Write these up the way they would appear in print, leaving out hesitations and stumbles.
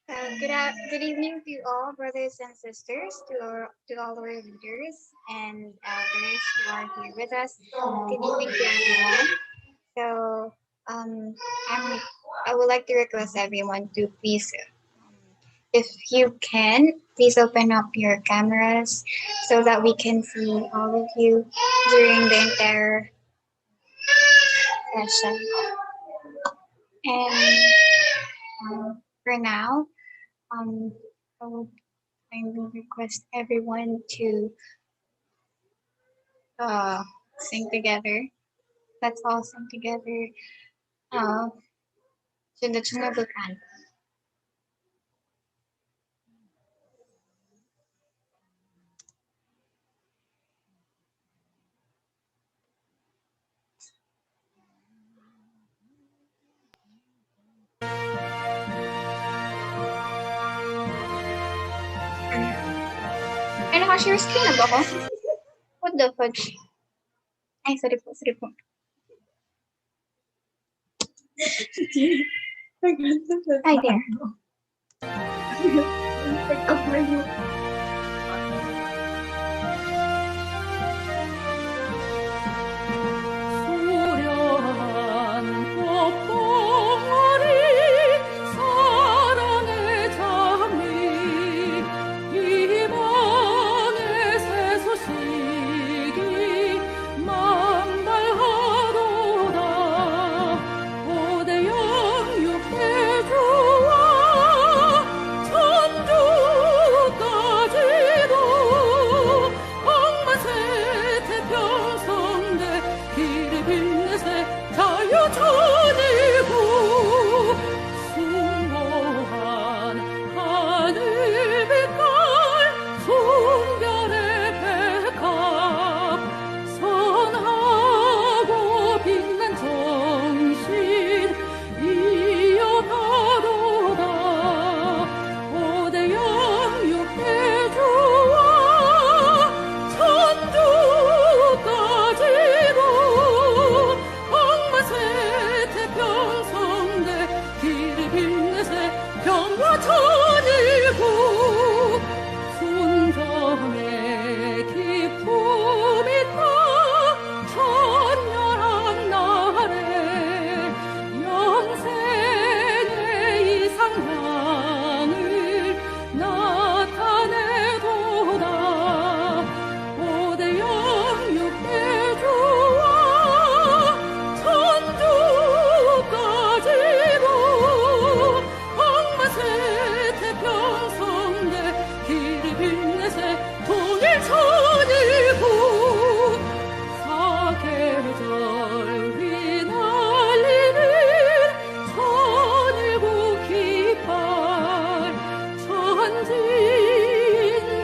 Good evening to all brothers and sisters, to all our leaders and elders who are here with us. Good evening to everyone. So, um, I would like to request everyone to please, if you can, please open up your cameras so that we can see all of you during the entire session. And for now, um, I would kindly request everyone to uh, sing together. Let's all sing together. Uh, sunod-sunod kan. Ay, naka-share screen na ba ako? What the fudge? Ay, sorry po, sorry po. Ay, there. 소려한 꽃봉오리 사랑의 장미 이번에 새 소식이 만발하도다 고대영 육대주와 천주까지도 억만세 태평성대 길이 빛내세 자유천이고 숭고한 하늘빛깔 송별의 백합 선하고 빛난 정신 이어가도다 고대영 육대주와 천주까지도 억만세 태평성대 길이 빛내세 평화천이고 순정의 기품 있다 천년한 날에 영생의 이상향을 나타내도다 고대영 육대주와 천주까지도 억만세 태평성대 길이 빛내세 통일천이고 사계절 휘날리는 천일국 깃발 천지인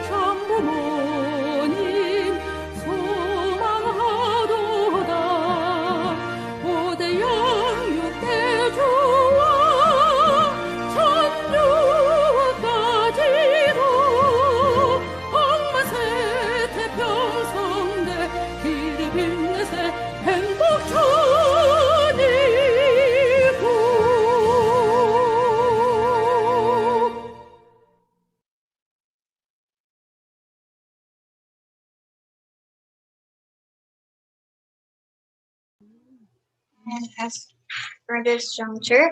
장부모님 소망하도다 고대영 육대주와 천주까지도 억만세 태평성대 길이 빛내세 행복천이고 And as for this juncture,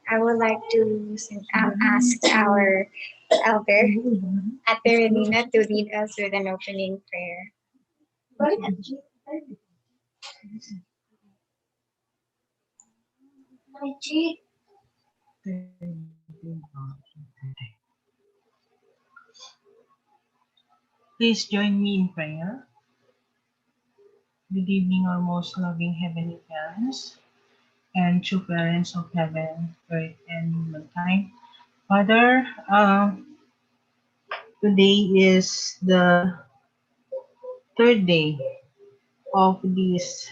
I would like to ask our elder, Ate Renina, to lead us with an opening prayer. Please join me in prayer. Good evening, our most loving heavenly parents and true parents of heaven, earth, and mankind. Father, today is the third day of this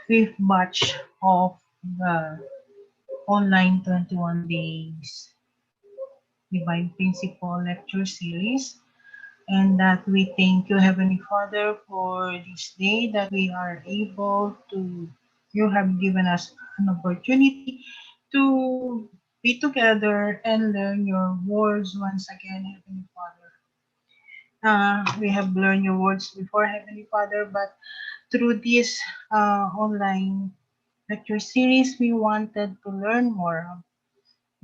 fifth batch of the online 21 days Divine Principle Lecture Series. And that we thank you, Heavenly Father, for this day that we are able to, you have given us an opportunity to be together and learn your words once again, Heavenly Father. We have learned your words before, Heavenly Father, but through this online lecture series, we wanted to learn more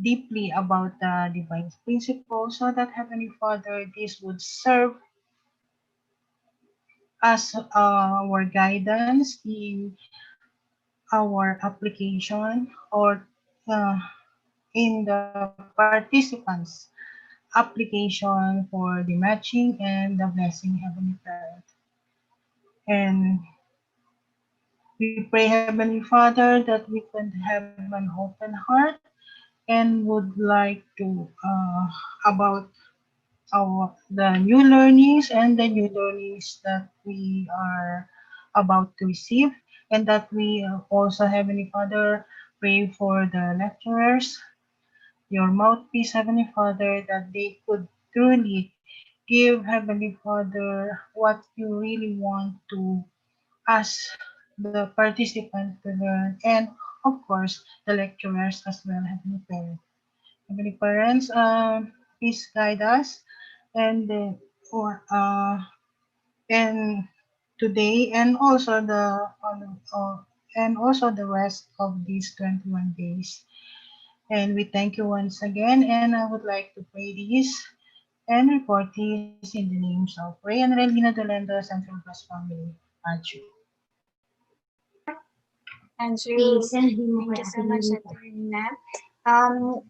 deeply about the divine principles so that Heavenly Father, this would serve as our guidance in our application or uh, in the participants' application for the matching and the blessing, Heavenly Parent. And we pray, Heavenly Father, that we can have an open heart and would like to about the new learnings and the new learnings that we are about to receive, and that we also, Heavenly Father, pray for the lecturers, your mouthpiece, Heavenly Father, that they could truly give, Heavenly Father, what you really want to ask the participant to learn, and of course, the lecturers as well, Heavenly Parent. Heavenly Parents, please guide us and for and today and also the rest of these 21 days. And we thank you once again, and I would like to pray this and report this in the names of Ray and Relina Dolendo, Central West Family. Achu. Andrew, thank you so much, Adelina.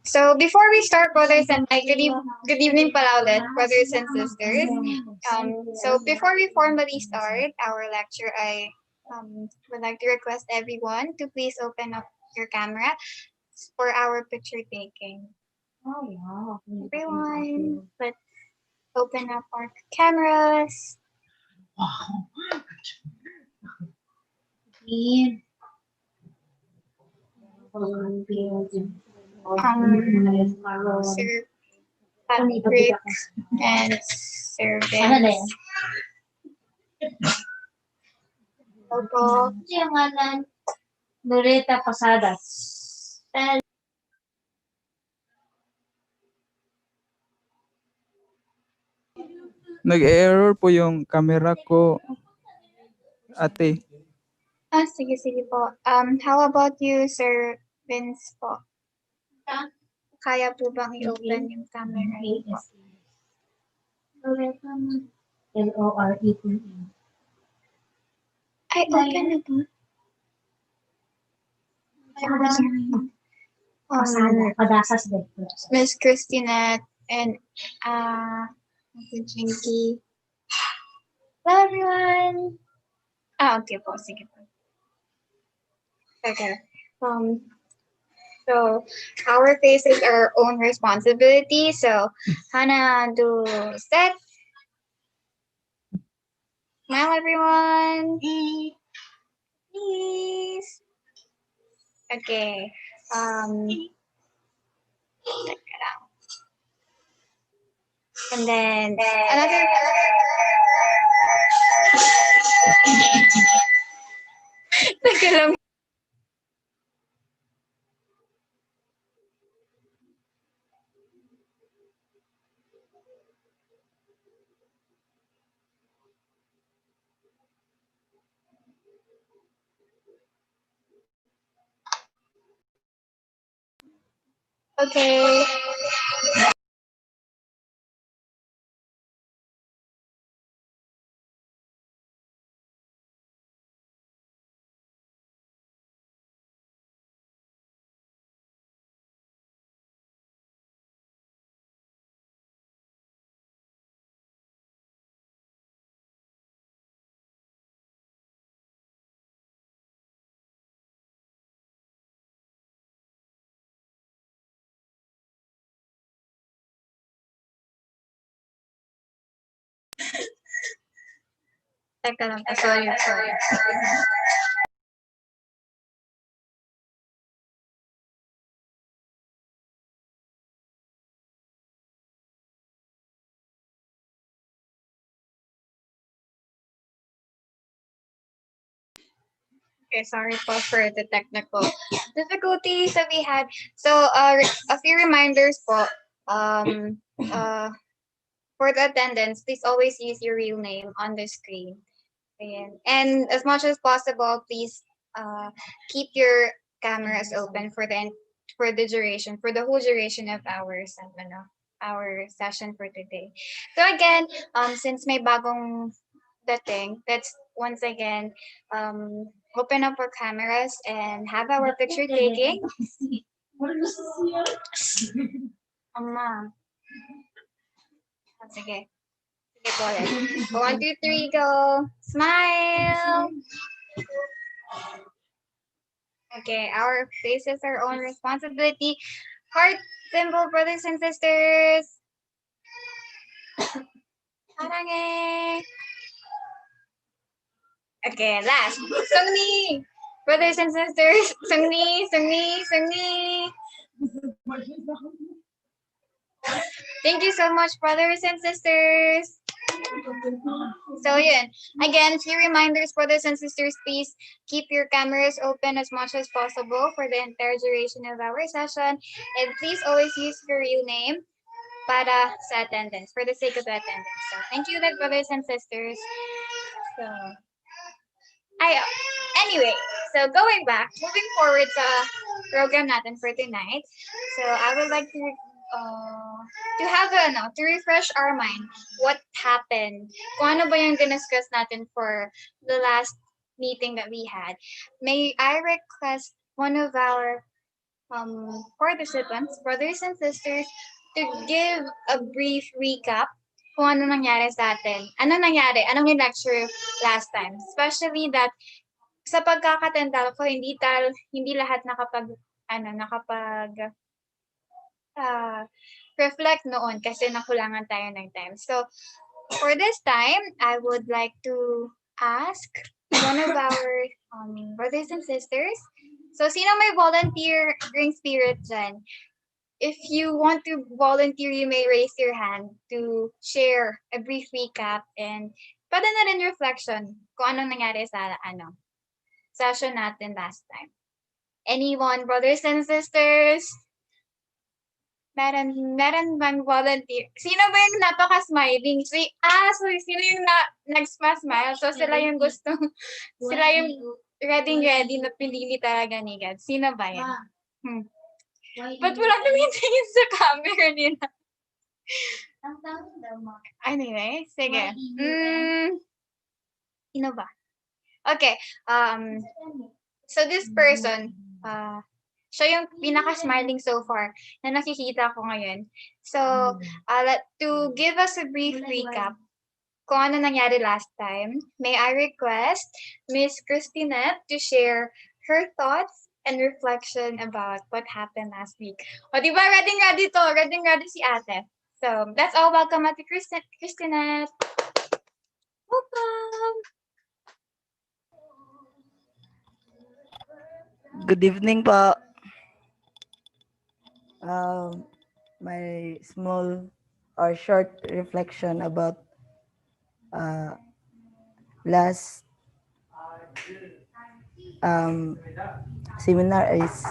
So before we start, brothers and good evening pala ulit, brothers and sisters. So before we formally start our lecture, I would like to request everyone to please open up your camera for our picture taking. Oh wow! Everyone, let's open up our cameras. Wow. Sir Patrick and Sir Vince. Opo. Loreta Pasadas. Nag-error po yung camera ko, ate. Sige, sige po. How about you, Sir Vince po? Kaya po bang i-open yung camera niyo po? Loreta. Ay, open na po. Padasas din. Miss Christina and Mr. Jinky. Hello, everyone. Okay po. Sige po. Okay. So our face is our own responsibility. So Hana do set. Smile, everyone. Please. Okay. Teka lang. And then another. Teka lang. Okay. Teka lang po. Sorry. Okay, sorry po for the technical difficulties that we had. So, a few reminders po. For the attendance, please always use your real name on the screen. Ayan. And as much as possible, please keep your cameras open for the duration, for the whole duration of our session for today. So again, since may bagong dating, let's once again open up our cameras and have our picture taking. Ama. Sige. Sige po ulit. 1, 2, 3, go. Smile. Okay, our face is our own responsibility. Heart symbol, brothers and sisters. Sarange. Okay, last. Sungni. Brothers and sisters. Sungni, Sungni, Sungni. Thank you so much, brothers and sisters. So yun. Again, few reminders, brothers and sisters, please keep your cameras open as much as possible for the entire duration of our session. And please always use your real name para sa attendance, for the sake of the attendance. So thank you, brothers and sisters. So, anyway, so going back, moving forward sa program natin for tonight. So I would like to have to refresh our mind what happened. Kung ano ba yung dinascuss natin for the last meeting that we had. May I request one of our participants, brothers and sisters, to give a brief recap kung ano nangyari sa atin. Ano nangyari? Anong lecture last time? Especially that sa pagkakatanda ko, hindi lahat nakapag reflect noon kasi nakulangan tayo ng time. So, for this time, I would like to ask one of our brothers and sisters. So, sino may volunteering spirit dyan? If you want to volunteer, you may raise your hand to share a brief recap and pwede na rin reflection kung anong nangyari sa session natin last time. Anyone, brothers and sisters? Meron bang volunteer? Sino ba yung napaka-smiling? So, sino yung nag-smile? So, sila yung sila yung ready na pinili talaga ni God. Sino ba yan? Ba't wala tumingin sa camera nila? Anyway, sige. Sino ba? Okay. So, this person, siya yung pinaka-smiling so far na nakikita ko ngayon. So, to give us a brief recap kung ano nangyari last time, may I request Miss Christinette to share her thoughts and reflection about what happened last week. O, di ba? Ready to. Ready si ate. So, that's all. Welcome, Ate Christinette. Welcome. Good evening po. My small or short reflection about last seminar is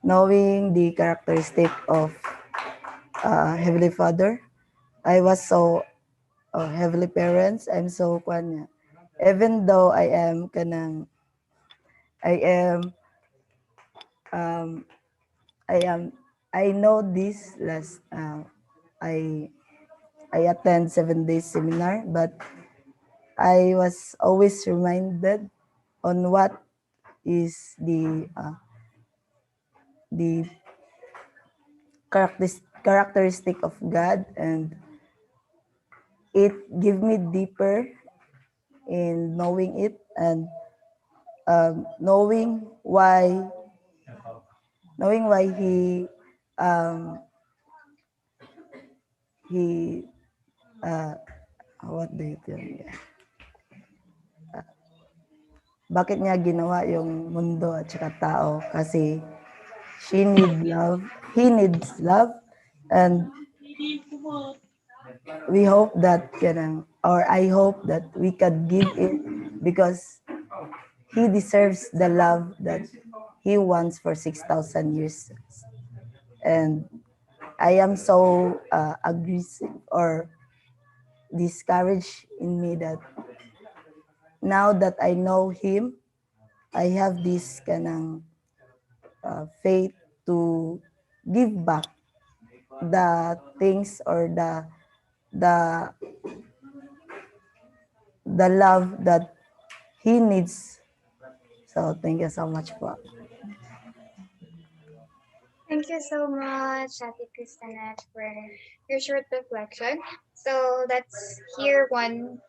knowing the characteristic of Heavenly Father. I was so Heavenly Parents. I'm so even though I am I know this last I attend 7 days seminar, but I was always reminded on what is the characteristic of God, and it give me deeper in knowing it and knowing why he what do you tell me? Bakit niya ginawa yung mundo at saka tao? Kasi he needs love, and we hope that or I hope that we could give it because he deserves the love that he wants for 6,000 years. And I am so aggressive or discouraged in me that now that I know him, I have this faith to give back the things or the the love that he needs. So thank you so much po. Thank you so much, Ate Cristianette, for your short reflection. So let's hear one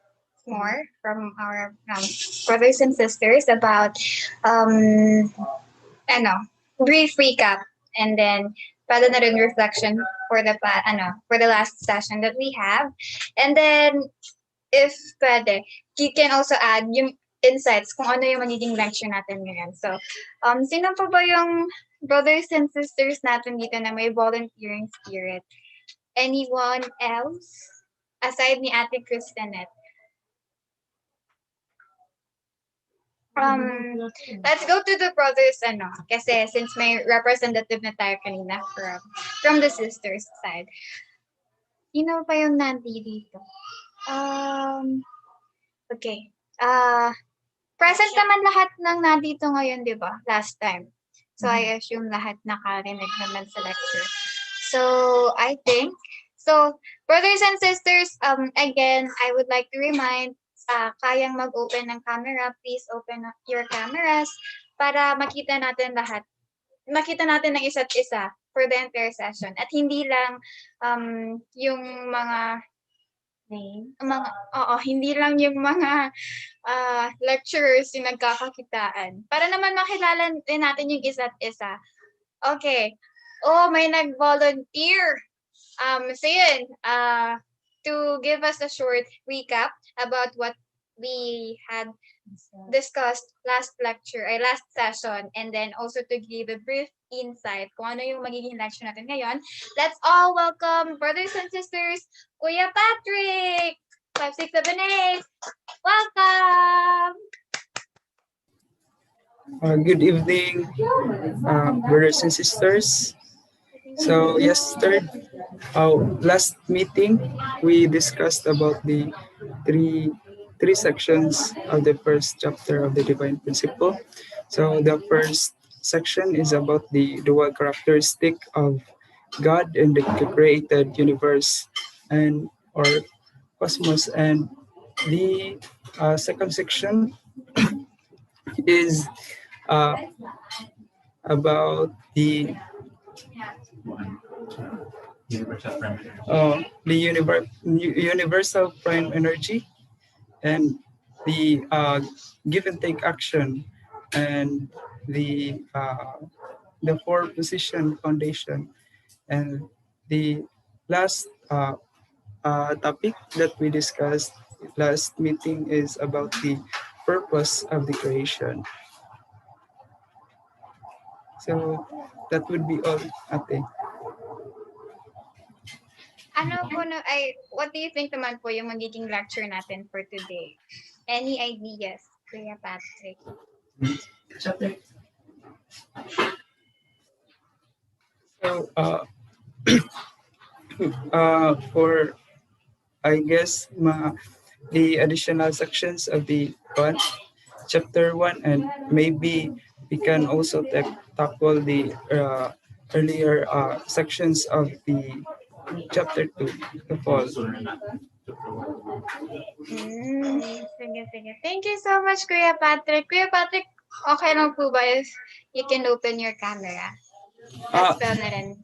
more from our brothers and sisters about um brief recap, and then pwede na rin reflection for the for the last session that we have. And then if pwede, you can also add yung insights kung ano yung magiging lecture natin ngayon. So, sino pa ba yung brothers and sisters natin dito na may volunteering spirit? Anyone else? Aside ni Ate Cristianette. Let's go to the brothers, kasi since may representative na tayo kanina from the sisters side. Sino pa yung nandito? Okay. Present naman lahat ng nandito ngayon, di ba? Last time. So, I assume lahat nakarinig naman sa lecture. So, I think, brothers and sisters, again, I would like to remind, kayang mag-open ng camera, please open up your cameras para makita natin lahat. Makita natin ng isa't isa for the entire session. At hindi lang yung mga hindi lang yung mga lecturers yung nagkakakitaan. Para naman makilala din natin yung isa't isa. Okay. Oh, may nag-volunteer. So yun, to give us a short recap about what we had discussed last session, and then also to give a brief insight kung ano yung magiging lecture natin ngayon. Let's all welcome brothers and sisters, Kuya Patrick! 5, 6, 7, 8! Welcome! Good evening, brothers and sisters. So last meeting we discussed about the three sections of the first chapter of the divine principle. So the first section is about the dual characteristic of God and the created universe and or cosmos, and the second section is uh, about the universal prime energy and the give and take action and the four position foundation, and the last topic that we discussed last meeting is about the purpose of the creation. So that would be all, Ate. What do you think naman po yung magiging lecture natin for today? Any ideas, Kuya Patrick? So for I guess the additional sections of the chapter 1, and maybe we can also tackle the earlier sections of the chapter 2, the fall. Sige. Thank you so much, Kuya Patrick. Kuya Patrick, okay lang po ba if you can open your camera? Spell na rin.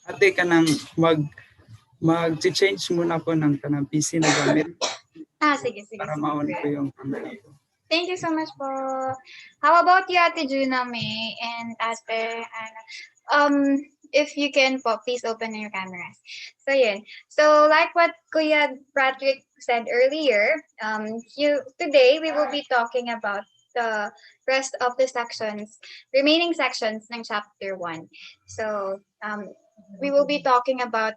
Ate, kanang mag-change muna po ng kanang PC na gamit. Sige. Para ma-on ko yung camera ko. Thank you so much po. How about you, Ate Juna May and Ate Ana? If you can po, please open your cameras. So yun. So like what Kuya Patrick said earlier, today we will be talking about the rest of the remaining sections ng chapter 1. So we will be talking about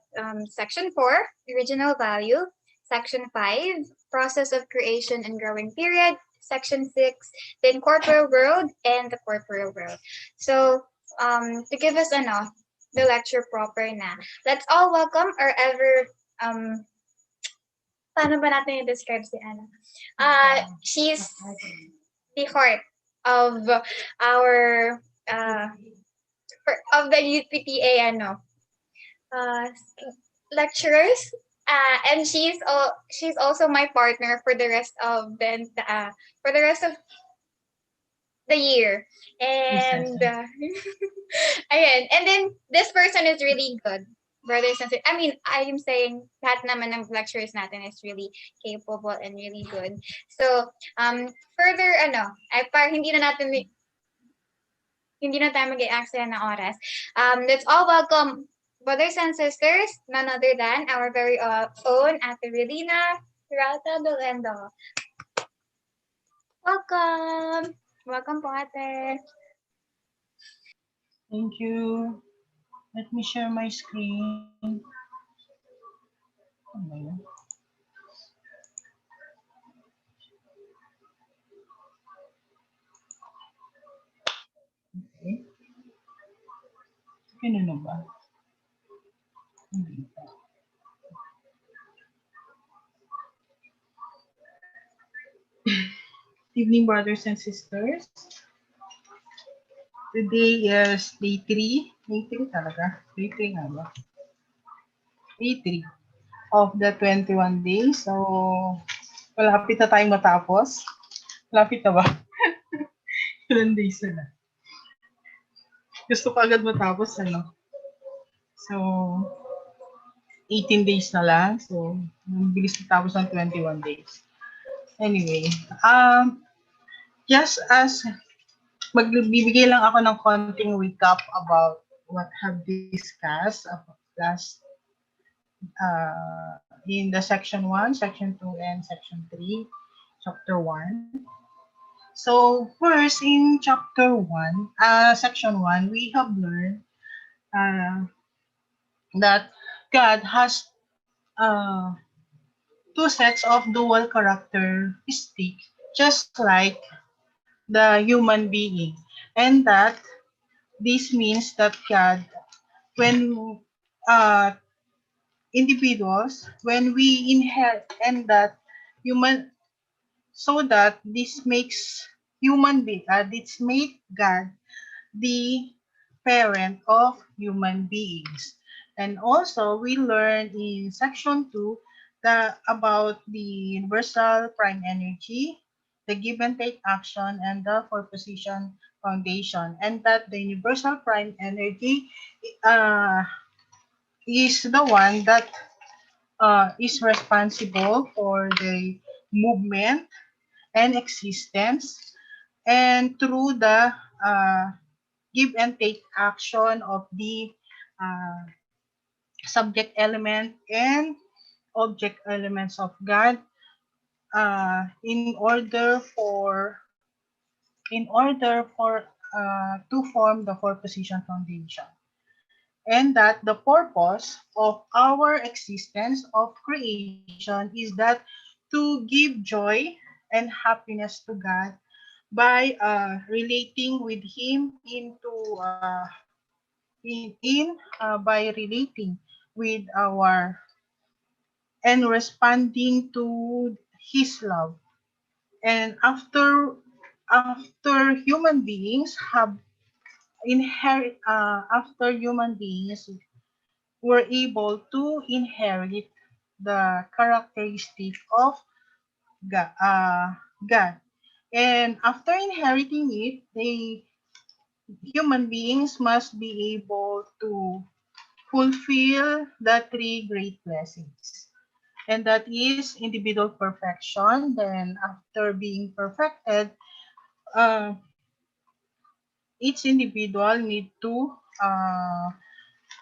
section 4, original value, section 5, process of creation and growing period, section 6, the incorporeal world and the corporeal world. So, to give us the lecture proper na, let's all welcome our ever, paano ba natin i-describe si Anna? She's the heart of our, uh, of the UPTA, uh, lecturers. And she's also my partner for the rest of for the rest of the year. And Recession. ayan. And then this person is really good. Brothers and sisters. I mean, I am saying lahat naman ng lecturers natin is really capable and really good. So, further ay parang hindi na tayo mag-i-aksaya ng oras. Let's all welcome brothers and sisters, none other than our very own Ate Relina Hirata Dolendo. Welcome! Welcome po, Ate. Thank you. Let me share my screen. Ano ba yun? Okay. Ganun na ba? Hindi pa. Evening, brothers and sisters. Today is day 3. Day 3 talaga. Day 3 nga ba? Day 3 of the 21 days. So, malapit na tayong matapos. Malapit na ba? Ilan days na? Gusto ko agad matapos, ano? So, 18 days na lang. So, ang bilis matapos ng 21 days. Anyway, just as magbibigay lang ako ng konting recap about what have discussed last in the section 1, section 2, and section 3, chapter 1. So first in chapter 1, section 1, we have learned that God has uh, two sets of dual characteristic, just like the human being, and that this means that God, when individuals, when we inherit, and that human, so that this makes human being, this make God the parent of human beings. And also, we learned in section 2 about the universal prime energy, the give and take action, and the four position foundation. And that the universal prime energy uh, is the one that is responsible for the movement and existence, and through the give and take action of the uh, subject element and object elements of God, in order for to form the four position foundation, and that the purpose of our existence of creation is that to give joy and happiness to God by relating with Him by relating with our and responding to His love. And after human beings have after human beings were able to inherit the characteristic of God. And after inheriting it, human beings must be able to fulfill the three great blessings. And that is individual perfection. Then after being perfected, uh, each individual need to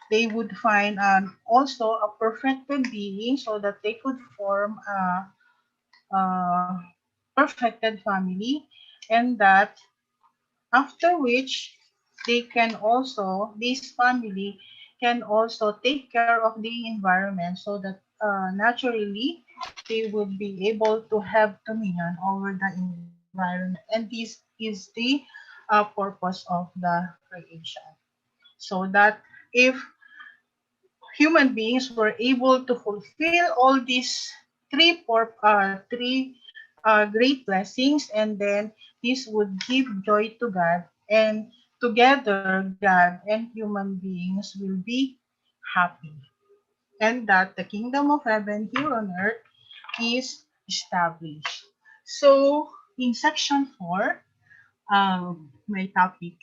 they would find also a perfected being so that they could form a perfected family, and that after which they can also this family can also take care of the environment so that naturally they would be able to have dominion over the environment. And this is the purpose of the creation. So that if human beings were able to fulfill all these three great blessings, and then this would give joy to God, and together God and human beings will be happy, and that the kingdom of heaven here on earth is established. So in section 4, my topic,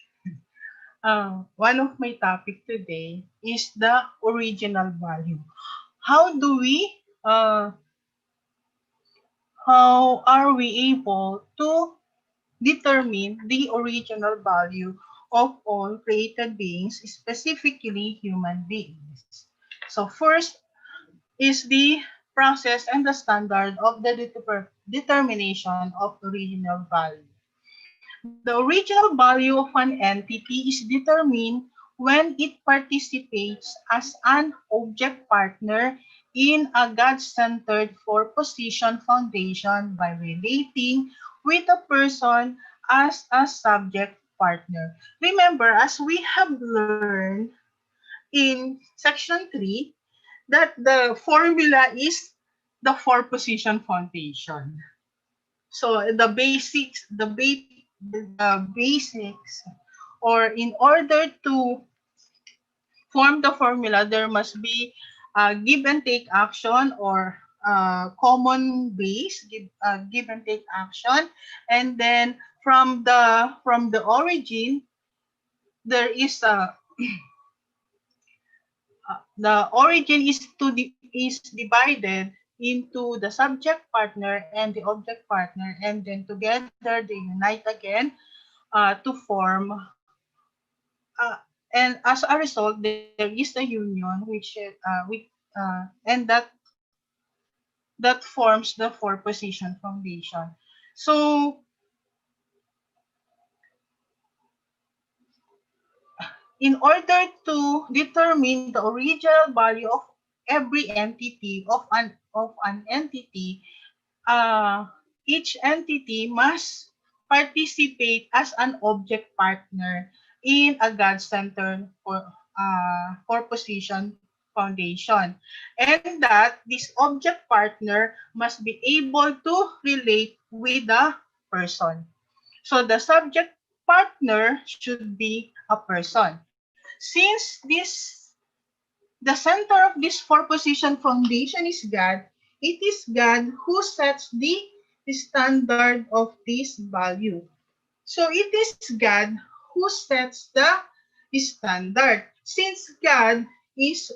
one of my topic today is the original value. How do we, how are we able to determine the original value of all created beings, specifically human beings? So first is the process and the standard of the determination of original value. The original value of an entity is determined when it participates as an object partner in a God-centered four-position foundation by relating with a person as a subject partner. Remember, as we have learned in section 3, that the formula is the four-position foundation. So the basics, or in order to form the formula, there must be give and take action, or common base, give and take action, and then from the origin, there is a the origin is divided into the subject partner and the object partner, and then together they unite again to form, and as a result there is a union and that forms the four position foundation. So in order to determine the original value of every entity of an entity, uh, each entity must participate as an object partner in a God-centered four-position foundation, and that this object partner must be able to relate with the person. So the subject partner should be a person. Since the center of this four-position foundation is God, it is God who sets the standard of this value. So it is God who sets the standard. Since God is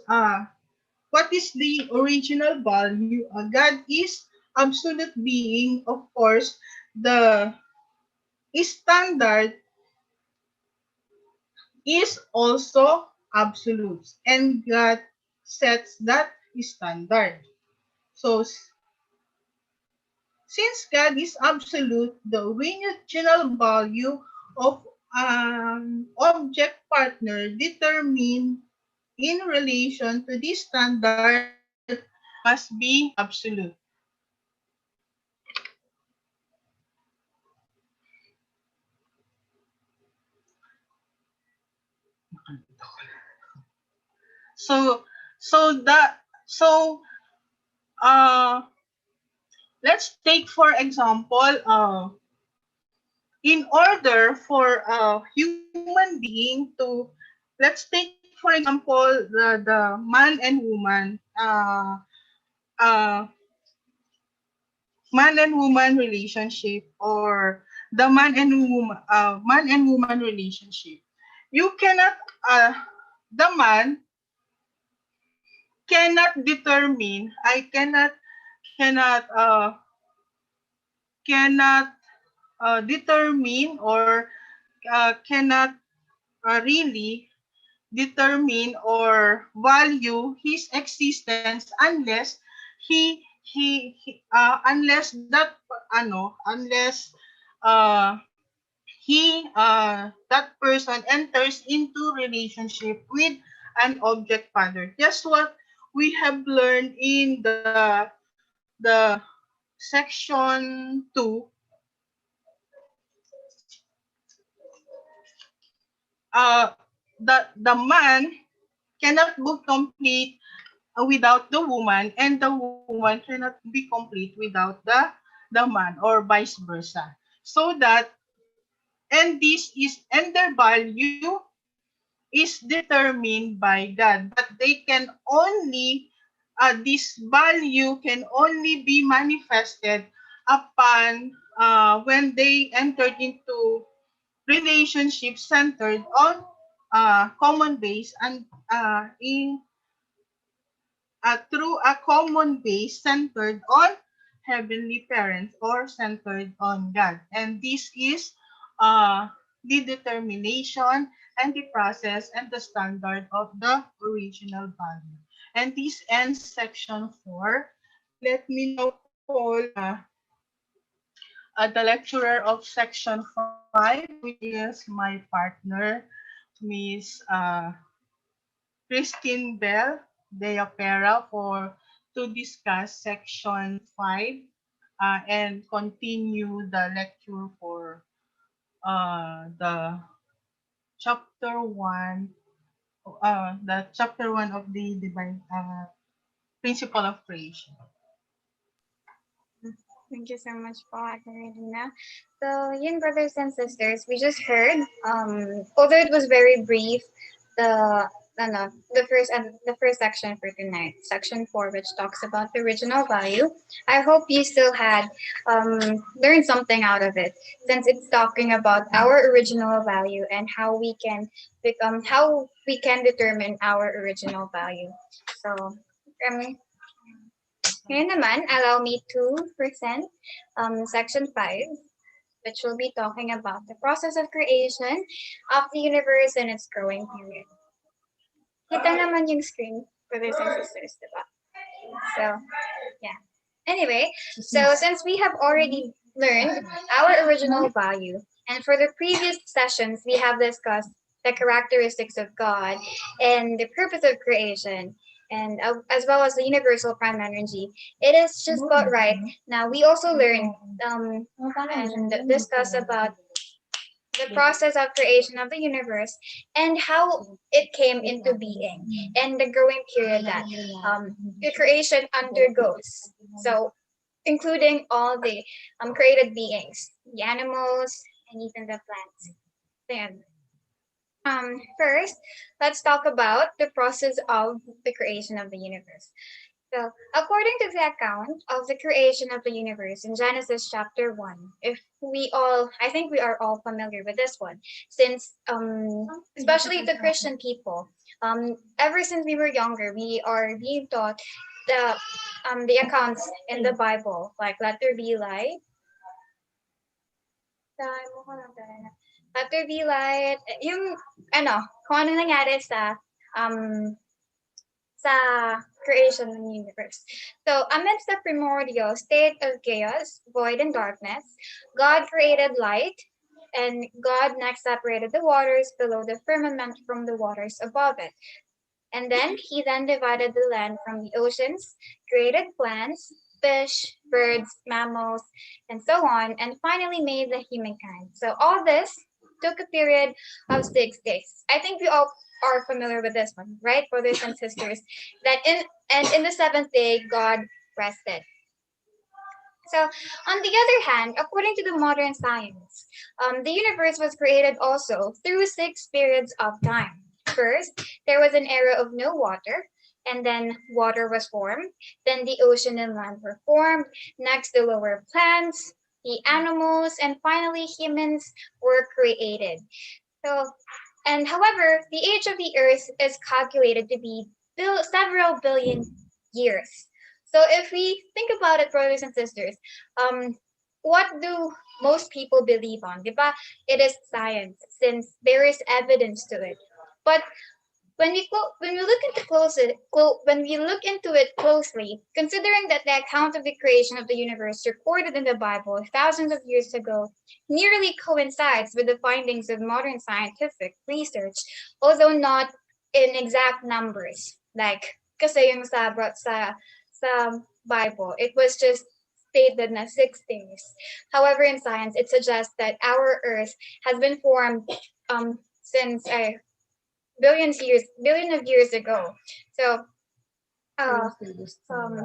what is the original value? God is absolute being, of course. The standard is also absolute, and God sets that standard. So since God is absolute, the original value of an object partner determined in relation to this standard must be absolute. So so uh let's take for example, in order for a human being to, let's take for example the man and woman, uh man and woman relationship, or the man and woman relationship. You cannot the man cannot determine, I cannot determine, or cannot really determine or value his existence unless unless that unless uh that person enters into relationship with an object father. Just what we have learned in the section 2. The man cannot be complete without the woman, and the woman cannot be complete without the man, or vice versa. So that, and their value is determined by God, but they can only this value can only be manifested upon when they entered into relationships centered on common base, and in through a common base centered on heavenly parents, or centered on God. And this is uh, the determination and the process and the standard of the original value. And this ends section 4. Let me now call the lecturer of section 5, which is my partner, Miss Christine Bell de Opera, to discuss section 5 and continue the lecture for the chapter 1, of the divine principle of creation. Thank you so much, Paul Carolina. So, yun, brothers and sisters, we just heard, although it was very brief, the the first section for tonight, section 4, which talks about the original value. I hope you still had learned something out of it, since it's talking about our original value and how we can determine our original value. So, um, ngayon naman, allow me to present section 5, which will be talking about the process of creation of the universe and its growing period. Kita naman yung screen, brothers and sisters, diba? So, yeah. Anyway, so since we have already learned our original value, and for the previous sessions, we have discussed the characteristics of God and the purpose of creation, and as well as the universal prime energy, it is just about right. Now, we also learned and discuss about the process of creation of the universe and how it came into being and the growing period that the creation undergoes. So, including all the created beings, the animals, and even the plants. Then, first, let's talk about the process of the creation of the universe. So, according to the account of the creation of the universe in Genesis chapter 1, if we all, I think we are all familiar with this one, since especially the Christian people, ever since we were younger, we are being taught the accounts in the Bible, like let there be light, let there be light, yung ano, kung ano nangyari um sa creation of the universe. So, amidst the primordial state of chaos, void, and darkness, God created light, and God next separated the waters below the firmament from the waters above it. And then he then divided the land from the oceans, created plants, fish, birds, mammals, and so on, and finally made the humankind. So all this took a period of 6 days. I think we all are familiar with this one, right, brothers and sisters? That in the seventh day God rested. So, on the other hand, according to the modern science, the universe was created also through 6 periods of time. First, there was an era of no water, and then water was formed. Then the ocean and land were formed. Next, the lower plants, the animals, and finally humans were created. So, and however, the age of the Earth is calculated to be several billion years. So if we think about it, brothers and sisters, what do most people believe on? Diba? It is science, since there is evidence to it. But when we look into when we look into it closely, considering that the account of the creation of the universe recorded in the Bible thousands of years ago nearly coincides with the findings of modern scientific research, although not in exact numbers. Like, kasi yung sa Bible, it was just stated na 6 days. However, in science, it suggests that our Earth has been formed since billion of years ago. So, uh, um,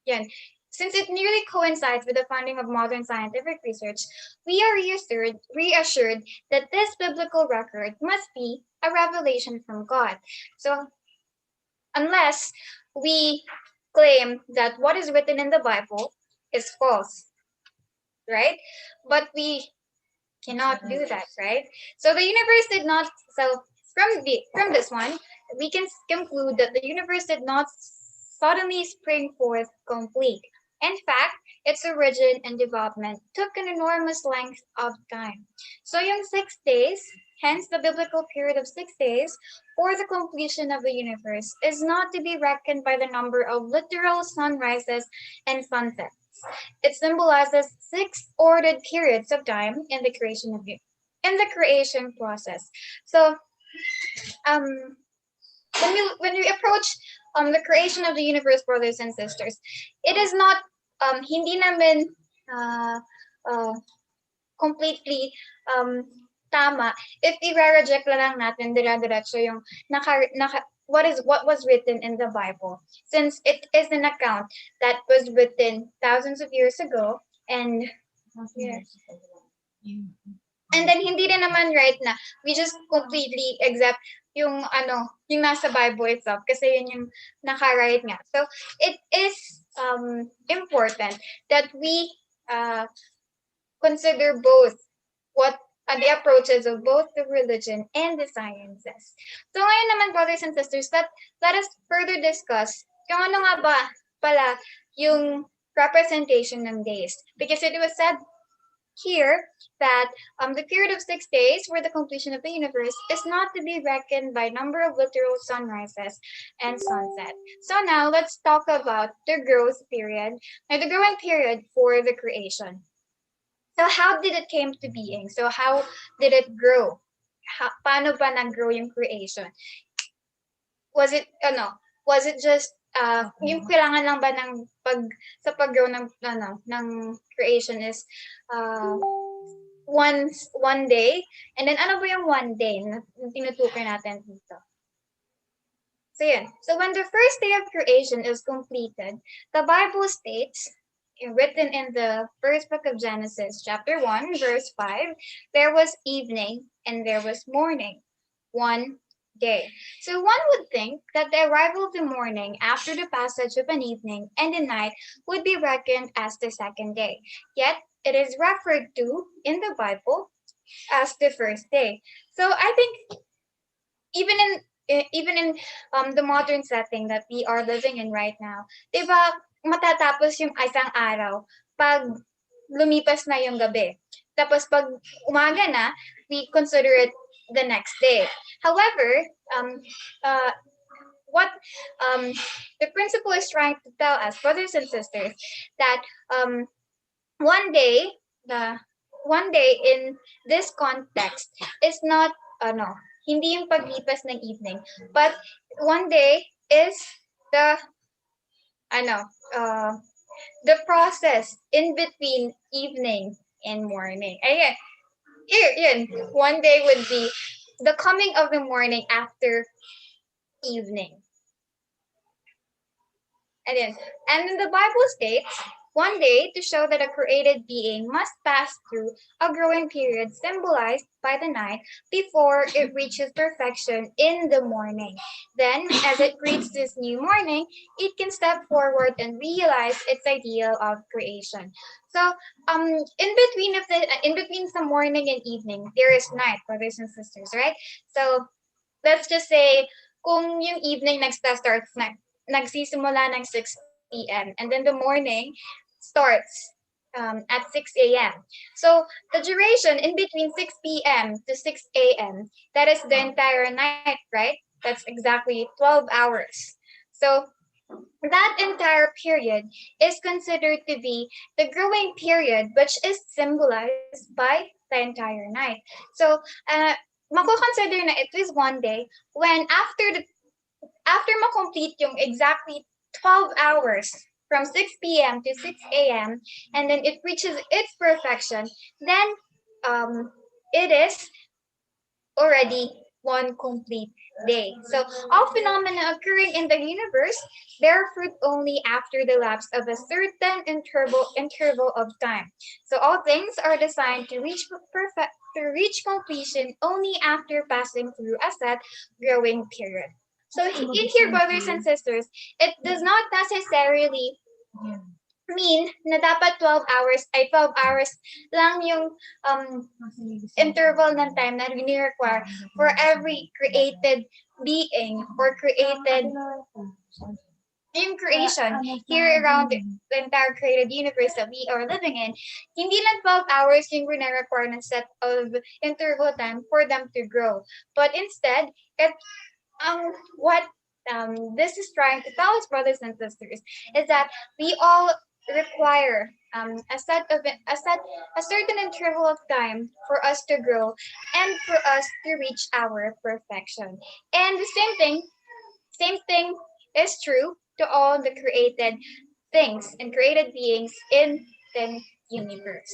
yeah, since it nearly coincides with the founding of modern scientific research, we are reassured that this biblical record must be a revelation from God. So, unless we claim that what is written in the Bible is false, right? But we cannot do that, right? So the universe did not. So from this one, we can conclude that the universe did not suddenly spring forth complete. In fact, its origin and development took an enormous length of time. So yung 6 days, hence the biblical period of 6 days, for the completion of the universe is not to be reckoned by the number of literal sunrises and sunsets. It symbolizes six ordered periods of time in the creation process. So um when we approach the creation of the universe, brothers and sisters, it is not hindi namin uh, uh, completely um, tama if i-reject lang natin dire-diretso yung what was written in the Bible, since it is an account that was written thousands of years ago. And yeah, and then hindi rin naman right na we just completely accept yung yung nasa Bible itself kasi yun yung naka-write nga. So it is important that we consider both what the approaches of both the religion and the sciences. So ngayon naman, brothers and sisters, let us further discuss kung ano nga ba pala yung representation ng days. Because it was said here that the period of 6 days for the completion of the universe is not to be reckoned by number of literal sunrises and sunset. So now let's talk about the growth period, the growing period for the creation. So how did it came to being? So how did it grow? Paano ba nag-grow yung creation? Was it was it just yung kailangan lang ba ng pag-grow ng creation is one day? And then ano ba yung one day na tinutukoy natin dito? So yeah. So when the first day of creation is completed, the Bible states, written in the first book of Genesis, chapter 1, verse 5, there was evening and there was morning, one day. So one would think that the arrival of the morning after the passage of an evening and a night would be reckoned as the second day. Yet it is referred to in the Bible as the first day. So I think even in the modern setting that we are living in right now, diba, matatapos yung isang araw pag lumipas na yung gabi. Tapos pag umaga na, we consider it the next day. However, what the principle is trying to tell us, brothers and sisters, that one day, in this context is not hindi yung paglipas ng evening, but one day is the the process in between evening and morning. Ayan. Yun. One day would be the coming of the morning after evening. Ayan. And then the Bible states, one day to show that a created being must pass through a growing period symbolized by the night before it reaches perfection in the morning. Then, as it greets this new morning, it can step forward and realize its ideal of creation. So, in between some morning and evening, there is night, brothers and sisters, right? So, let's just say, kung yung evening starts nagsisimula ng 6 p.m. and then the morning starts at 6 a.m. So the duration in between 6 p.m. to 6 a.m., that is the entire night, right? That's exactly 12 hours. So that entire period is considered to be the growing period, which is symbolized by the entire night. So mako-consider na it is one day when after ma-complete yung exactly 12 hours from 6 p.m. to 6 a.m. and then it reaches its perfection, then it is already one complete day. So all phenomena occurring in the universe bear fruit only after the lapse of a certain interval of time. So all things are designed to reach completion only after passing through a set growing period. So in here, brothers and sisters, it does not necessarily mean na dapat 12 hours ay 12 hours lang yung interval ng time na require for every created being or created in creation here around the entire created universe that we are living in. Hindi lang 12 hours yung require ng set of interval time for them to grow. But instead, it what this is trying to tell us, brothers and sisters, is that we all require a certain interval of time for us to grow and for us to reach our perfection. And the same thing is true to all the created things and created beings in the universe.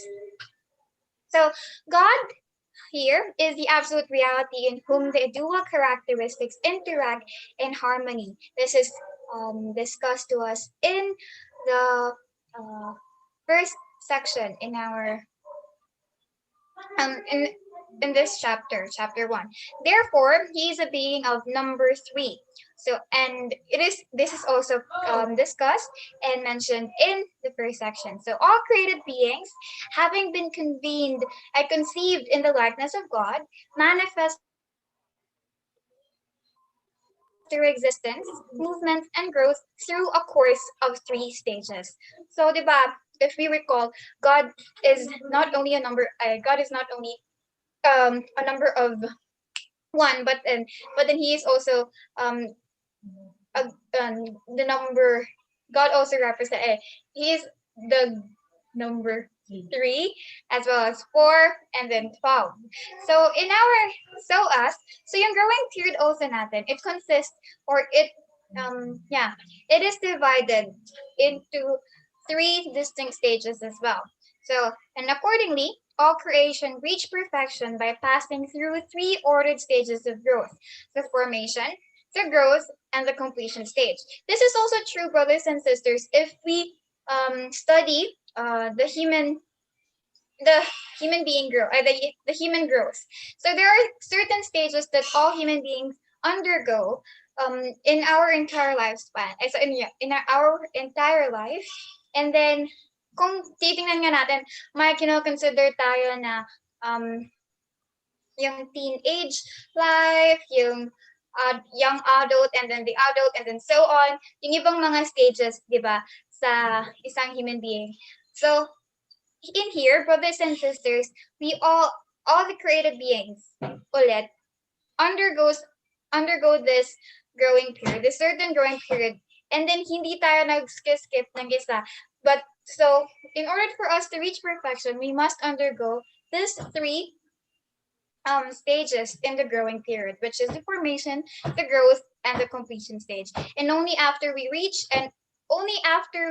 So God here is the absolute reality in whom the dual characteristics interact in harmony. This is discussed to us in the first section in our in this chapter 1. Therefore, he is a being of number 3. So, and this is also discussed and mentioned in the first section. So, all created beings, having been conceived in the likeness of God, manifest their existence, movements, and growth through a course of 3 stages. So, diba, if we recall, God is not only God is not only a number of one, but then he is also a, the number. God also represents. He is the number 3 as well as 4 and then 12. So in our so yung growing period also natin, it consists or it is divided into 3 distinct stages as well. So and accordingly, all creation reached perfection by passing through 3 ordered stages of growth: the formation, the growth, and the completion stage. This is also true, brothers and sisters, if we study the human being growth, the human growth. So there are certain stages that all human beings undergo in our entire lifespan. So in our entire life, and then kung titingnan nga natin, may kino-consider tayo na yung teenage life, yung young adult, and then the adult, and then so on. Yung ibang mga stages, di ba, sa isang human being. So, in here, brothers and sisters, we all the created beings, ulit, undergo this growing period, this certain growing period, and then hindi tayo nag-skip ng isa. But so, in order for us to reach perfection, we must undergo these 3 stages in the growing period, which is the formation, the growth, and the completion stage. And only after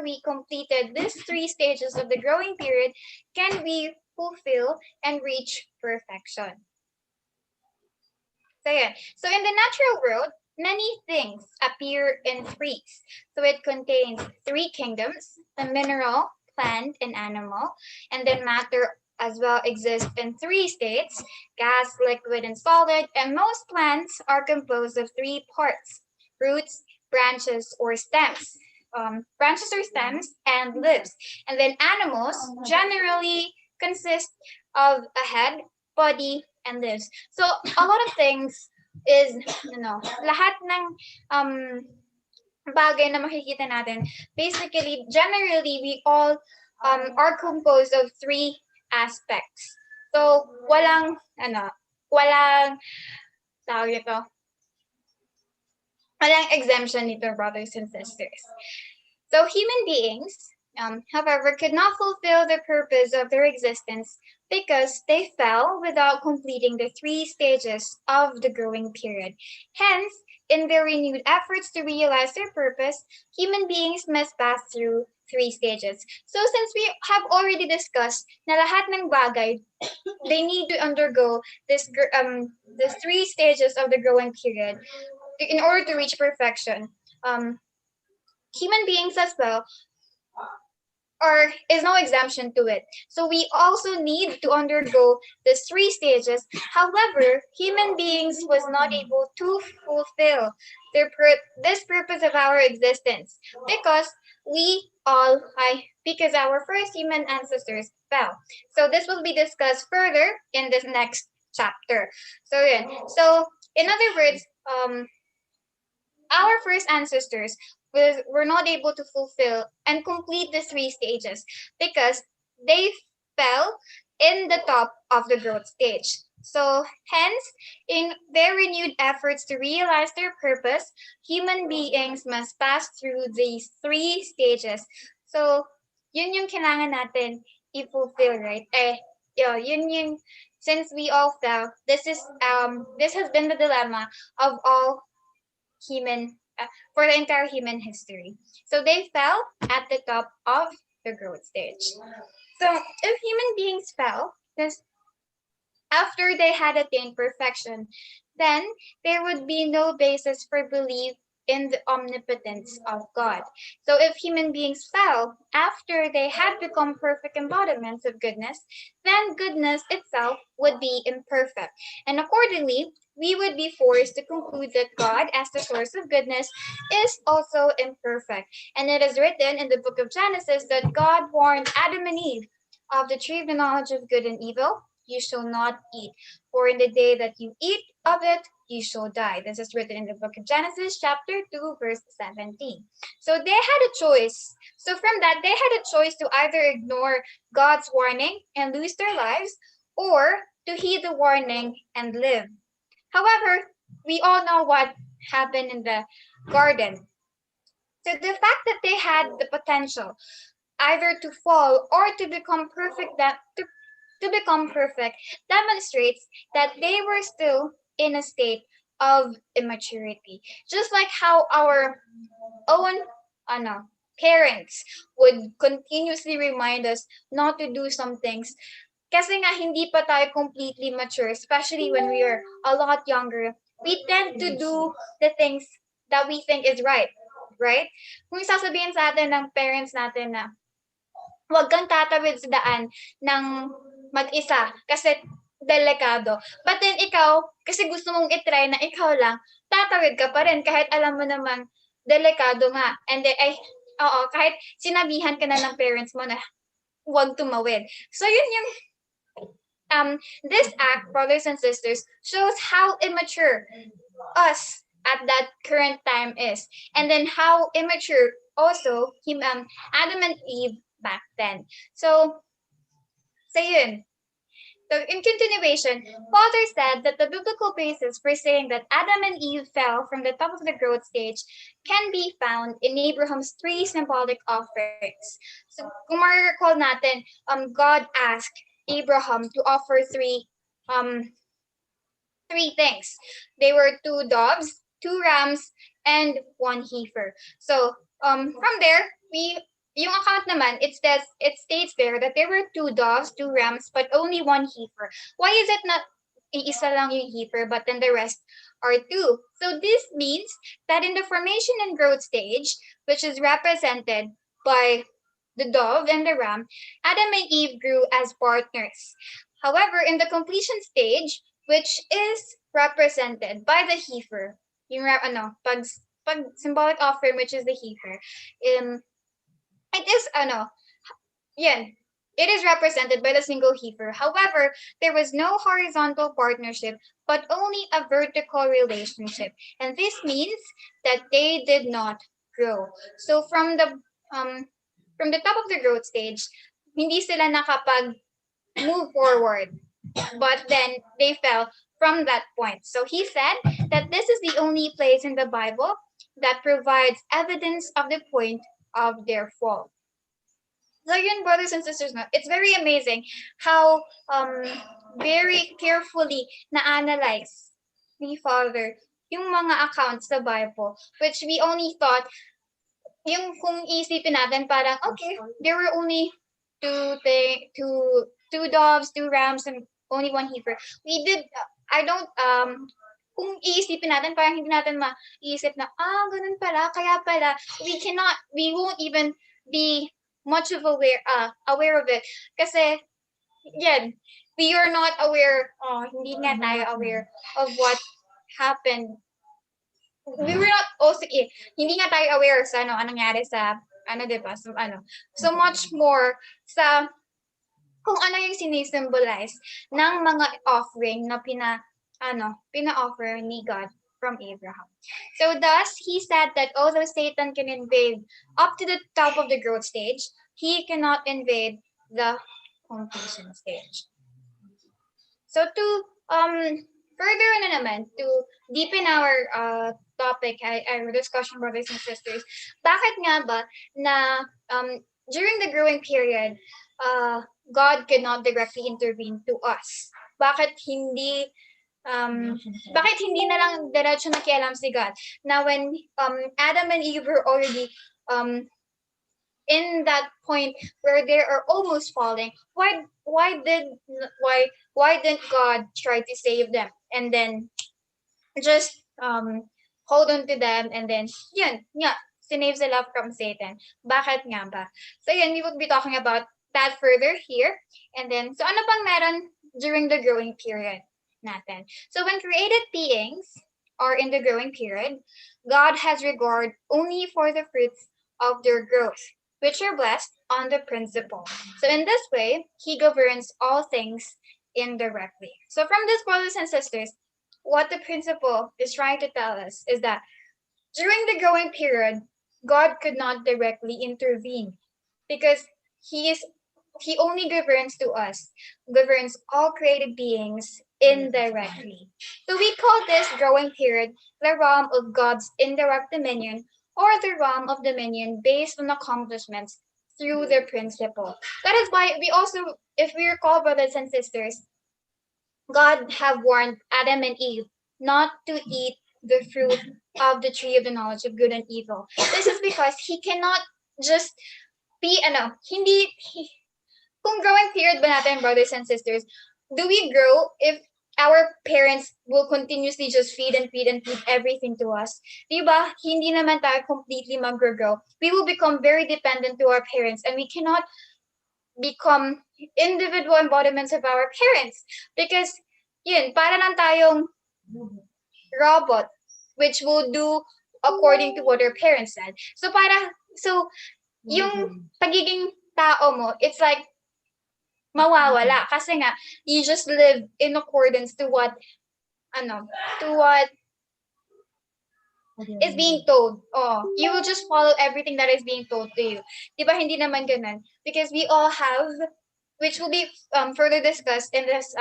we completed these 3 stages of the growing period can we fulfill and reach perfection. So in the natural world, many things appear in threes. So it contains 3 kingdoms: the mineral, plant, and animal. And then matter as well exists in 3 states: gas, liquid, and solid. And most plants are composed of 3 parts: roots, branches, or stems. And leaves. And then animals generally consist of a head, body, and limbs. So a lot of things is, lahat ng bagay na makikita natin, basically, generally, we all are composed of 3 aspects. So, walang tawag ito, walang exemption nito, brothers and sisters. So, human beings however, could not fulfill the purpose of their existence because they fell without completing the three stages of the growing period. Hence, in their renewed efforts to realize their purpose, human beings must pass through three stages. So since we have already discussed na lahat ng bagay, they need to undergo the three stages of the growing period in order to reach perfection. Um, Human beings as well or is no exemption to it. So we also need to undergo the three stages. However, human beings was not able to fulfill this purpose of our existence because because our first human ancestors fell. So this will be discussed further in this next chapter. So in other words, our first ancestors were not able to fulfill and complete the three stages because they fell in the top of the growth stage. So, hence, in their renewed efforts to realize their purpose, human beings must pass through these three stages. So, yun yung kailangan natin i-fulfill, right? Yun yung, since we all fell, this has been the dilemma of all human for the entire human history. So they fell at the top of the growth stage. So if human beings fell, this after they had attained perfection, then there would be no basis for belief in the omnipotence of God. So if human beings fell after they had become perfect embodiments of goodness, then goodness itself would be imperfect. And accordingly, we would be forced to conclude that God, as the source of goodness, is also imperfect. And it is written in the book of Genesis that God warned Adam and Eve of the tree of the knowledge of good and evil. You shall not eat, for in the day that you eat of it, you shall die. This is written in the book of Genesis, chapter 2, verse 17. So they had a choice. So from that, they had a choice to either ignore God's warning and lose their lives, or to heed the warning and live. However, we all know what happened in the garden. So the fact that they had the potential either to fall or to become perfect to become perfect demonstrates that they were still in a state of immaturity. Just like how our own parents would continuously remind us not to do some things kasi nga hindi pa tayo completely mature, especially when we are a lot younger. We tend to do the things that we think is right, right? Kung sasabihin sa atin ng parents natin na huwag kang tatawid sa daan ng mag-isa kasi delikado. But then ikaw, kasi gusto mong itry na ikaw lang, tatawid ka pa rin kahit alam mo namang delikado nga. And then, kahit sinabihan ka na ng parents mo na huwag tumawid. So yun yung this act, brothers and sisters, shows how immature us at that current time is. And then how immature also Adam and Eve back then. So yun. So in continuation, Father said that the biblical basis for saying that Adam and Eve fell from the top of the growth stage can be found in Abraham's three symbolic offerings. So kung ma-recall natin, God asked Abraham to offer three things. They were two doves, two rams, and one heifer. So from there, yung account naman, it states there that there were two doves, two rams, but only one heifer. Why is it not isa lang yung heifer, but then the rest are two? So this means that in the formation and growth stage, which is represented by the dove and the ram, Adam and Eve grew as partners. However, in the completion stage, which is represented by the heifer, yung pag symbolic offering, which is the heifer, it is it is represented by the single heifer. However, there was no horizontal partnership, but only a vertical relationship. And this means that they did not grow. So from the top of the growth stage, hindi sila nakapag move forward. But then they fell from that point. So he said that this is the only place in the Bible that provides evidence of the point of their fall. So yun, brothers and sisters, no, it's very amazing how very carefully na-analyze ni Father yung mga accounts sa Bible, which we only thought, yung kung isipin natin, parang, okay, there were only two doves, two rams, and only one heifer. We did, I don't, kung iisipin natin, parang hindi natin maiisip na, ganun pala, kaya pala, we won't even be much of aware of it. Kasi, yan, we are not aware, hindi nga tayo aware of what happened. We were not also, hindi nga tayo aware sa anong nangyari sa, diba, so much more sa kung ano yung sinisimbolize ng mga offering na pina-offer ni God from Abraham. So thus, he said that although Satan can invade up to the top of the growth stage, he cannot invade the completion stage. So to further na naman, to deepen our topic, our discussion, brothers and sisters, bakit nga ba na during the growing period, God could not directly intervene to us? Bakit hindi na lang diretso nakialam si God? Now when Adam and Eve were already in that point where they are almost falling, why didn't God try to save them and then just hold on to them, and then yun nga, sinave sila from Satan? Bakit nga ba? So yun, we will be talking about that further here. And then, so ano pang meron during the growing period natin? So when created beings are in the growing period, God has regard only for the fruits of their growth, which are blessed on the principle. So in this way, he governs all things indirectly. So from this, brothers and sisters, what the principle is trying to tell us is that during the growing period, God could not directly intervene because he only governs to us, governs all created beings indirectly. So we call this growing period the realm of God's indirect dominion, or the realm of dominion based on accomplishments through the principle. That is why we also, if we recall, brothers and sisters, God have warned Adam and Eve not to eat the fruit of the tree of the knowledge of good and evil. This is because he cannot just be, kung growing period ba natin, brothers and sisters, do we grow if our parents will continuously just feed and feed and feed everything to us? Diba? Hindi naman tayo completely mag-grow. We will become very dependent to our parents, and we cannot become individual embodiments of our parents because yun, para lang tayong robot which will do according to what our parents said. So yung pagiging tao mo, it's like mawawala kasi nga you just live in accordance to what is being told. You will just follow everything that is being told to you. Diba hindi naman ganun? Because we all have, which will be further discussed in this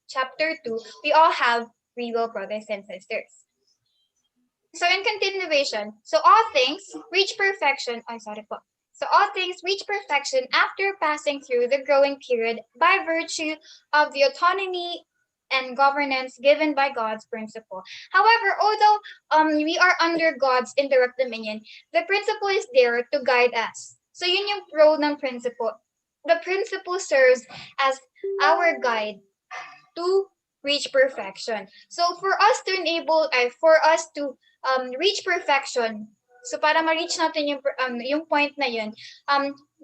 chapter 2, we all have free will, brothers and sisters. So in continuation, so all things reach perfection. So all things reach perfection after passing through the growing period by virtue of the autonomy and governance given by God's principle. However, although we are under God's indirect dominion, the principle is there to guide us. So yun yung role ng principle. The principle serves as our guide to reach perfection. So for us to reach perfection, so para ma-reach natin yung point na yun,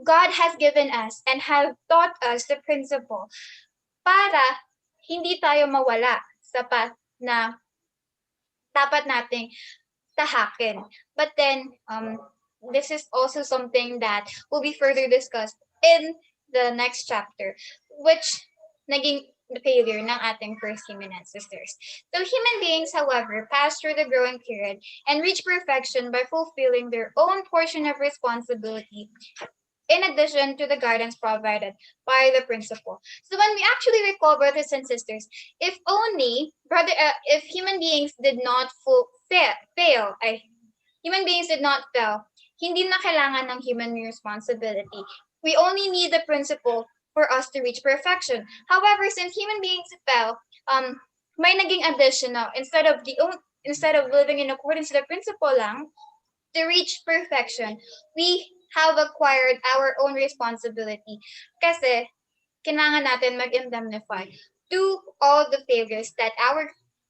God has given us and have taught us the principle para hindi tayo mawala sa path na dapat nating tahakin. But then, this is also something that will be further discussed in the next chapter, which naging failure ng ating first human ancestors. So human beings, however, pass through the growing period and reach perfection by fulfilling their own portion of responsibility, in addition to the guidance provided by the principle. So when we actually recall, brothers and sisters, if human beings did not fail, hindi na kailangan ng human responsibility We only need the principle for us to reach perfection. However, since human beings fell, may naging additional instead of living in accordance to the principle lang to reach perfection, we have acquired our own responsibility. Kasi kailangan natin mag-indemnify to all the failures that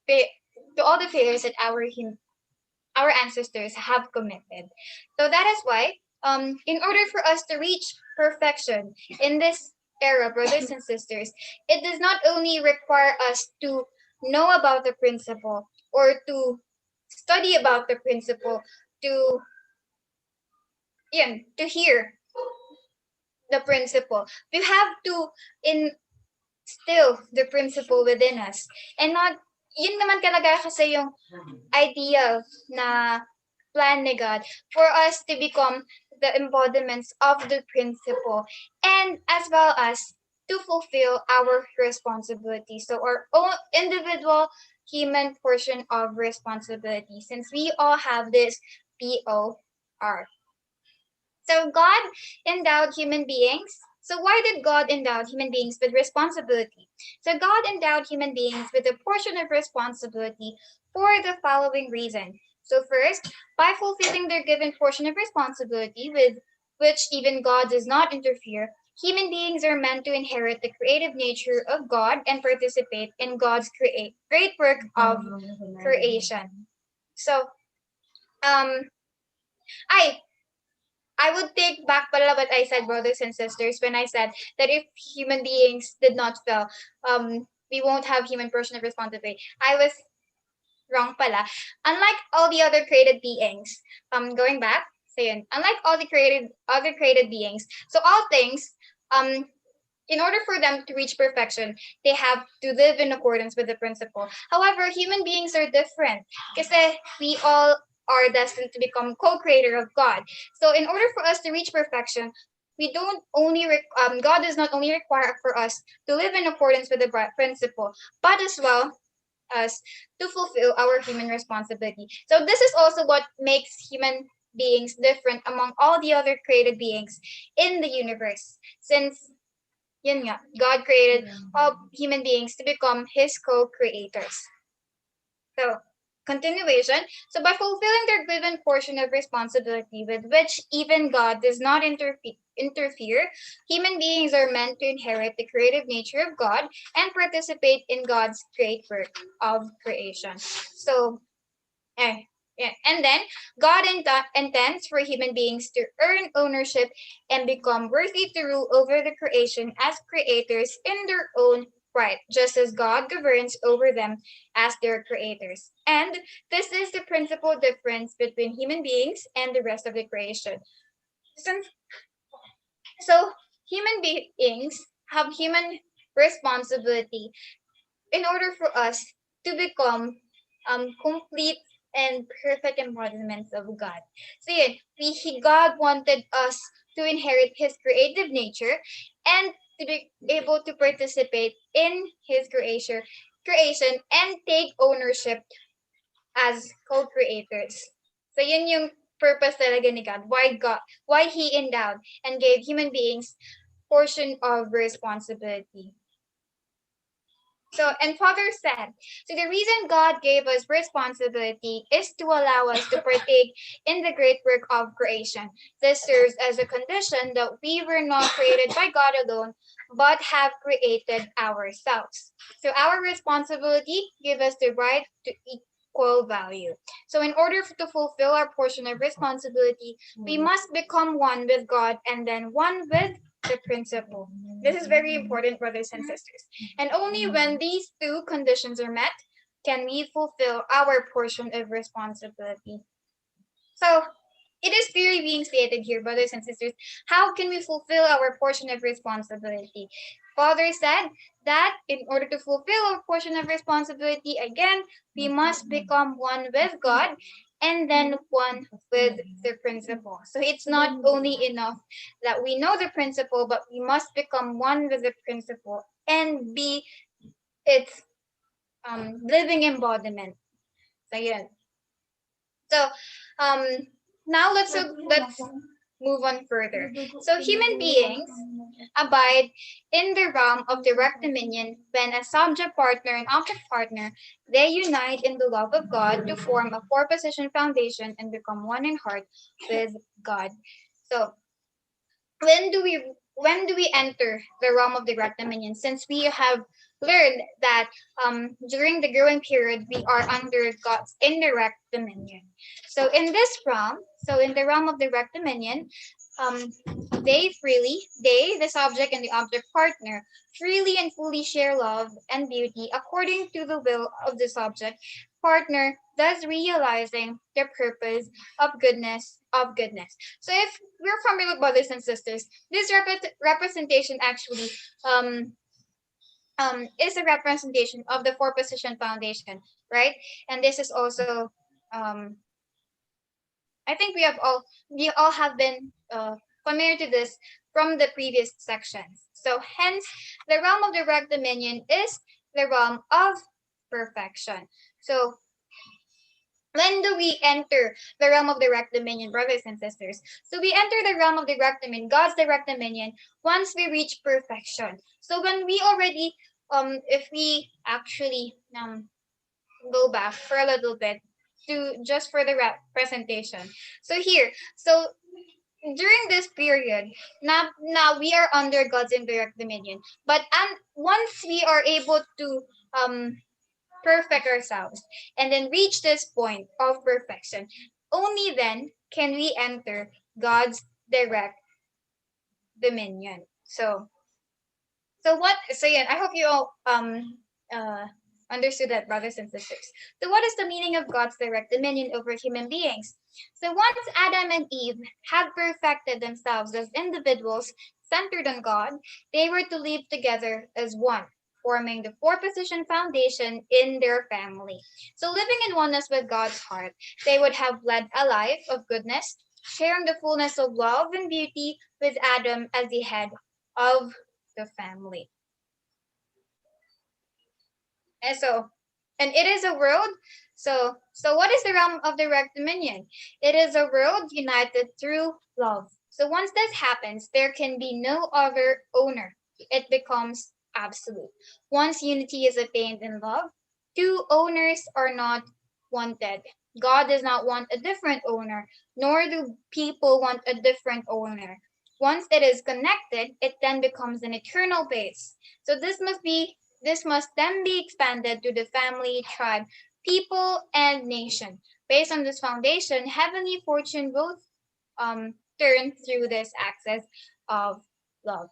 to all the failures that our ancestors have committed. So that is why, in order for us to reach perfection in this era, brothers and sisters, it does not only require us to know about the principle or to study about the principle, to to hear the principle. We have to instill the principle within us. And not, yun naman talaga kasi yung ideal na plan ni God for us to become the embodiments of the principle and as well as to fulfill our responsibility. So our own individual human portion of responsibility since we all have this POR. So God endowed human beings. So why did God endow human beings with responsibility? So God endowed human beings with a portion of responsibility for the following reason. So first, by fulfilling their given portion of responsibility with which even God does not interfere, human beings are meant to inherit the creative nature of God and participate in God's great work of creation. So, I I would take back pala what I said, brothers and sisters, when I said that if human beings did not fail, we won't have human person of responsibility. I was wrong pala. Unlike all the other created beings, going back, so yun, unlike all the other created beings, so all things, in order for them to reach perfection, they have to live in accordance with the principle. However, human beings are different because we all are destined to become co-creator of God. So in order for us to reach perfection, we don't only God does not only require for us to live in accordance with the principle, but as well as to fulfill our human responsibility. So this is also what makes human beings different among all the other created beings in the universe. Since yun nga, God created all human beings to become his co-creators. So, continuation. So, by fulfilling their given portion of responsibility with which even God does not interfere, human beings are meant to inherit the creative nature of God and participate in God's great work of creation. So, yeah. And then God intends for human beings to earn ownership and become worthy to rule over the creation as creators in their own right, just as God governs over them as their creators. And this is the principal difference between human beings and the rest of the creation. So human beings have human responsibility in order for us to become complete and perfect embodiments of God. So yeah, God wanted us to inherit his creative nature and to be able to participate in his creation and take ownership as co-creators. So yun yung purpose talaga ni God, why he endowed and gave human beings portion of responsibility. So, and Father said, so the reason God gave us responsibility is to allow us to partake in the great work of creation. This serves as a condition that we were not created by God alone, but have created ourselves. So our responsibility gives us the right to equal value. So in order to fulfill our portion of responsibility, we must become one with God and then one with the principle. This is very important, brothers and sisters. And only when these two conditions are met can we fulfill our portion of responsibility. So it is clearly being stated here, brothers and sisters, how can we fulfill our portion of responsibility? Father said that in order to fulfill our portion of responsibility, again, we must become one with God and then one with the principle. So it's not only enough that we know the principle, but we must become one with the principle and be its living embodiment. So yeah. So now let's move on further. So human beings abide in the realm of direct dominion when a subject partner and object partner, they unite in the love of God to form a four-position foundation and become one in heart with God. So when do we when do we enter the realm of direct dominion? Since we have learned that during the growing period we are under God's indirect dominion. So in this realm, so in the realm of direct dominion, um, they, the subject and the object partner, freely and fully share love and beauty according to the will of the subject partner, thus realizing the purpose of goodness. So if we're familiar with brothers and sisters, this representation actually um, is a representation of the four position foundation, right? And this is also um, I think we all have been familiar to this from the previous sections. So hence, the realm of direct dominion is the realm of perfection. So when do we enter the realm of direct dominion, brothers and sisters? So we enter the realm of direct dominion, God's direct dominion, once we reach perfection. So when we already, if we actually go back for a little bit to just for the presentation. So here, so during this period, now we are under God's indirect dominion. But and once we are able to um perfect ourselves and then reach this point of perfection, only then can we enter God's direct dominion. So yeah, I hope you all uh understood that, brothers and sisters. So what is the meaning of God's direct dominion over human beings? So once Adam and Eve had perfected themselves as individuals centered on God, they were to live together as one, forming the four position foundation in their family. So living in oneness with God's heart, they would have led a life of goodness, sharing the fullness of love and beauty with Adam as the head of the family. And so, and it is a world. So what is the realm of direct dominion? It is a world united through love. So once this happens, there can be no other owner. It becomes absolute. Once unity is attained in love, two owners are not wanted. God does not want a different owner, nor do people want a different owner. Once it is connected, it then becomes an eternal base. So this must then be expanded to the family, tribe, people, and nation. Based on this foundation, heavenly fortune will turn through this access of love.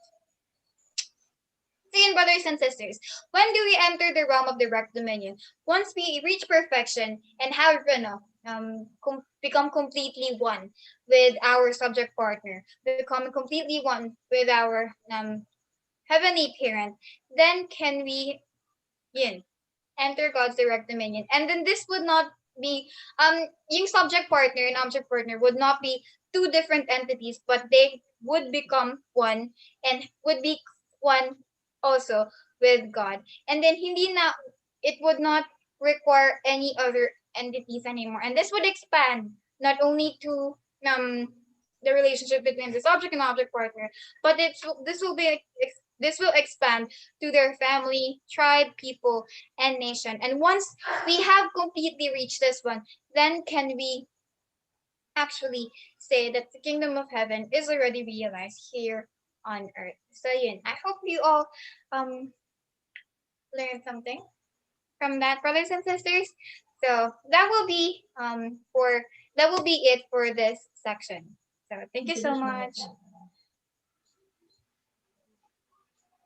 See, brothers and sisters, when do we enter the realm of direct dominion? Once we reach perfection and have become completely one with our subject partner, become completely one with our heavenly parent, then can we yun, enter God's direct dominion. And then this would not be yung subject partner and object partner would not be two different entities, but they would become one and would be one also with God. And then hindi na it would not require any other entities anymore. And this would expand not only to the relationship between the subject and object partner, but this will expand to their family, tribe, people, and nation. And once we have completely reached this one, then can we actually say that the kingdom of heaven is already realized here on earth. So yun, I hope you all um learned something from that, brothers and sisters. So that will be it for this section. So thank you so much.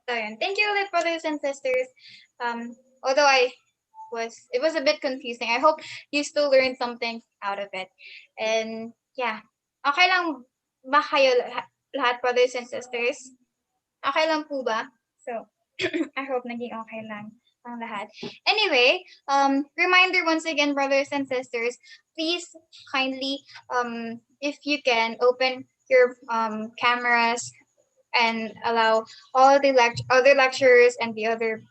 So yun, thank you ulit, brothers and sisters. Although it was a bit confusing. I hope you still learned something out of it. And yeah, okay lang ba kayo lahat, brothers and sisters? Okay lang po ba? So, I hope naging okay lang ang lahat. Anyway, reminder once again, brothers and sisters, please kindly, if you can, open your cameras and allow all the other lecturers and the other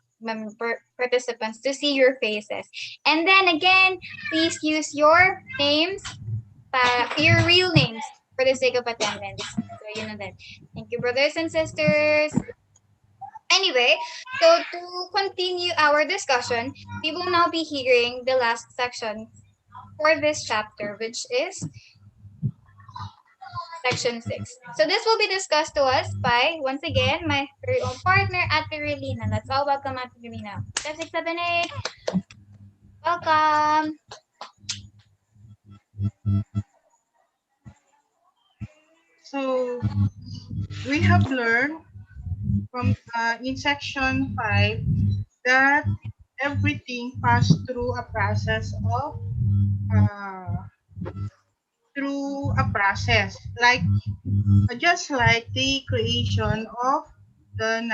participants to see your faces. And then again, please use your names, your real names for the sake of attendance. So you know that. Thank you, brothers and sisters. Anyway, so to continue our discussion, we will now be hearing the last section for this chapter, which is section 6. So this will be discussed to us by, once again, my very own partner, Ate Relina. Let's all welcome Ate Relina. 5678, welcome. So we have learned from in section 5 that everything passed through a process of uh, like just like the creation of the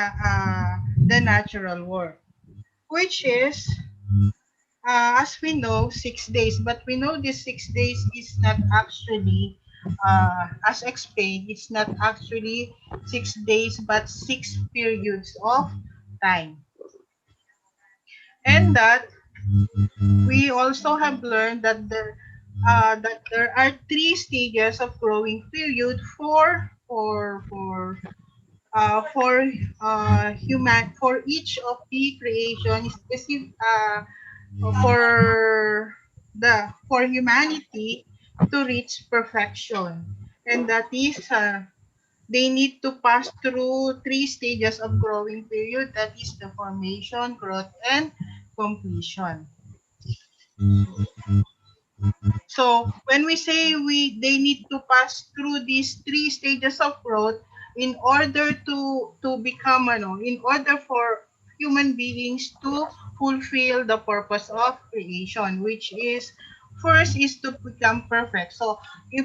natural world, which is as we know 6 days, but we know this 6 days is not actually as explained, it's not actually 6 days but 6 periods of time. And that we also have learned that there are 3 stages of growing period for human for each of the creation specific for humanity to reach perfection, and that is they need to pass through 3 stages of growing period, that is the formation, growth, and completion. So when we say they need to pass through these 3 stages of growth in order to become in order for human beings to fulfill the purpose of creation, which is first is to become perfect. So if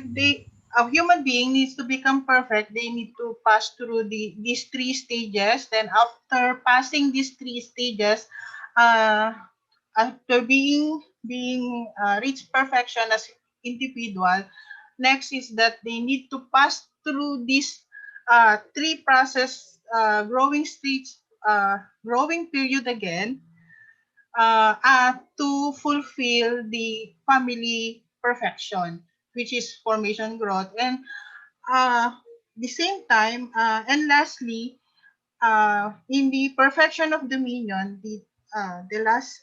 a human being needs to become perfect, they need to pass through these 3 stages. Then after passing these 3 stages, uh, after being reached perfection as individual, next is that they need to pass through these 3 process growing stage, growing period again, to fulfill the family perfection, which is formation, growth, and the same time, and lastly, in the perfection of dominion, the last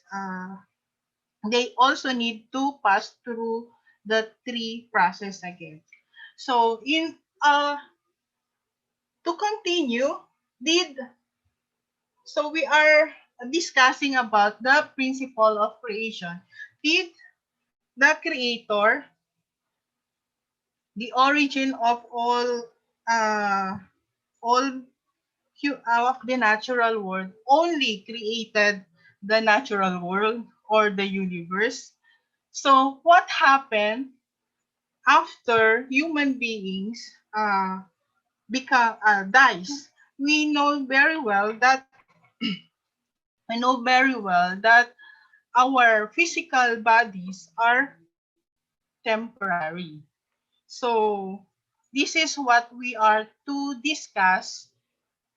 they also need to pass through the 3 process again. So in to continue, did so we are discussing about the principle of creation. Did the creator, the origin of uh, all of the natural world, only created the natural world or the universe? So what happened after human beings become dies? We know very well that our physical bodies are temporary. So this is what we are to discuss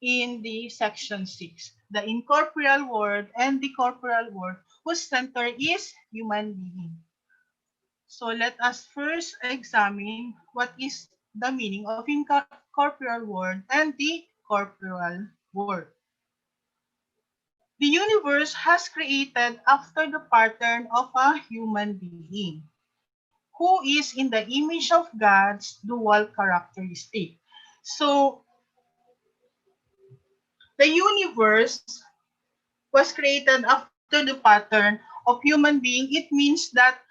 in the section 6, the incorporeal world and the corporeal world, whose center is human being. So let us first examine what is the meaning of incorporeal world and the corporeal world. The universe has created after the pattern of a human being, who is in the image of God's dual characteristic. So the universe was created after the pattern of human being. It means that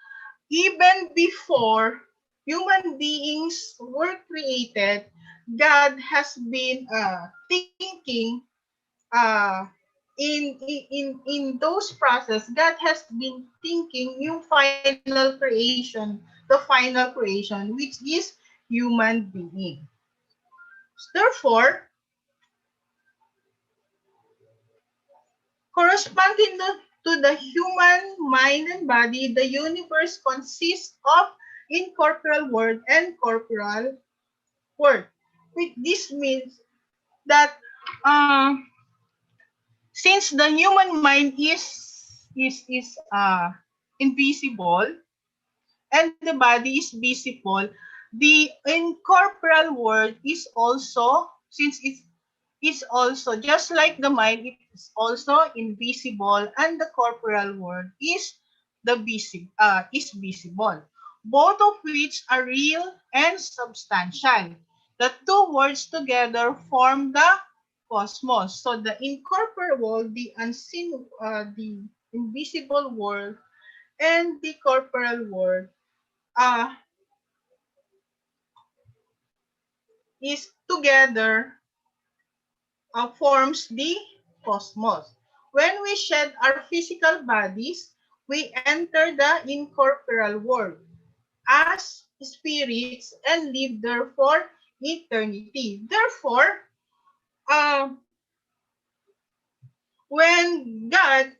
even before human beings were created, God has been thinking uh, in those process. God has been thinking yung the final creation, which is human being. Therefore, corresponding to the human mind and body, the universe consists of incorporeal world and corporeal world. This means that since the human mind is invisible and the body is visible, The incorporeal world is also, since it is also just like the mind, it is also invisible, and the corporeal world is visible, both of which are real and substantial. The two worlds together form the cosmos. So the incorporeal world, the unseen, the invisible world, and the corporeal world uh, is together forms the cosmos. When we shed our physical bodies, we enter the incorporeal world as spirits and live there for eternity. Therefore, uh, when God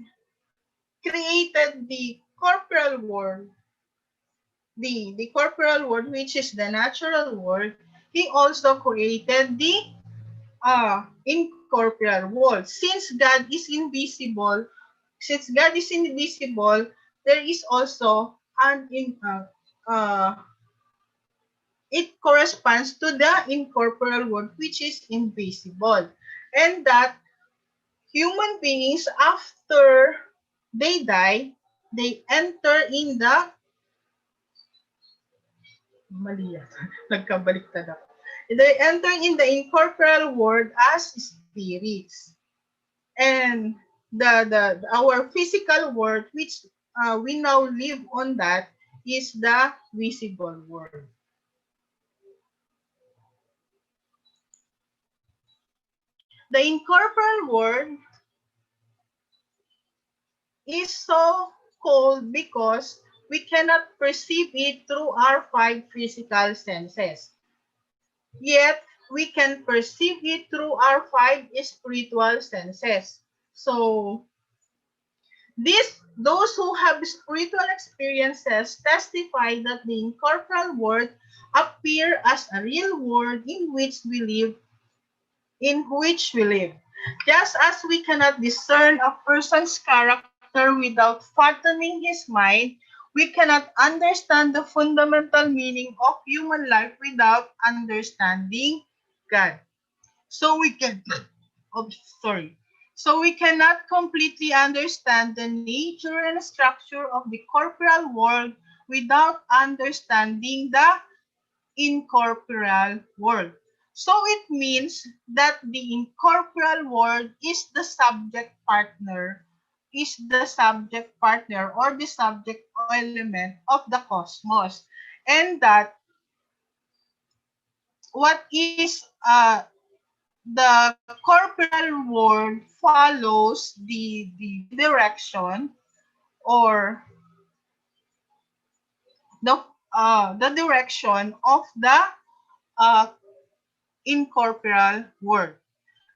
created the corporeal world, the corporeal world, which is the natural world, He also created the incorporeal world. Since God is invisible, there is also uh, it corresponds to the incorporeal world, which is invisible. And that human beings, after they die, they enter in the, mali yan, nagkabaliktad ako. They enter in the incorporeal world as spirits. And our physical world, which we now live on, that is the visible world. The incorporeal world is so called because we cannot perceive it through our five physical senses. Yet, we can perceive it through our five spiritual senses. So, those who have spiritual experiences testify that the incorporeal world appear as a real world in which we live. Just as we cannot discern a person's character without fathoming his mind, we cannot understand the fundamental meaning of human life without understanding God. So we can oh, sorry. So we cannot completely understand the nature and structure of the corporeal world without understanding the incorporeal world. So it means that the incorporeal world is the subject partner or the subject element of the cosmos. And that what is the corporeal world follows the direction or the direction of the uh, incorporeal world.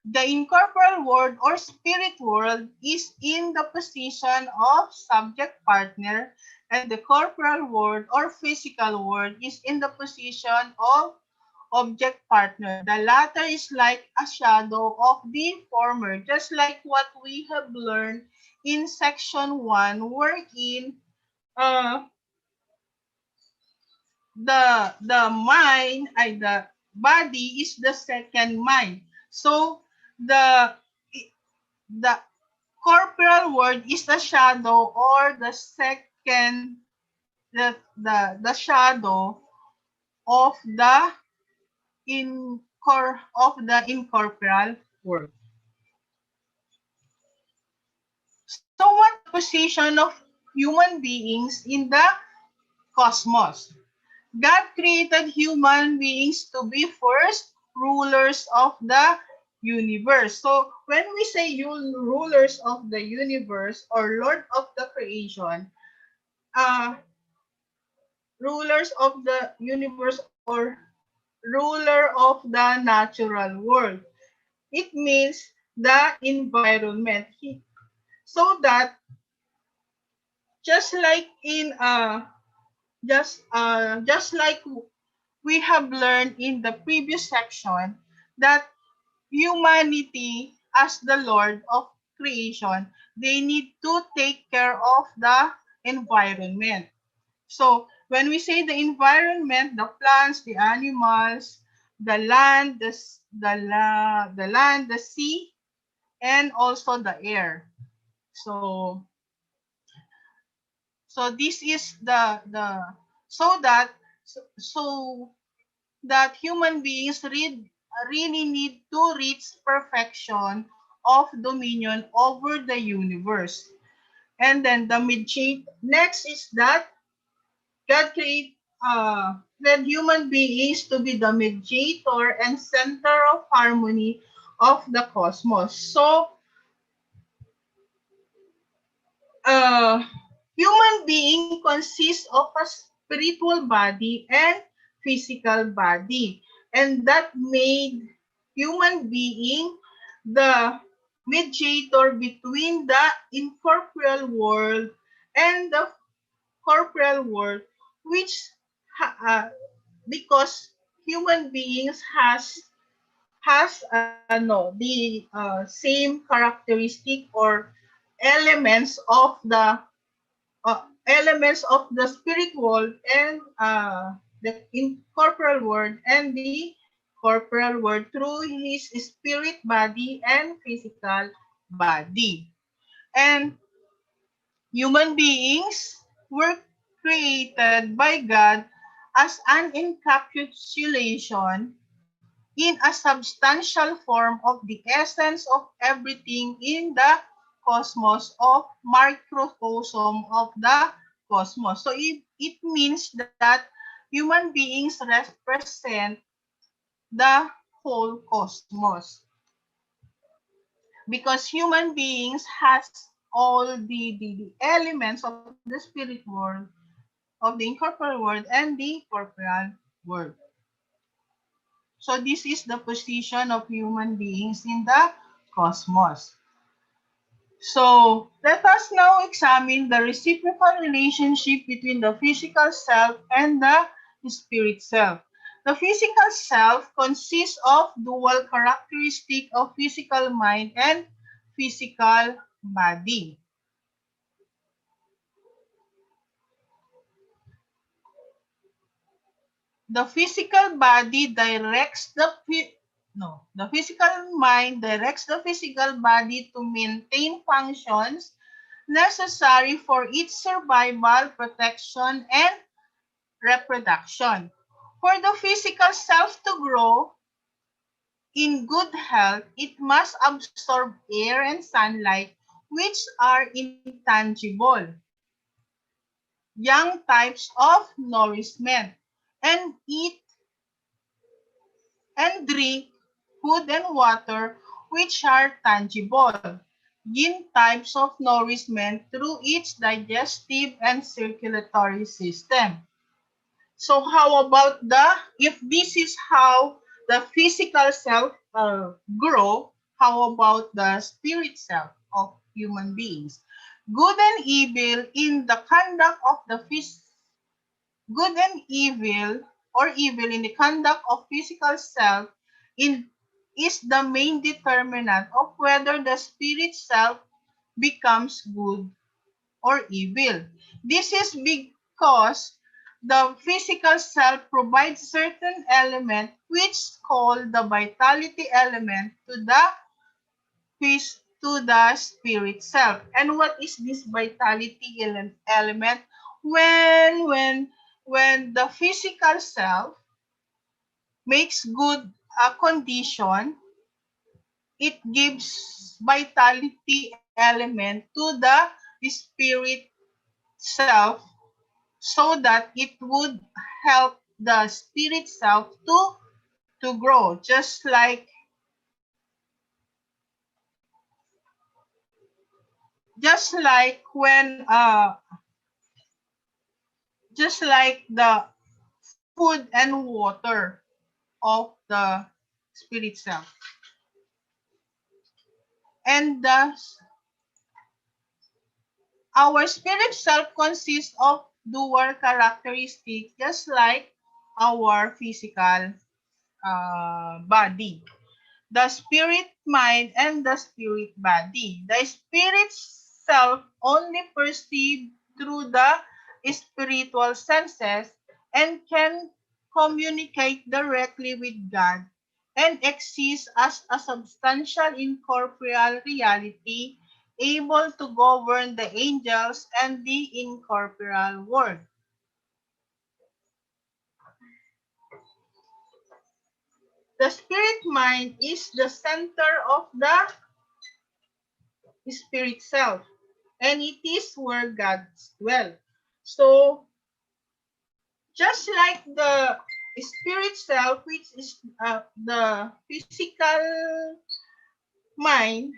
The incorporeal world or spirit world is in the position of subject partner, and the corporeal world or physical world is in the position of object partner. The latter is like a shadow of the former, just like what we have learned in section 1, wherein uh, the body is the second mind. So the the corporeal world is the shadow or the shadow of the incorporeal world. So what's the position of human beings in the cosmos? God created human beings to be first rulers of the universe. So when we say rulers of the universe or Lord of the creation, uh, rulers of the universe or ruler of the natural world, it means the environment. So that just like in just like we have learned in the previous section, that humanity as the Lord of creation, they need to take care of the environment. So When we say the environment, the plants, the animals, the land, the land, the sea, and also the air. So this is the so that so that human beings really need to reach perfection of dominion over the universe. And then the next is that God led human beings to be the mediator and center of harmony of the cosmos. So uh, human being consists of a spiritual body and physical body, and that made human being the mediator between the incorporeal world and the corporeal world, which because human beings has the same characteristic or elements of the spirit world and the incorporeal world and the corporeal world through his spirit body and physical body. And human beings were created by God as an encapsulation in a substantial form of the essence of everything in the cosmos of microcosm of the cosmos. So it means that human beings represent the whole cosmos because human beings has all the elements of the spirit world, of the incorporeal world, and the corporeal world. So this is the position of human beings in the cosmos. So let us now examine the reciprocal relationship between the physical self and the spirit self. The physical self consists of dual characteristic of physical mind and physical body. The physical body directs the physical mind directs the physical body to maintain functions necessary for its survival, protection, and reproduction. For the physical self to grow in good health, it must absorb air and sunlight, which are intangible, young types of nourishment, and eat and drink food and water, which are tangible, yin types of nourishment through its digestive and circulatory system. So how about if this is how the physical self grow, how about the spirit self of human beings? Good and evil in the conduct of the good and evil or evil in the conduct of physical self in is the main determinant of whether the spirit self becomes good or evil. This is because the physical self provides certain element which called the vitality element to the spirit self. And what is this vitality element? When when when the physical self makes good condition, it gives vitality element to the spirit self so that it would help the spirit self to grow just like when just like the food and water of the spirit self. And thus, our spirit self consists of dual characteristics just like our physical body. The spirit mind and the spirit body. The spirit self only perceived through the spiritual senses and can communicate directly with God and exists as a substantial incorporeal reality able to govern the angels and the incorporeal world. The spirit mind is the center of the spirit self, and it is where God dwells. So, just like the spirit self, which is the physical mind,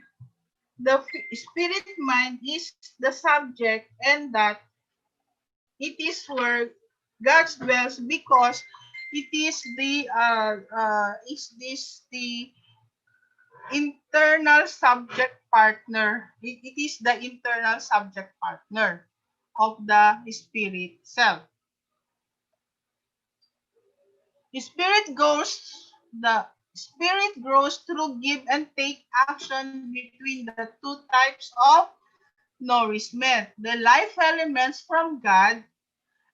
the spirit mind is the subject, and that it is where God dwells because it is the is this the internal subject partner. It is the internal subject partner of the spirit self. The spirit grows through give and take action between the two types of nourishment, the life elements from God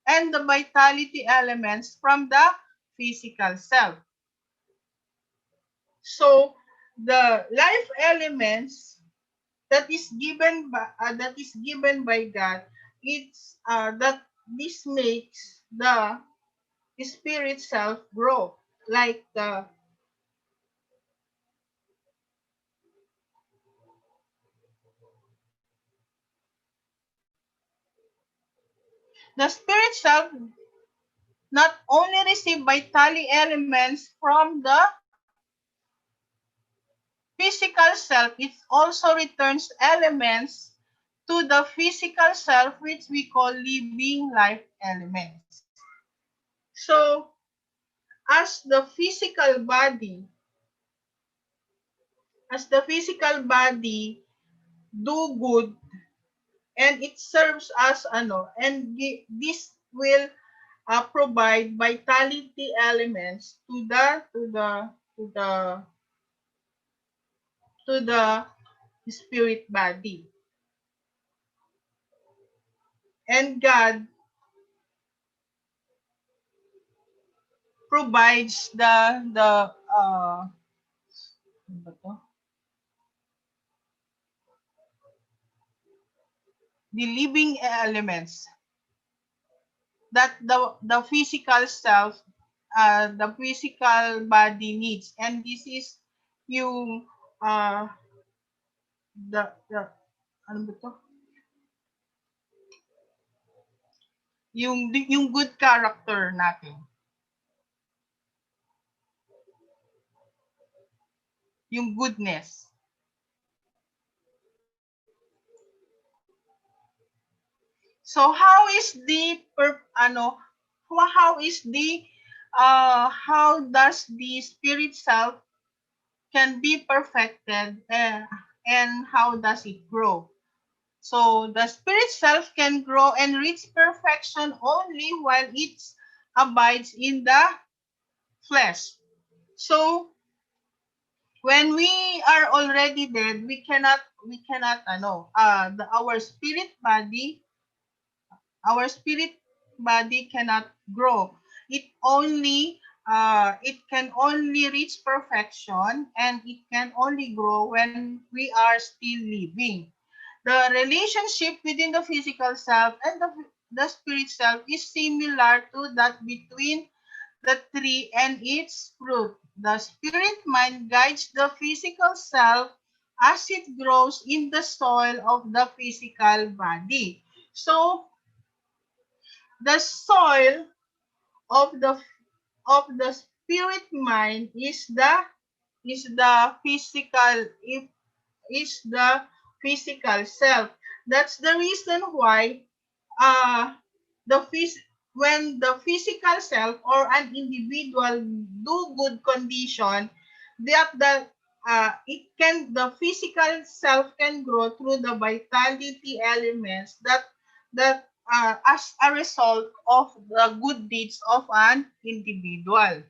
and the vitality elements from the physical self. So the life elements that is given by God, it's that this makes the spirit self grow, like the spirit self not only receive vitality elements from the physical self, it also returns elements to the physical self, which we call living life elements. So, as the physical body, as the physical body do good, and it serves as and this will provide vitality elements to the to the spirit body. And God provides ano ba to? The living elements that the physical self, the physical body needs. And this is yung the ano ba to? Yung good character natin, yung goodness. So how does the spirit self can be perfected, and how does it grow? So the spirit self can grow and reach perfection only while it abides in the flesh. So when we are already dead, we cannot our spirit body cannot grow. It can only reach perfection, and it can only grow when we are still living. The relationship within the physical self and the spirit self is similar to that between the tree and its fruit. The spirit mind guides the physical self as it grows in the soil of the physical body. So the soil of the spirit mind is the physical is the physical self. That's the reason why uh the when the physical self or an individual do good condition, the physical self can grow through the vitality elements that as a result of the good deeds of an individual.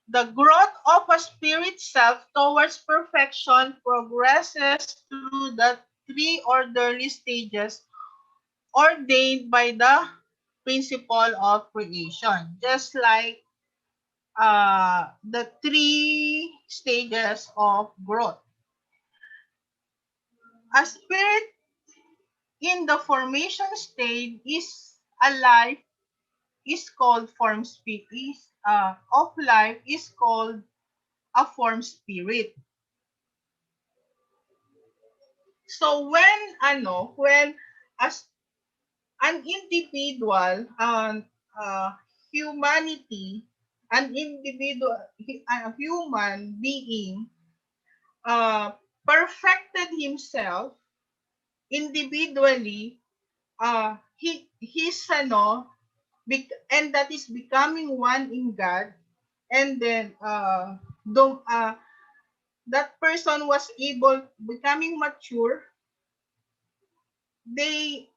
The growth of a spirit self towards perfection progresses through the three orderly stages ordained by the principle of creation, just like the three stages of growth. A spirit in the formation stage is alive is called form spirit. Of life is called a form spirit. So when as an individual, uh, humanity, an individual, a human being, uh, perfected himself individually, he's and that is becoming one in God, and then that person was able becoming mature. They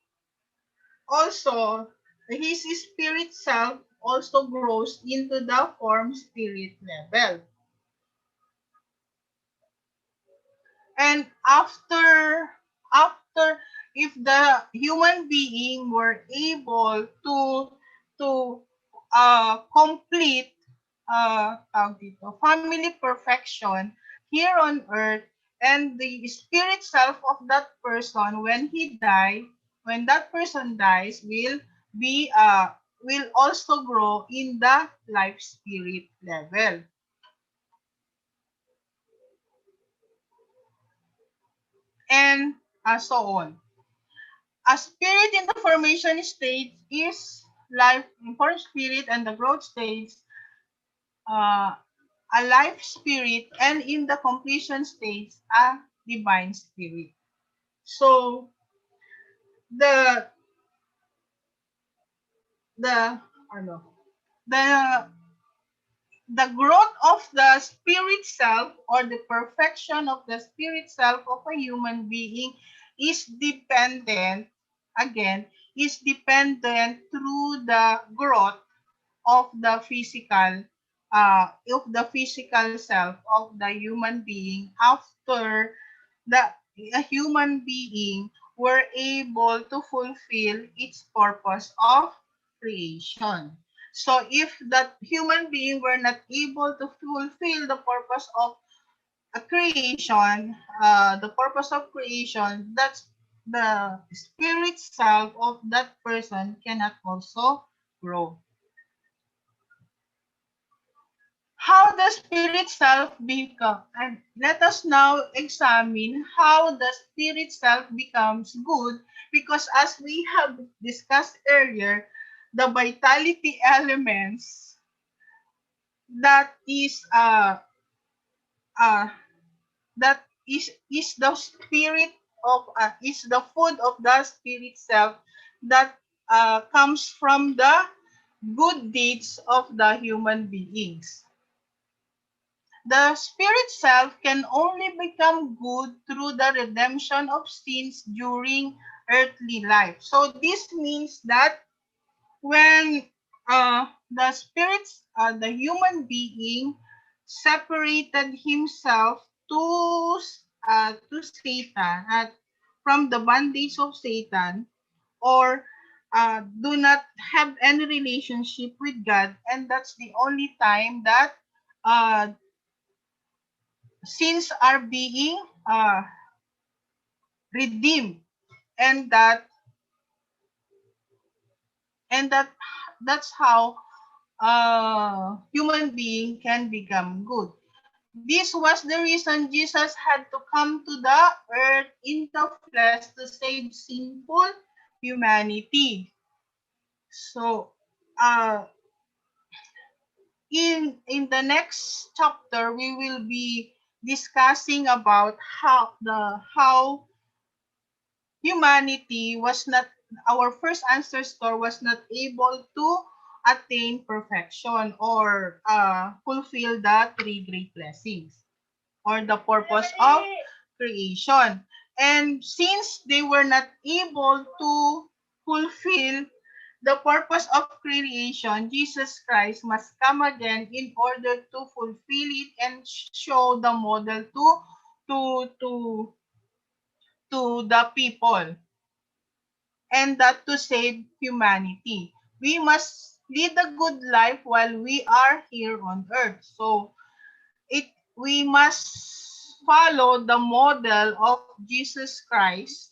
also his spirit self also grows into the form spirit level. And after if the human being were able to complete family perfection here on earth, and the spirit self of that person when that person dies be will also grow in the life spirit level, and so on. A spirit in the formation stage is life form spirit, and the growth stage uh, a life spirit, and in the completion stage a divine spirit. So the the ano the the growth of the spirit self, or the perfection of the spirit self of a human being, is dependent again is dependent through the growth of the physical self of the human being, after the a human being were able to fulfill its purpose of creation. So if that human being were not able to fulfill the purpose of a creation, the purpose of creation, that's the spirit self of that person cannot also grow. How the spirit self become, and let us now examine how the spirit self becomes good, because as we have discussed earlier, the vitality elements that uh is the spirit of is the food of the spirit self that comes from the good deeds of the human beings. The spirit self can only become good through the redemption of sins during earthly life. So this means that when the human being separated himself to Satan, from the bondage of Satan, or do not have any relationship with God, and that's the only time that uh, sins are being redeemed, and that that's how human being can become good. This was the reason Jesus had to come to the earth in the flesh to save sinful humanity. So uh, in the next chapter we will be discussing about how humanity was not our first ancestor was not able to attain perfection, or fulfill the three great blessings, or the purpose of creation. And since they were not able to fulfill the purpose of creation, Jesus Christ must come again in order to fulfill it and show the model to to to the people, and that to save humanity. we must lead a good life while we are here on earth. So it we must follow the model of Jesus Christ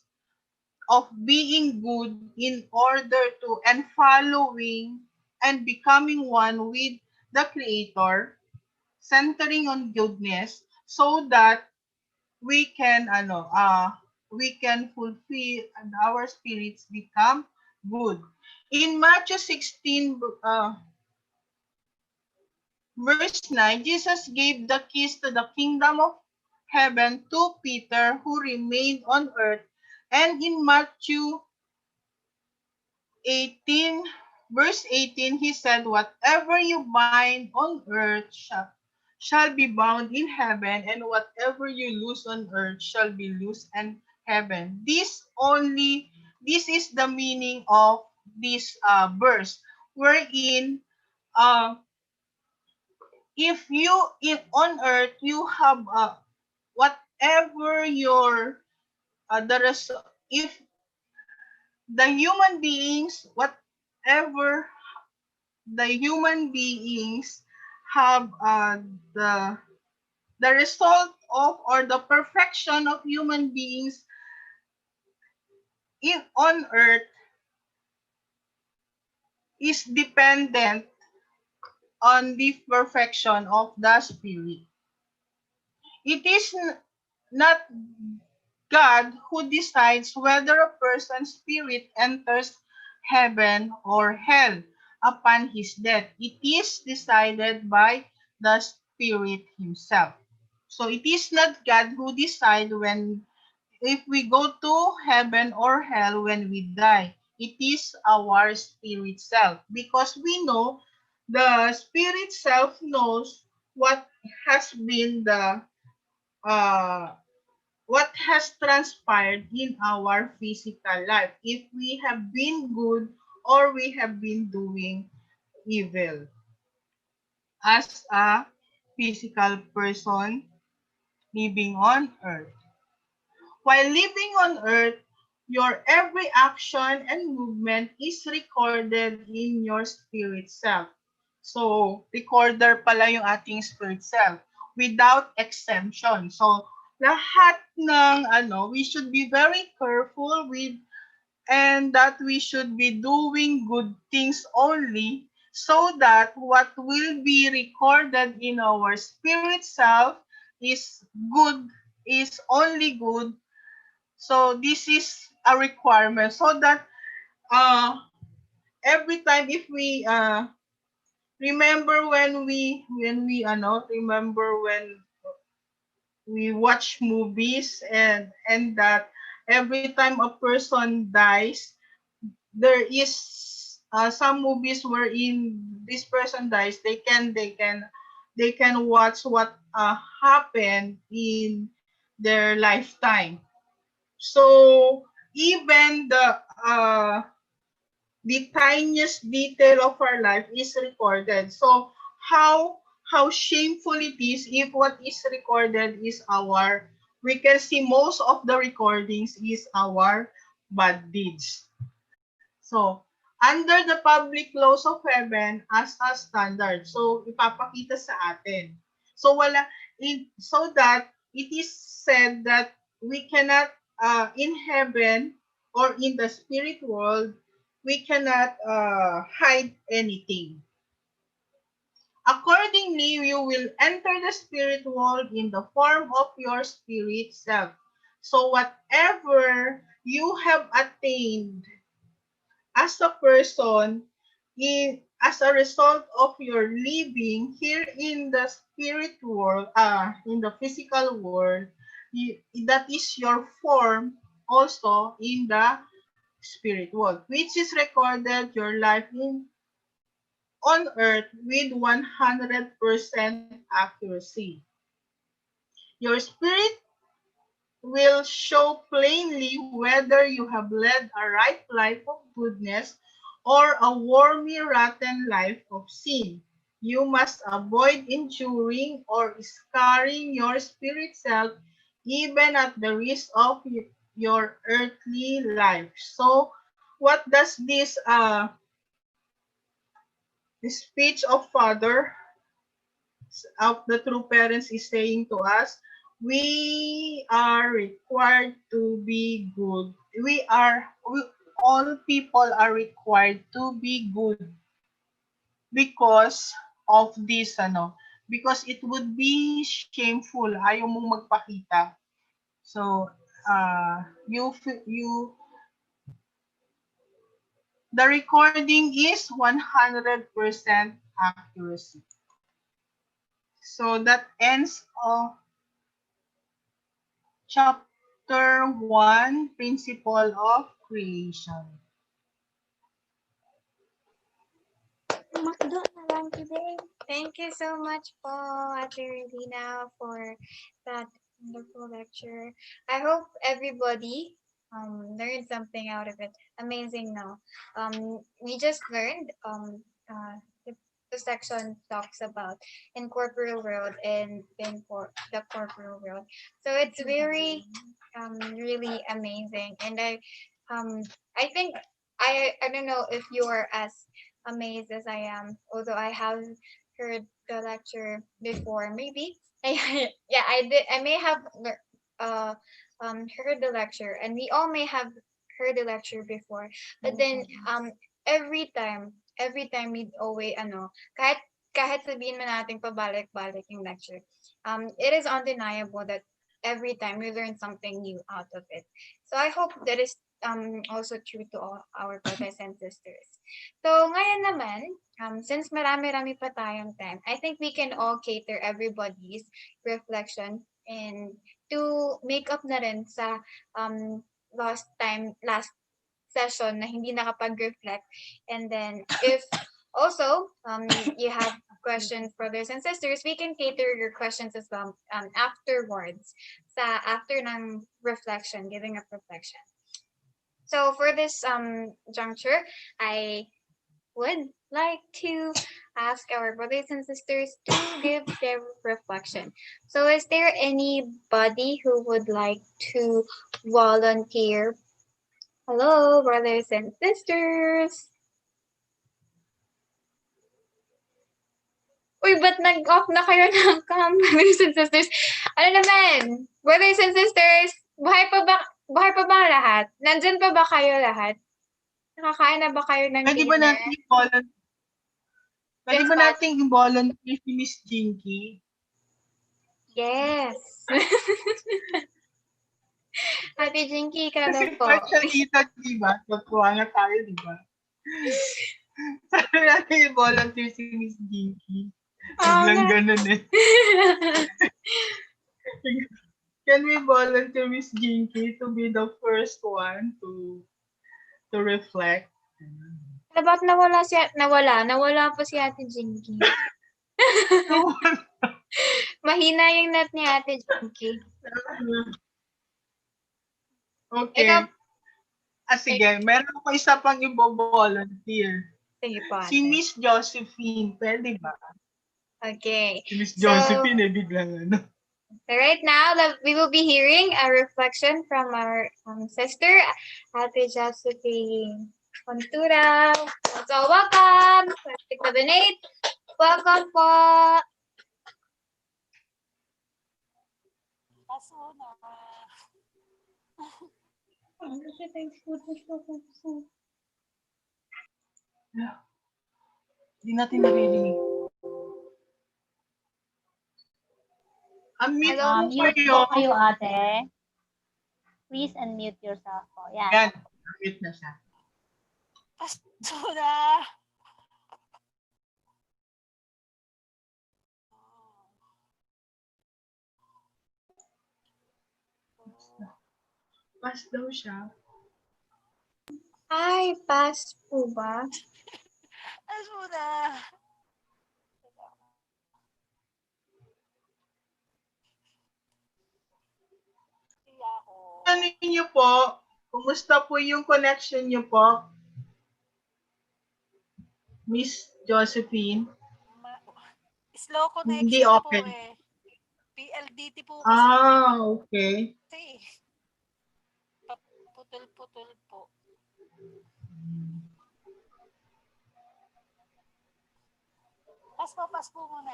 of being good in order to and following and becoming one with the Creator, centering on goodness, so that we can we can fulfill and our spirits become good. In Matthew 16 verse 9, Jesus gave the keys to the kingdom of heaven to Peter who remained on earth. And in Matthew 18 verse 18, he said, whatever you bind on earth shall be bound in heaven, and whatever you loose on earth shall be loosed in heaven. This is the meaning of this verse, wherein uh, if you in on earth you have whatever your if the human beings whatever the human beings have the result of or the perfection of human beings in on earth is dependent on the perfection of the spirit. It is not God who decides whether a person's spirit enters heaven or hell upon his death. It is decided by the spirit himself. So it is not God who decides when if we go to heaven or hell when we die. It is our spirit self because we know the spirit self knows what has been the uh, what has transpired in our physical life, if we have been good or we have been doing evil as a physical person living on earth. While living on earth, your every action and movement is recorded in your spirit self. So, recorder pala yung ating spirit self without exemption. So, lahat ng we should be very careful with and that we should be doing good things only so that what will be recorded in our spirit self is good, is only good. So this is a requirement so that uh, every time if we remember when we remember when we watch movies and that every time a person dies there is some movies wherein this person dies they can watch what happened in their lifetime. So even the tiniest detail of our life is recorded. So how shameful it is if what is recorded is our we can see most of the recordings is our bad deeds. So under the public laws of heaven as a standard. So ipapakita sa atin. So so that it is said that we cannot in heaven or in the spirit world we cannot hide anything. Accordingly, you will enter the spirit world in the form of your spirit self. So whatever you have attained as a person as a result of your living here in the spirit world in the physical world, that is your form also in the spirit world, which is recorded your life on earth with 100% accuracy. Your spirit will show plainly whether you have led a right life of goodness or a wormy, rotten life of sin. You must avoid injuring or scarring your spirit self even at the risk of your earthly life. So, what does this The speech of Father of the true parents is saying to us, we are required to be good. All people are required to be good because of this, because it would be shameful. Ayaw mong magpakita. So, the recording is 100% accuracy. So that ends chapter 1, Principle of Creation. Makdo na lang today. Thank you so much po, Ate Regina, for that wonderful lecture. I hope everybody learned something out of it. Amazing, no? We just learned the section talks about incorporeal world and the corporeal world. So it's very really amazing, and I think I don't know if you are as amazed as I am, although I have heard the lecture before. Maybe yeah, I did. I may have heard the lecture, and we all may have heard the lecture before. But then every time we always kahit sabihin man natin pabalik-balik yung lecture, it is undeniable that every time we learn something new out of it. So I hope that is also true to all our brothers and sisters. So ngayon naman, since marami-rami pa tayong time, I think we can all cater everybody's reflection and to make up na rin sa last session na hindi nakapag-reflect. And then if also you have questions, brothers and sisters, we can cater your questions as well afterwards after ng reflection, giving up reflection. So for this juncture, I would like to ask our brothers and sisters to give their reflection. So is there anybody who would like to volunteer? Hello, brothers and sisters. Uy, ba't nag-off na kayo ng cam, brothers and sisters? Ano naman, brothers and sisters, buhay pa ba ang lahat? Nandyan pa ba kayo lahat? Nakakain na ba kayo ng Pwede ba dinner? natin i-volunteer? Pwede Yes, ba Pat. natin i-volunteer si Miss Jinky? Yes. Ate Jinky, ikaw daw Kasi po. part siya dito, di ba? Tutuwa nga tayo, di ba? Sabi natin i-volunteer si Miss Jinky. Biglang ganun eh. Can we volunteer Miss Jinky to be the first one to reflect? Dapat nawala po si Ate Jinky. Mahina yung net ni Ate Jinky. Okay. Ikaw, Sige, meron ako isa pang i-volunteer. sige po, Si Ate. Miss Josephine, pwede ba? Okay. Si Miss So, Josephine biglang ano. so right now, we will be hearing a reflection from our sister, Ate Josephine Contura. So, welcome. Plastic Cabinet. Welcome po. Hindi natin naririnig. Unmute Hello. po Mute kayo. po kayo, ate. Please unmute yourself po. Yan. Yan. Unmute na siya. Basura! Pass daw siya. Ay, pass po ba? Basura! Ano niyo po? Kumusta po yung connection niyo po? Miss Josephine? Slow Hindi connection po okay. eh. PLDT po kasi. Okay. Putol-putol po. pass po muna.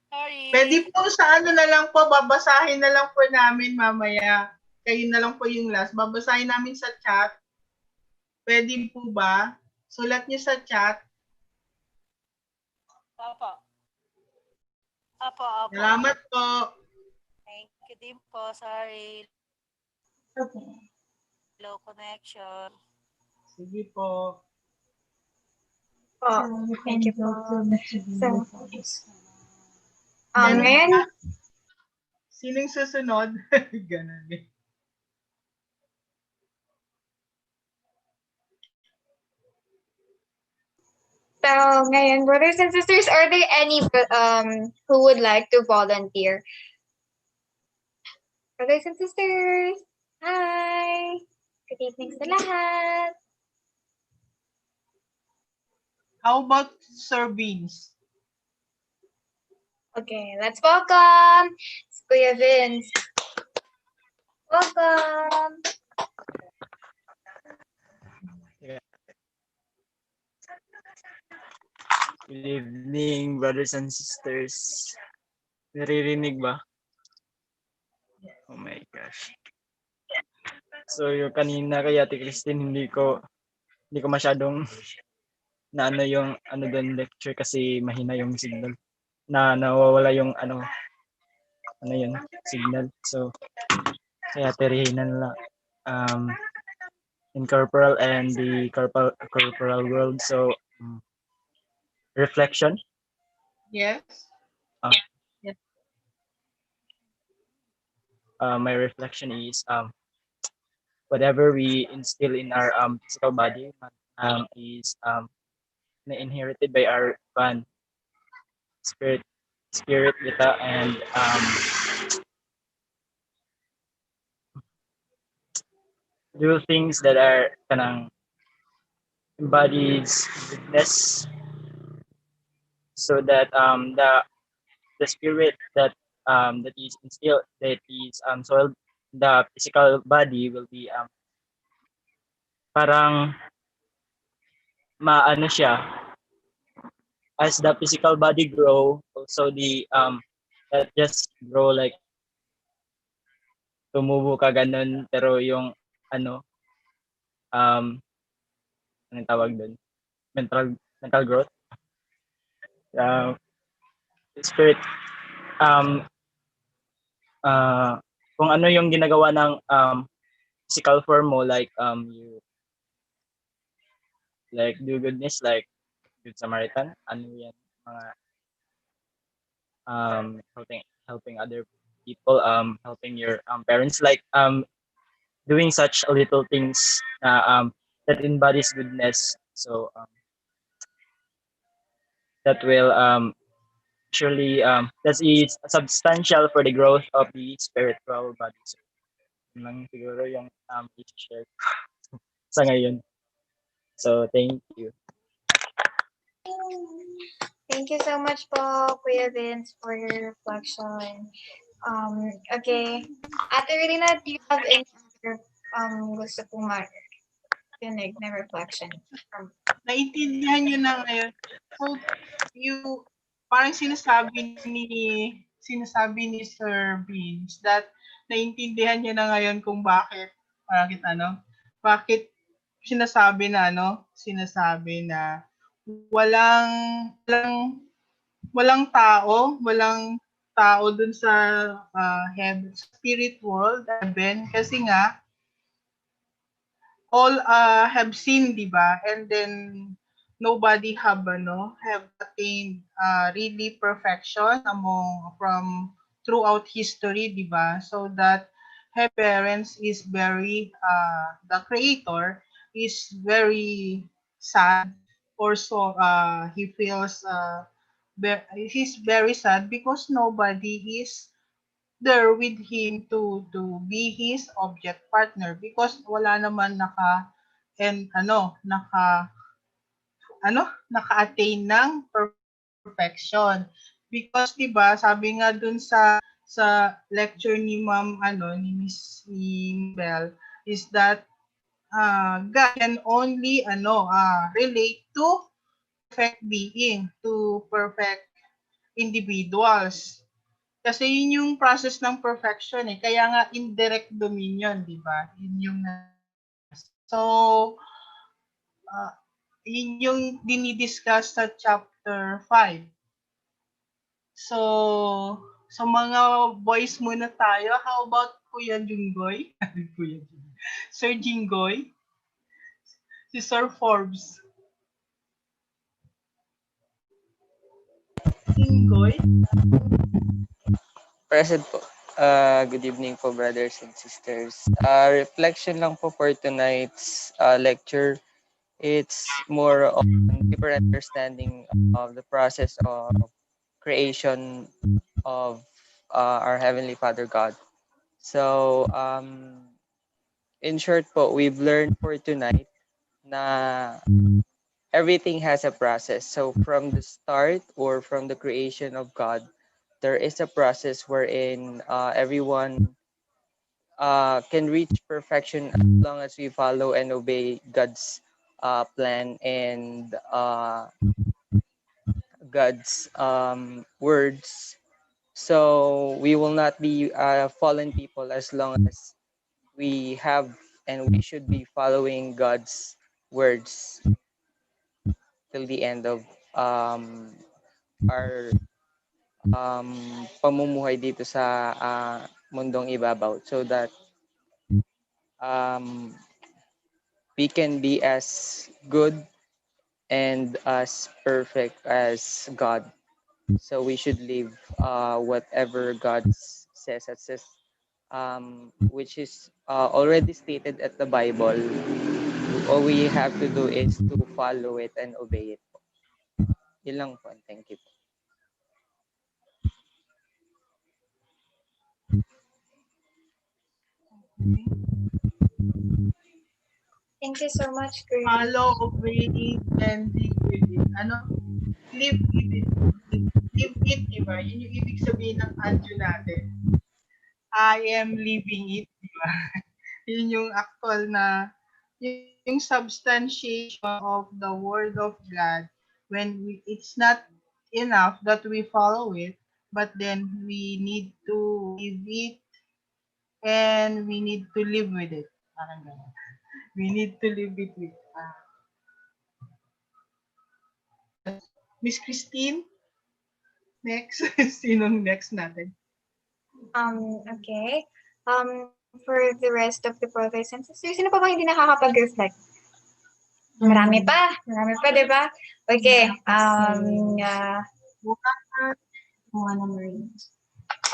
Sorry. Pwede po sa ano na lang po, babasahin na lang po namin mamaya. Kayo na lang po yung last. Babasahin namin sa chat. Pwede po ba? Sulat niyo sa chat. Opo. Opo. Salamat po. Thank you din po. Sorry. Okay. Low connection. Sige po. Oh, thank you po. So, Ganun ngayon, ba? Sinong susunod? Ganun eh. so ngayon, brothers and sisters, are there any who would like to volunteer? Brothers and sisters, hi! Good evening sa lahat. How about Sir Beans? Okay, let's welcome Kuya Vince. Welcome. Good evening, brothers and sisters. Naririnig ba? Oh my gosh. So, yung kanina kay Ate Christine, hindi ko masyadong na ano yung doon lecture kasi mahina yung signal. Nawawala yung ano yun, signal. So, kaya Ate Rehina na in corporal and the corporal world. So, reflection. Yes. Yes. My reflection is whatever we instill in our physical body is inherited by our spirit kita and do things that are kanang embodies goodness, so that the spirit that is instilled, that is soiled the physical body will be parang maano siya, as the physical body grow, also the that just grow like tumubo ka ganun, pero yung ano anong tawag doon, mental growth, spirit, um kung ano yung ginagawa ng physical form mo, like you like do goodness, like good Samaritan, ano yan, mga helping other people, helping your parents, like doing such little things that embodies goodness. So that will surely that is substantial for the growth of the spiritual body. So yun lang siguro yung i-share sa ngayon. So thank you. Thank you so much po, Kuya Vince, for your reflection. Okay. Ate Relina, do you have any other gusto pong marinig na reflection? Naintindihan nyo na ngayon. So, parang sinasabi ni Sir Beans that naintindihan nyo na ngayon kung bakit sinasabi na walang tao dun sa heaven, spirit world, heaven, kasi nga all have seen, di ba? And then nobody have attained really perfection from throughout history, di ba? So that her parents is very the creator is very sad, or so he feels he's very sad because nobody is there with him to be his object partner, because wala naman naka-attain ng perfection. Because 'di ba, sabi nga dun sa lecture ni ni Bell, is that God can only relate to perfect being, to perfect individuals. Kasi yun yung process ng perfection eh. Kaya nga indirect dominion, di ba? Yun yung so, uh, yun yung dinidiscuss sa chapter 5. So, sa mga boys muna tayo. How about Kuya Junggoy? Kuya Junggoy. Sir Jinggoy? Si Sir Forbes? Jinggoy? Present po. Good evening po, brothers and sisters. Reflection lang po for tonight's lecture. It's more on deeper understanding of the process of creation of our Heavenly Father God. So, in short po, we've learned for tonight na everything has a process. So, from the start or from the creation of God, there is a process wherein everyone can reach perfection as long as we follow and obey God's plan and God's words. So we will not be fallen people as long as we have and we should be following God's words till the end of our pamumuhay dito sa mundong ibabaw so that um, we can be as good and as perfect as God. So we should live whatever God says, which is already stated at the Bible. All we have to do is to follow it and obey it. Yun lang po. Thank you. Thank you so much, Kuya. Follow, obey, and live with it. Ano? Live with it. Live it, diba? Yun yung ibig sabihin ng adyo natin. I am living it, diba? Yun yung actual na, yung substantiation of the Word of God when it's not enough that we follow it, but then we need to live it and we need to live with it. Parang ganun. We need to live it with. Miss Christine, next. Sinong next natin? Okay. For the rest of the brothers and sisters, sino pa ba hindi nakakapag-reflect? Marami pa, di ba? Okay.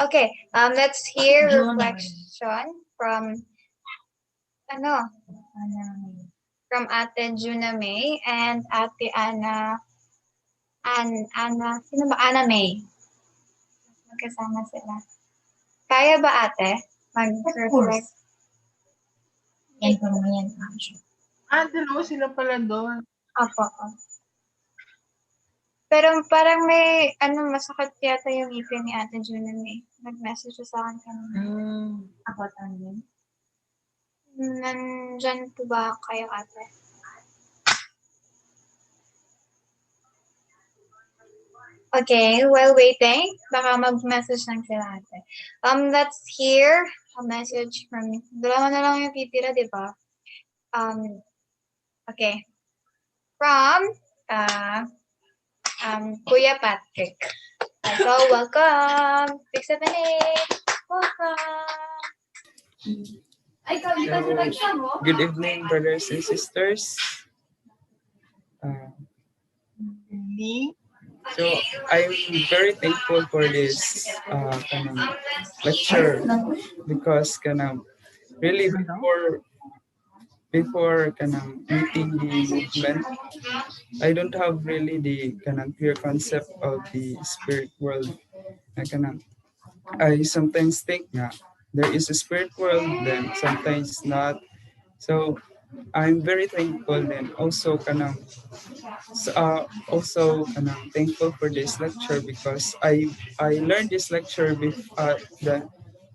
Okay. Let's hear reflection from from Ate Juna May and Ate sino ba? Ana May. Magkasama sila. Kaya ba ate? Mag-reflect? Yan po naman yan. Dalawa sila pala doon. Opo. Pero parang may, masakit yata yung ipin ni Ate Juna May. Nag-message siya sa akin kanina. About ano yun? Nandyan po ba kayo ate? Okay, while waiting, baka mag-message lang sila ate. Let's hear a message from, dalawa na lang yung titira, di ba? Okay. From, Kuya Patrick. So, welcome. 678. Welcome. Good evening, brothers and sisters. So I'm very thankful for this kind of lecture because kind of really before kind of meeting the movement, I don't have really the kind of clear concept of the spirit world. I sometimes think that there is a spirit world, then sometimes not. So I'm very thankful and also thankful for this lecture because I learned this lecture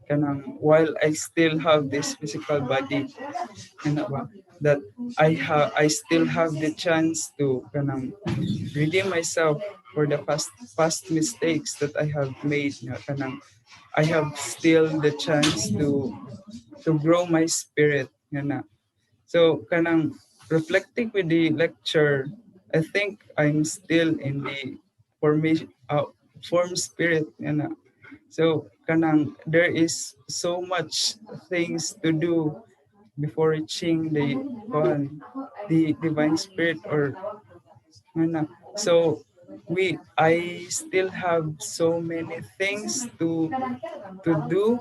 kanang while I still have this physical body, ano ba, that I still have the chance to kanang redeem myself for the past mistakes that I have made, nga kanang I have still the chance to grow my spirit, nga na. So kanang reflecting with the lecture, I think I'm still in the formation form spirit, nga na. So kanang there is so much things to do before reaching the divine spirit or ano. So I still have so many things to do,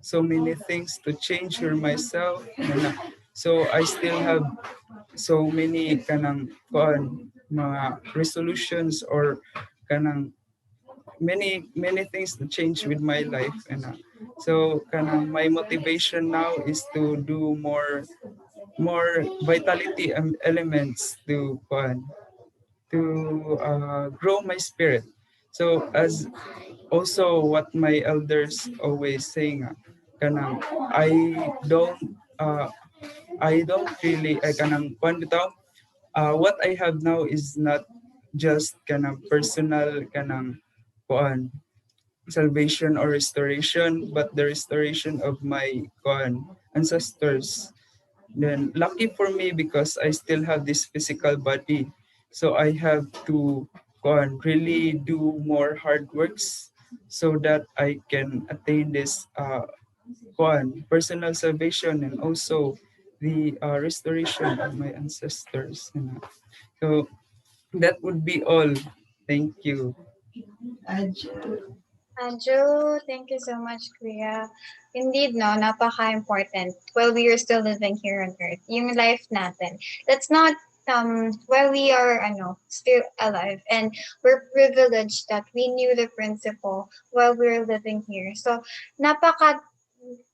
so many things to change for myself. Ano. So I still have so many kanang mga resolutions or kanang many things to change with my life. And so kanang my motivation now is to do more vitality elements to grow my spirit. So as also what my elders always saying, kanang don't uh, I don't really I kanang kuan bitaw, what I have now is not just kanang personal kanang kuan salvation or restoration, but the restoration of my ancestors. Then lucky for me because I still have this physical body. So I have to really do more hard works so that I can attain this personal salvation and also the restoration of my ancestors. So that would be all. Thank you. Joe, thank you so much, Kuya. Indeed, no, napaka-important while we are still living here on Earth. Yung life natin. That's not while we are still alive and we're privileged that we knew the principle while we were living here. So, napaka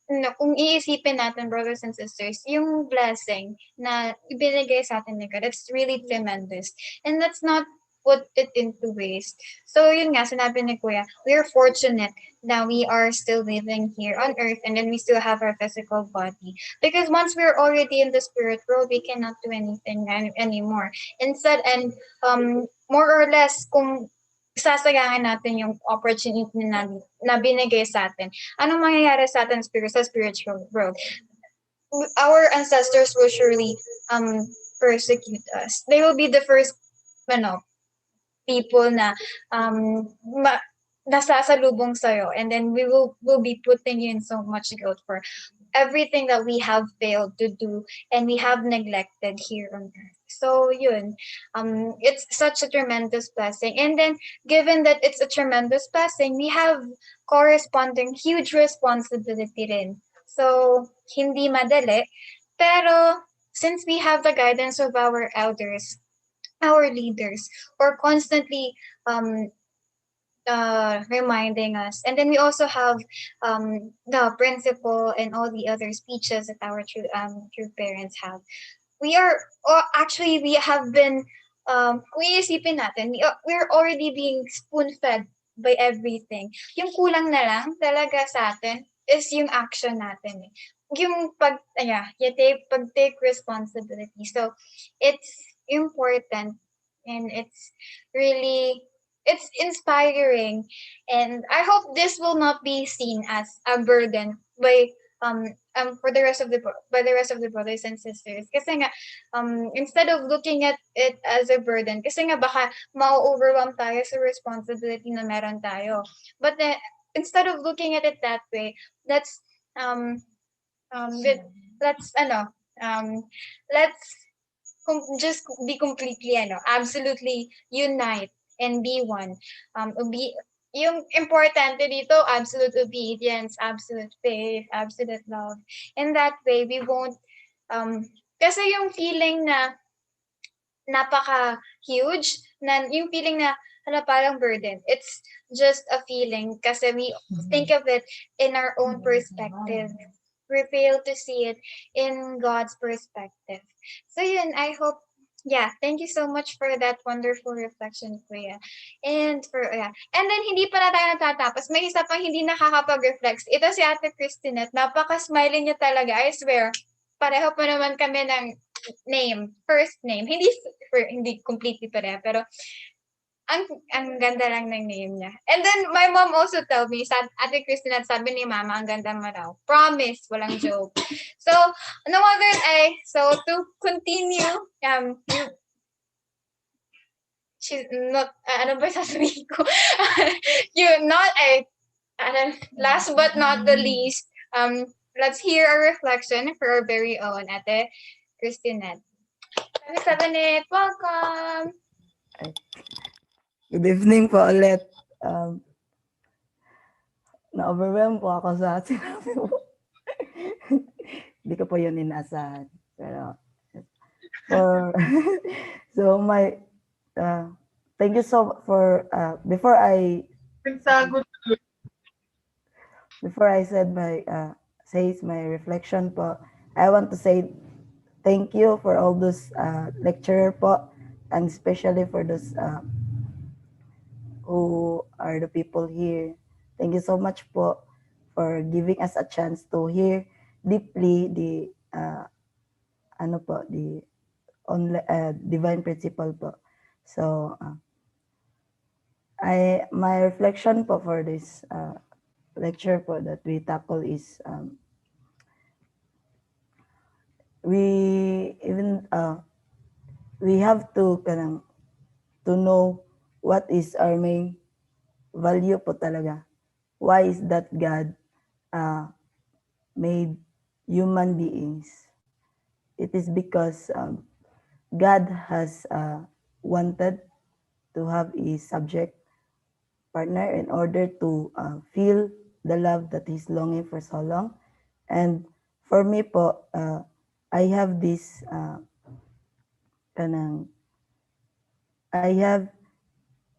no, kung iisipin natin, brothers and sisters, yung blessing na ibinigay sa atin ni God, that's really tremendous. And let's not put it into waste. So, yun nga, sinabi ni Kuya, we're fortunate that we are still living here on earth and then we still have our physical body. Because once we're already in the spirit world, we cannot do anything anymore. Instead, and more or less, kung sasayangin natin yung opportunity na binigay sa atin, anong mangyayari sa atin sa spiritual world? Our ancestors will surely persecute us. They will be the first people na nasasalubong sa'yo, and then will be putting you in so much guilt for everything that we have failed to do and we have neglected here on earth. So yun, it's such a tremendous blessing. And then given that it's a tremendous blessing, we have corresponding huge responsibility rin. So hindi madali, pero since we have the guidance of our elders, our leaders, or constantly um, reminding us. And then we also have the principal and all the other speeches that our true parents have. We are, or actually, we have been, kung iisipin natin, we're already being spoon-fed by everything. Yung kulang na lang talaga sa atin is yung action natin. Yung pag-take responsibility. So, it's important and it's really it's inspiring, and I hope this will not be seen as a burden for the rest of the brothers and sisters, kasi nga instead of looking at it as a burden, kasi nga baka ma-overwhelm tayo sa responsibility na meron tayo, but instead of looking at it that way, let's um with let's let's just be completely absolutely unite and be one. Yung importante dito, absolute obedience, absolute faith, absolute love. In that way, we won't kasi yung feeling na napaka-huge, na yung feeling na parang burden. It's just a feeling kasi we think of it in our own perspective. We fail to see it in God's perspective. So yun, I hope Yeah, thank you so much for that wonderful reflection, Kuya. And for, yeah. And then, hindi pa na tayo natatapos. May isa pang hindi nakakapag-reflect. Ito si Ate Christinette. Napaka-smiley niya talaga. I swear. Pareho pa naman kami ng name. First name. Hindi completely pareho. Pero, ang ang ganda lang ng name niya. And then, my mom also told me, Ate Christinette, sabi ni Mama, ang ganda mo raw. Promise, walang joke. So, no other, so to continue, you she's not ano ba sasabihin ko? You not last but not the least, let's hear a reflection for our very own Ate Christinette. Ate welcome! Good evening po ulit. Na-overwhelm po ako sa sinabi mo. Hindi ko po yun inaasahan. Pero, for, so thank you so for, before I said says my reflection po, I want to say thank you for all those lecturer po, and especially for those who are the people here. Thank you so much po for giving us a chance to hear deeply the the divine principle po. So my reflection po for this lecture po that we tackle is we have to to know what is our main value po talaga. Why is that God made human beings? It is because God has wanted to have a subject partner in order to feel the love that he's longing for so long. And for me po, I have this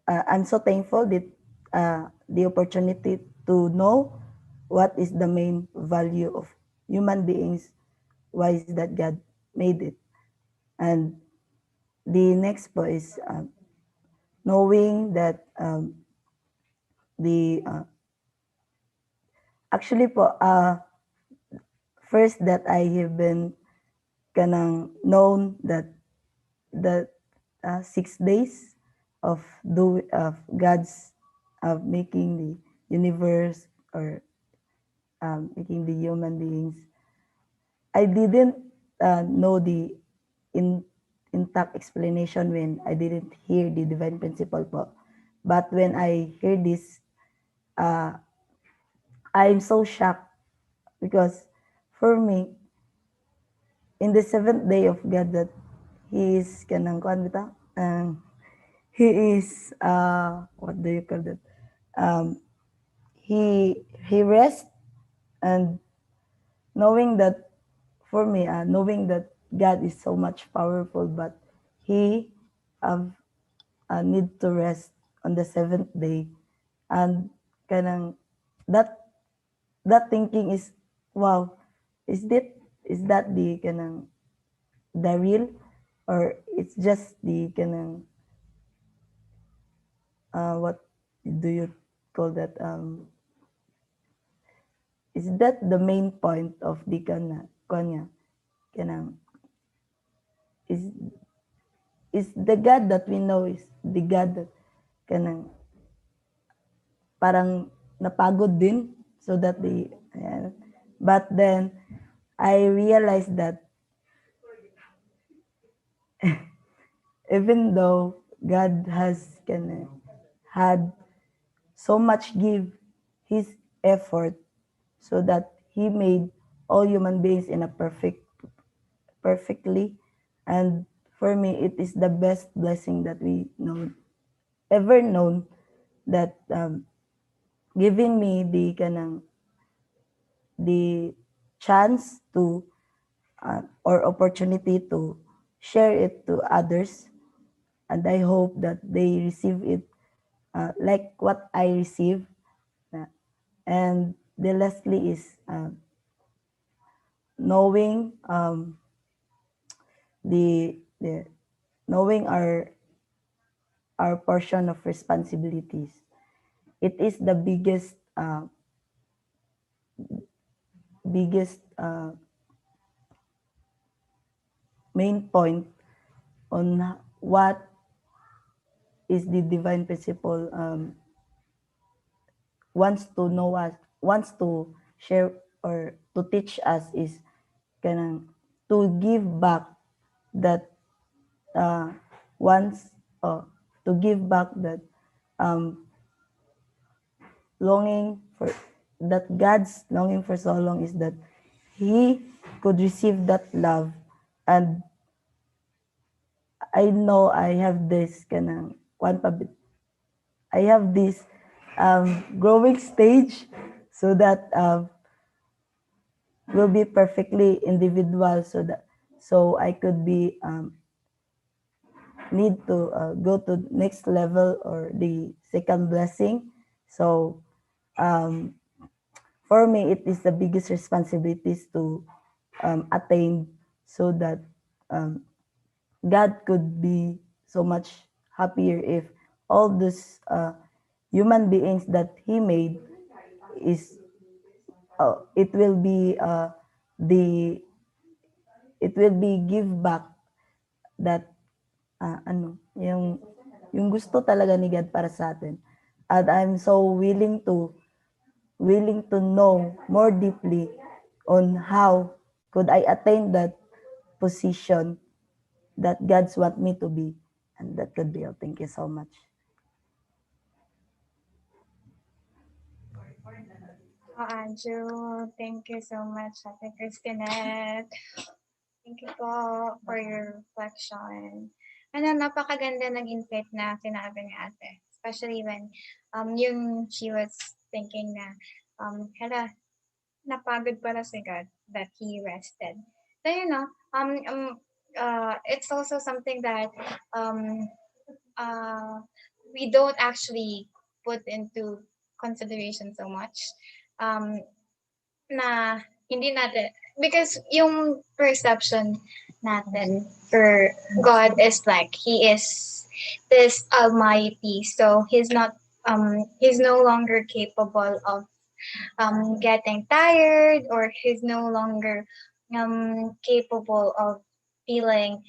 I'm so thankful that the opportunity to know what is the main value of human beings. Why is that God made it? And the next po is knowing that actually po, first that I have been known that 6 days of God's making the universe or making the human beings. I didn't know the intact explanation when I didn't hear the divine principle po. But when I hear this, I'm so shocked because for me, in the seventh day of God that He is He is what do you call that? He rests, and knowing that for me, knowing that God is so much powerful, but He have need to rest on the seventh day, and that thinking is, wow, is that the real, or it's just the what do you call that, is that the main point of the is the God that we know is the God that parang napagod din, so that but then I realized that even though God has had so much give his effort so that he made all human beings in a perfectly, and for me it is the best blessing that we ever known, that giving me the chance to or opportunity to share it to others, and I hope that they receive it like what I receive. And the lastly is knowing the knowing our portion of responsibilities. It is the biggest main point on what is the divine principle wants to know us, wants to share or to teach us is kanang to give back that uh, once to give back that um, longing for that God's longing for so long is that He could receive that love, and I know I have this kanang I have this growing stage so that will be perfectly individual so I could be need to go to next level or the second blessing. So um, for me, it is the biggest responsibilities to attain so that um, God could be so much happier if all those human beings that He made is it will be the it will be give back that yung gusto talaga ni God para sa atin. And I'm so willing to know more deeply on how could I attain that position that God's want me to be. And that could be all. Thank you so much. Andrew, thank you so much, Ate Christinette. Thank you po for your reflection. Napakaganda ng insight na sinabi ni ate. Especially when yung she was thinking na, hala, napagod pala si God that He rested. So, it's also something that um, we don't actually put into consideration so much. Na hindi natin, because yung perception natin for God is like He is this Almighty, so He's no longer capable of getting tired, or He's no longer capable of feeling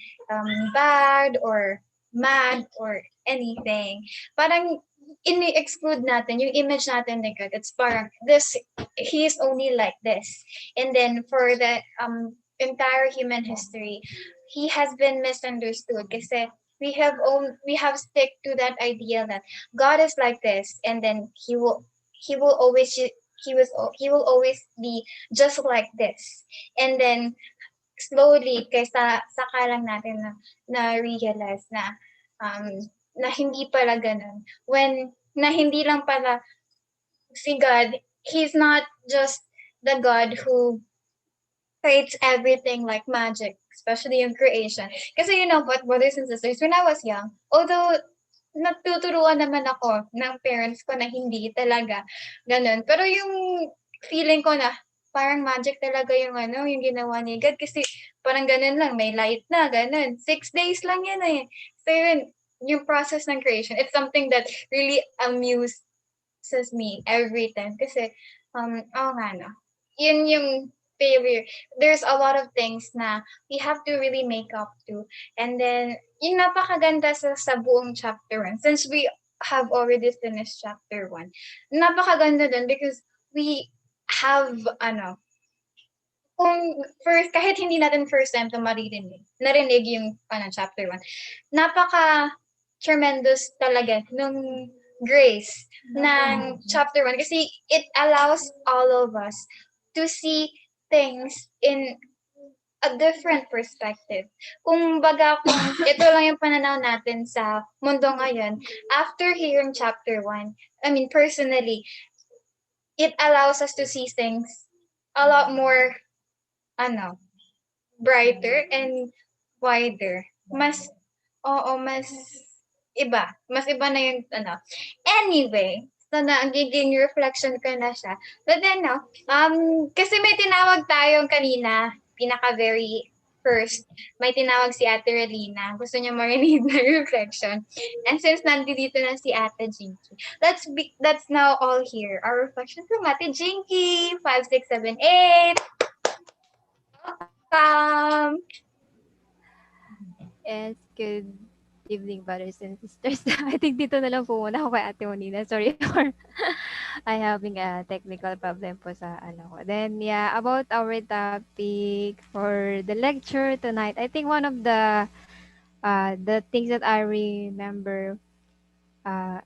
bad or mad or anything. Parang ini-exclude natin yung image natin ni God. It's parang this, He is only like this. And then for the entire human history, He has been misunderstood kasi we have stick to that idea that God is like this, and then he will always he will always be just like this. And then slowly kaysa saka lang natin na realize um, na hindi pala ganun. When na hindi lang pala si God, He's not just the God who creates everything like magic, especially in creation. Kasi you know what, brothers and sisters, when I was young, although natuturuan naman ako ng parents ko na hindi talaga ganun. Pero yung feeling ko na parang magic talaga yung yung ginawa ni God, kasi parang ganun lang, may light na, ganun. 6 days lang yan eh. So yun, yung process ng creation, it's something that really amuses me every time. Kasi, oo nga no, yun yung failure. There's a lot of things na we have to really make up to. And then, yung napakaganda sa buong chapter 1, since we have already finished chapter 1, napakaganda dun because we have, kung first, kahit hindi natin first time to narinig yung chapter 1, napaka tremendous talaga nung grace ng chapter 1 kasi it allows all of us to see things in a different perspective. Kung baga, kung ito lang yung pananaw natin sa mundo ngayon, after hearing chapter 1, I mean, personally, it allows us to see things a lot more, brighter and wider. Mas iba. Mas iba na yung, Anyway, so nagiging reflection ko na siya. But then, kasi may tinawag tayong kanina, pinaka very First, may tinawag si Ate Relina. Gusto niya marinig na reflection. And since nandito na si Ate Jinky, that's now all here. Our reflection from Ate Jinky. 5678. Welcome. Yes, good evening, brothers and sisters. I think dito na lang po muna ako kay Ate Monina. Sorry for I having a technical problem po sa ano ko. Then, yeah, about our topic for the lecture tonight, I think one of the things that I remember, I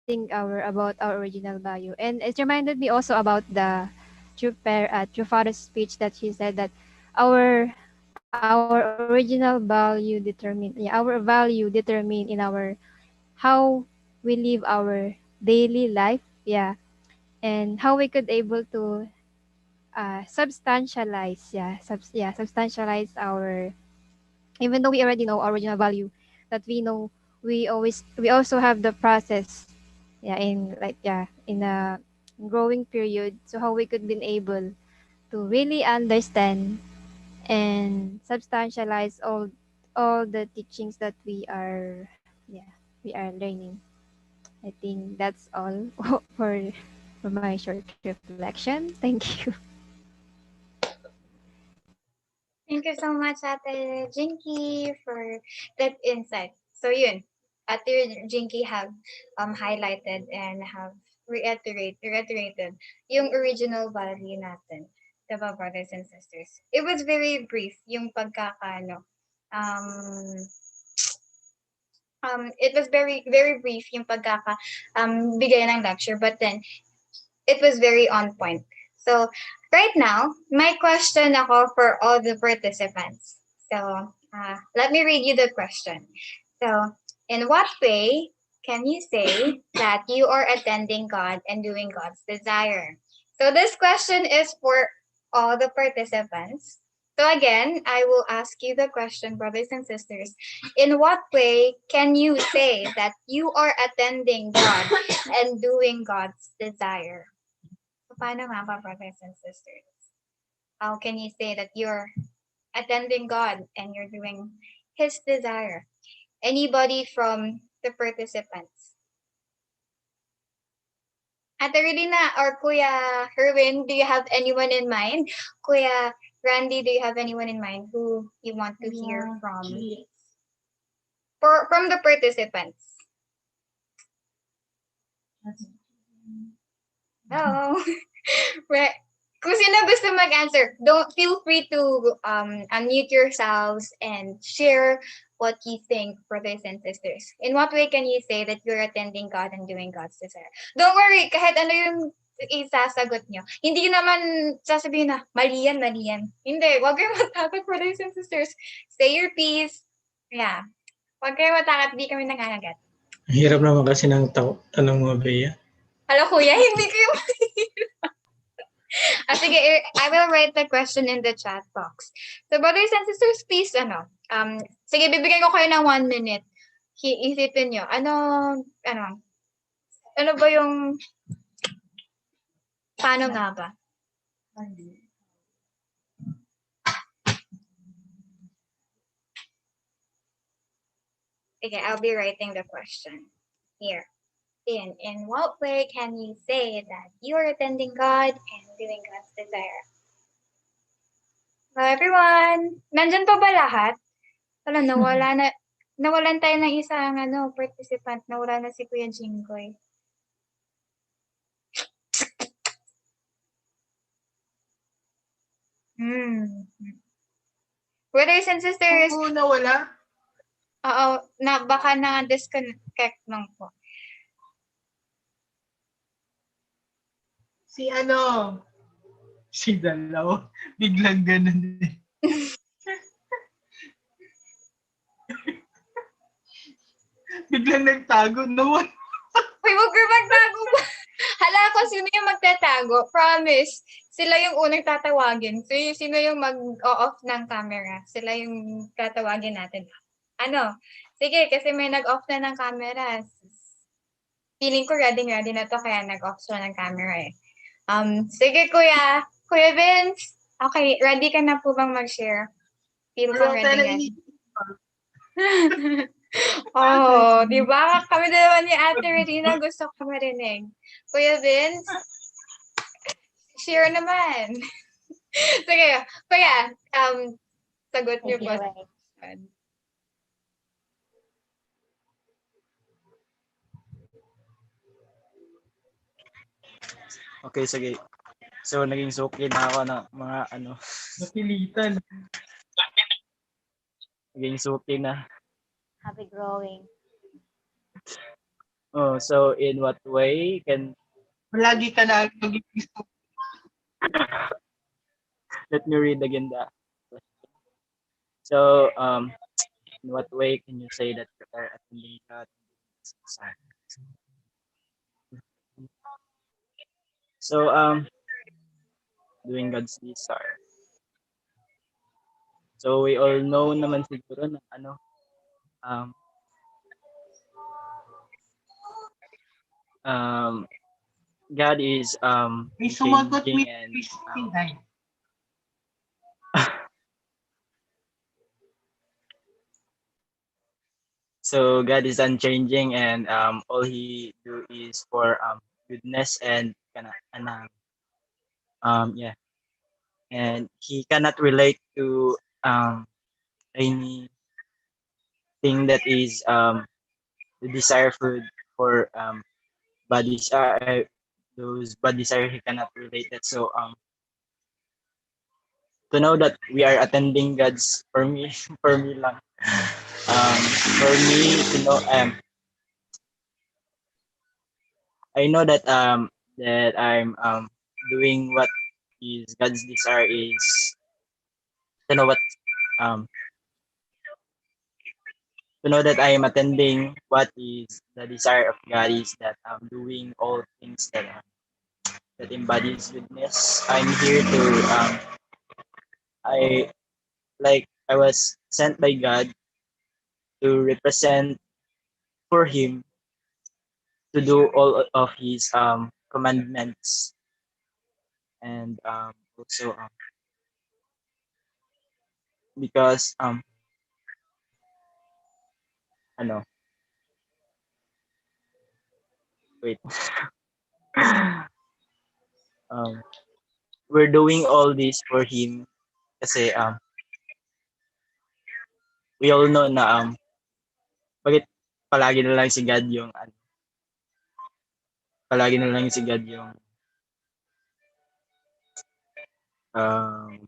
think about our original value, and it reminded me also about the true father's speech that she said that our original value determine, yeah, our value determine in our how we live our daily life, yeah, and how we could able to substantialize, substantialize our, even though we already know our original value, that we know, we also have the process, yeah, in like, yeah, in a growing period, so how we could been able to really understand and substantialize all the teachings that we are, yeah, we are learning. I think that's all for my short reflection. Thank you. Thank you so much, Ate Jinky, for that insight. So yun, Ate Jinky have highlighted and have reiterated yung original value natin, diba, brothers and sisters? It was very brief yung pagkakaano. It was very brief yung bigay ng lecture, but then it was very on point. So right now, my question ako for all the participants. So let me read you the question. So, in what way can you say that you are attending God and doing God's desire? So this question is for all the participants. So again, I will ask you the question, brothers and sisters. In what way can you say that you are attending God and doing God's desire? So paano nga ba, brothers and sisters? How can you say that you're attending God and you're doing His desire? Anybody from the participants? Ate Relina or Kuya Herwin, do you have anyone in mind? Kuya Randy, do you have anyone in mind who you want to hear from? From the participants. Oh. Right. Kung sino gusto mag-answer, don't feel free to unmute yourselves and share what you think, brothers and sisters. In what way can you say that you're attending God and doing God's desire? Don't worry, kahit ano yung isasagot nyo. Hindi naman sasabihin na, mali yan, mali yan. Hindi, wag kayong matakot, brothers and sisters. Say your piece. Yeah. Wag kayong matakot, di kami nangangagat. Hirap naman kasi ng tanong mo, Bea. Hala kuya, hindi ko yung sige, I will write the question in the chat box. So, brothers and sisters, please, sige, bibigyan ko kayo ng 1 minute. Isipin nyo, ano ba yung, paano nga ba? Okay, I'll be writing the question here. In what way can you say that you are attending God and doing God's desire? Hello, everyone! Nandyan pa ba lahat? Wala, nawalan tayo ng isang participant. Nawala na si Kuya Jinggoy. Brothers and sisters. Oo, nawala. Oo, baka na-disconnect lang po. Si Dalaw, biglang ganun eh. Biglang nagtago, nawala. Uy, wag ka magtago ba? Hala ko, sino yung magtatago? Promise. Sila yung unang tatawagin. So, sino yung mag-off ng camera? Sila yung tatawagin natin. Sige, kasi may nag-off na ng camera. Feeling ko ready na to, kaya nag-off siya ng camera eh. Sige, Kuya Vince. Okay, ready ka na po bang mag-share? feel Kaya kami tayo dengan. ini. Oh, di ba? Kami dalawa ni Ate Regina gusto ko marinig. Kuya Vince, share naman. Sige, kuya, sagot niyo Take po. it away. Okay, sige. So, naging suki na ako ng mga ano, Napilitan. naging suki na. Happy growing. Oh, so in what way can, Lagi ka na magiging let me read again the question. So, in what way can you say that you are attending God? So, doing God's desire. So, we all know naman siguro na ano, um, um, God is May sumagot changing ni and Christine. Ay, so God is unchanging and all he do is for goodness and yeah, and he cannot relate to anything that is the desire for bodies those bad desire he cannot relate that. So to know that we are attending God's for me for me lang for me to know I know that I'm doing what is God's desire is to know what um to know that I am attending what is the desire of God is that I'm doing all things that embodies goodness. I'm here to I I was sent by God to represent for Him to do all of His commandments and also because ano wait um we're doing all this for Him kasi we all know na bakit palagi na lang si God yung palagi na lang si God yung um,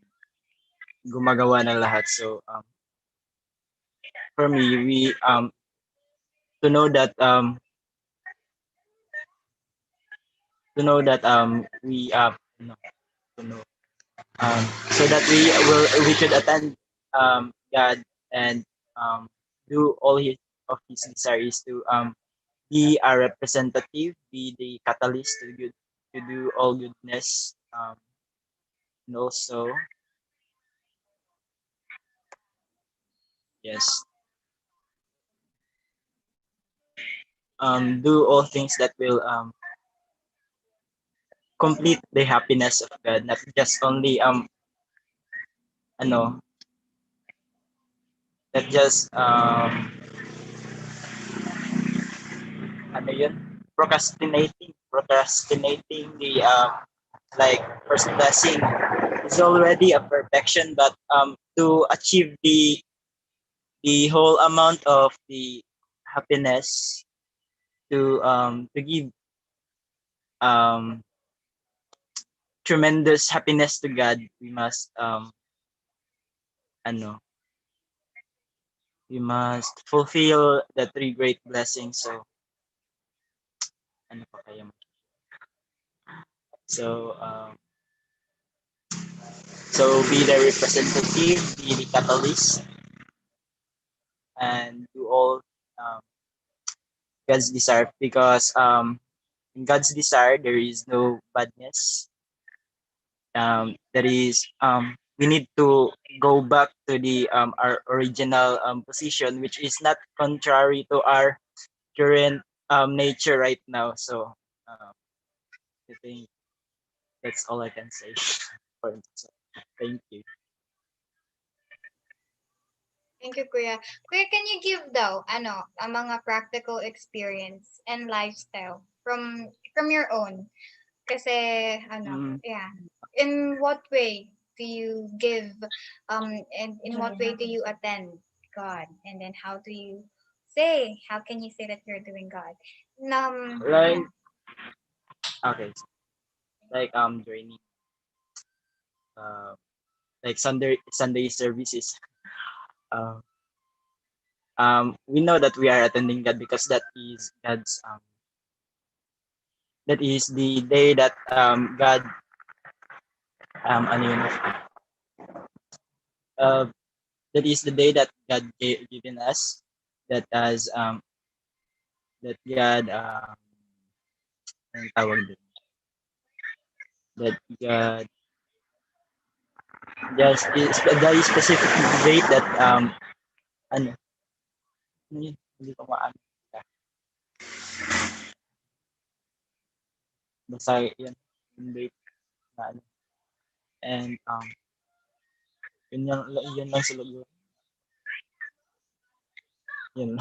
gumagawa ng lahat. So for me, we to know that we no, to know so that we could attend God and um, do all his desires to be a representative, be the catalyst to do all goodness, and also yes, do all things that will complete the happiness of God, not just only ano, not just ano yun, procrastinating the like first blessing is already a perfection, but to achieve the whole amount of the happiness to give um tremendous happiness to God, we must ano we must fulfill the three great blessings. So ano pa kaya so so be the representative, be the catalyst, and do all um, God's desire because in God's desire there is no badness. That is we need to go back to the our original position, which is not contrary to our current nature right now. So I think that's all I can say for this. Thank you. Thank you, Kuya. Kuya, can you give daw, ang mga practical experience and lifestyle from your own? Kasi, Mm, yeah. In what way do you give, and in what way do you attend God? And then how can you say that you're doing God? like Yeah. okay, like joining uh like Sunday services. Um, we know that we are attending God because that is the day that God ano yun, uh, that is the day that God given us, that has that God anong tawag doon, that God just is the specific date that ano ano yun, hindi ko maano, basta yun yung date na ano, and yun lang siguro, yun.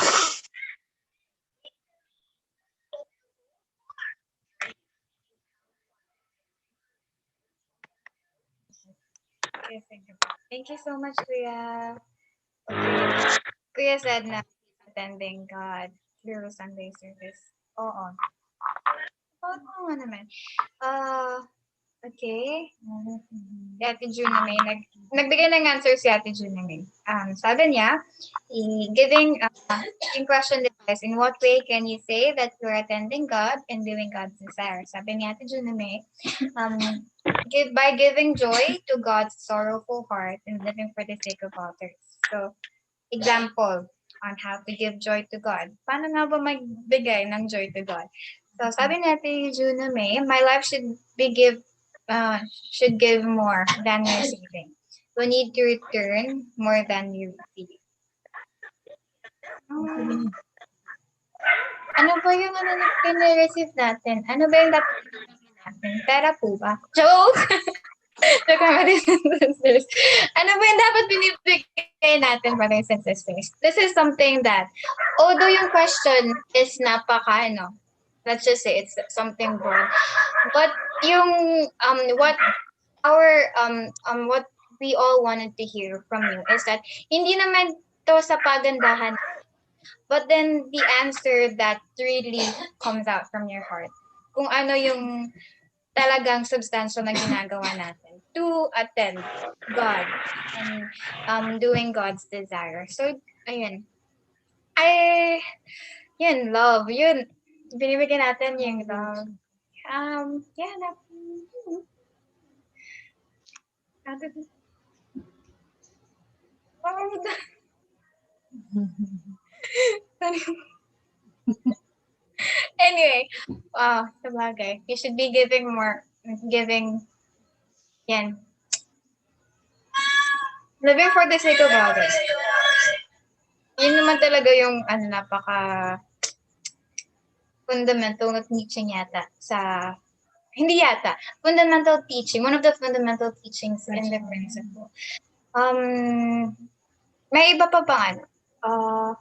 Yes, thank you. Thank you so much, Kuya. Okay. Kuya said na attending God through Sunday service. Oo. Oo nga naman. Ah, okay. Si Ate June na may nagbigay ng answer si Ate June na may. Sabi niya, yung question is, in what way can you say that you're attending God and doing God's desire? Sabi ni Ate June na may, um, by giving joy to God's sorrowful heart and living for the sake of others. So, example on how to give joy to God. Paano nga ba magbigay ng joy to God? So, sabi natin June na May, my life should give more than receiving. We need to return more than you receive. Hmm, ano ba yung receive natin? Ano ba yung dapat natin? Pera po ba? Joke! Joke naman din, sisters. Ano ba yung dapat binibigay natin, brothers and sisters? This is something that, although yung question is let's just say it's something broad, but yung, what we all wanted to hear from you is that hindi naman to sa pagandahan, but then the answer that really comes out from your heart. Kung ano yung talagang substantial na ginagawa natin to attend God and doing God's desire. So, ayun. I, yun, love. Yun, binibigyan natin yung love. Yeah, anyway, sabagay. You should be giving, yan, living for the sake of others. Yun naman talaga yung, fundamental na teaching yata hindi yata, fundamental teaching, one of the fundamental teachings in the principle. May iba pa bang ano? Uh,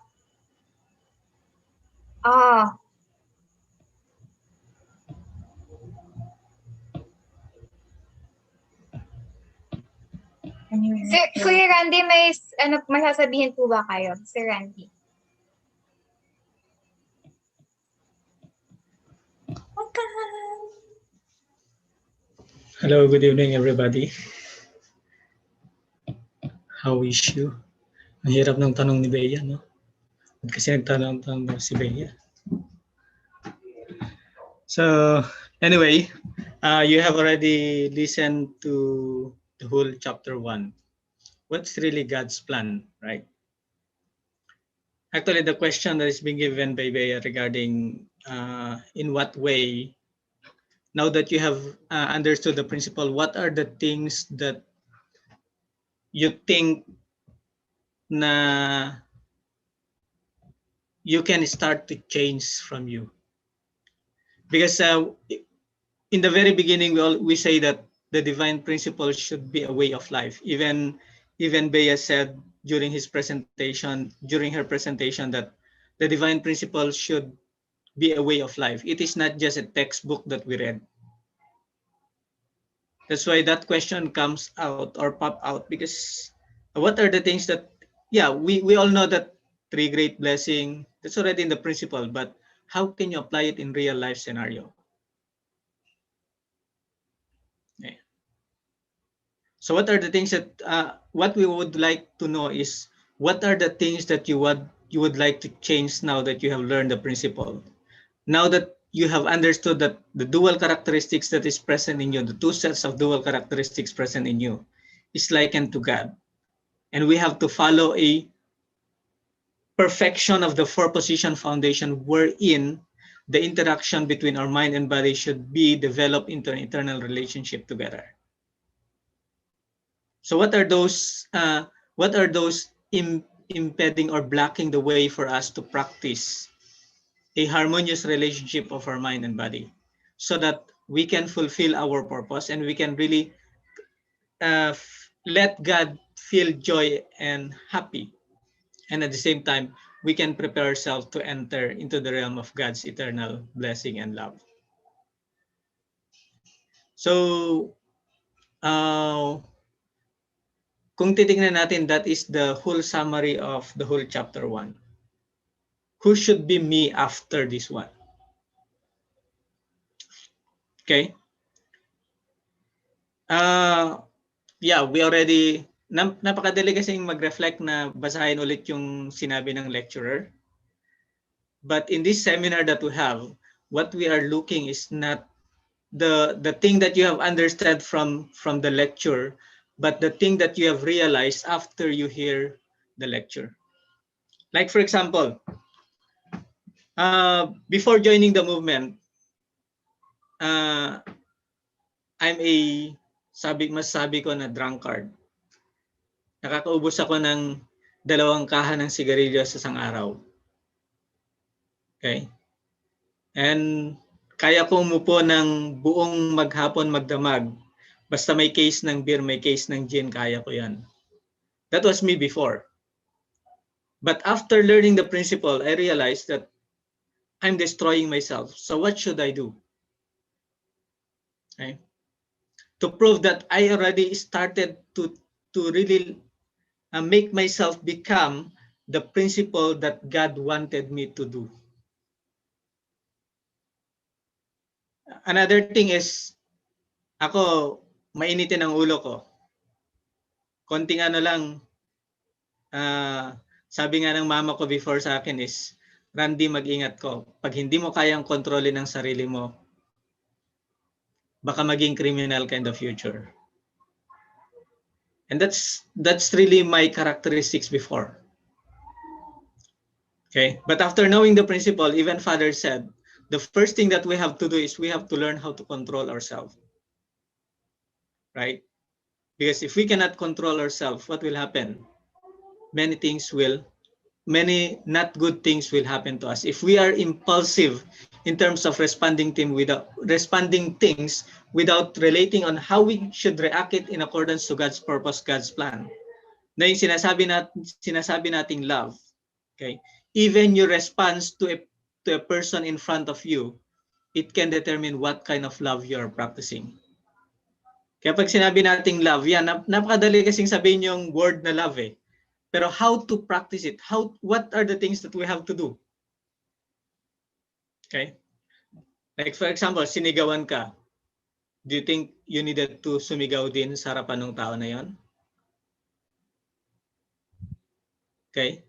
ah, Sir, Kuya Randy, may sasabihin po ba kayo? Sir Randy. Hello, good evening everybody. How is you? Ang hirap ng tanong ni Bea, no? Kasi nagtanong si Bea. So, anyway, you have already listened to the whole chapter 1. What's really God's plan, right? Actually, the question that is being given by Bea regarding in what way, now that you have understood the principle, what are the things that you think na you can start to change from you? Because in the very beginning, we say that the divine principle should be a way of life. Even Bea said during her presentation, that the divine principle should be a way of life. It is not just a textbook that we read. That's why that question comes out or pop out, because what are the things that, yeah, we all know that three great blessing, that's already in the principle, but how can you apply it in real life scenario? Okay. So what are the things that, what we would like to know is, what are the things that you would like to change now that you have learned the principle? Now that you have understood that the dual characteristics that is present in you, the two sets of dual characteristics present in you, is likened to God. And we have to follow a perfection of the four position foundation, wherein the interaction between our mind and body should be developed into an eternal relationship together. So what are those impeding or blocking the way for us to practice a harmonious relationship of our mind and body, so that we can fulfill our purpose and we can really let God feel joy and happy, and at the same time we can prepare ourselves to enter into the realm of God's eternal blessing and love. So kung titingnan natin, that is the whole summary of the whole chapter 1. Who should be me after this one? Okay. Yeah, we already, napakadali kasing mag-reflect na basahin ulit yung sinabi ng lecturer. But in this seminar that we have, what we are looking is not the thing that you have understood from the lecture, but the thing that you have realized after you hear the lecture. Like for example, before joining the movement, I'm a masasabi ko na drunkard. Nakakaubos ako ng 2 kaha ng sigarilyo sa isang araw. Okay? And kaya ko umupo ng buong maghapon magdamag. Basta may case ng beer, may case ng gin, kaya ko yan. That was me before. But after learning the principle, I realized that I'm destroying myself. So what should I do? Okay? To prove that I already started to really make myself become the principle that God wanted me to do. Another thing is, ako, mainitin ang ulo ko. Konting ano lang, sabi nga ng mama ko before sa akin is, Randy, mag-ingat ko. Pag hindi mo kayang kontrolin ang sarili mo, baka maging criminal ka in the future. And that's really my characteristics before. Okay, but after knowing the principle, even Father said, the first thing that we have to do is we have to learn how to control ourselves. Right? Because if we cannot control ourselves, what will happen? Many not good things will happen to us. If we are impulsive in terms of responding things without relating on how we should react it in accordance to God's purpose, God's plan. Na yung sinasabi nating love. Okay? Even your response to a person in front of you, it can determine what kind of love you are practicing. Kaya pag sinabi nating love, yan, napakadali kasing sabihin yung word na love eh. Pero how to practice it? What are the things that we have to do? Okay? Like for example, sinigawan ka. Do you think you needed to sumigaw din sa harapan ng tao na yon? Okay?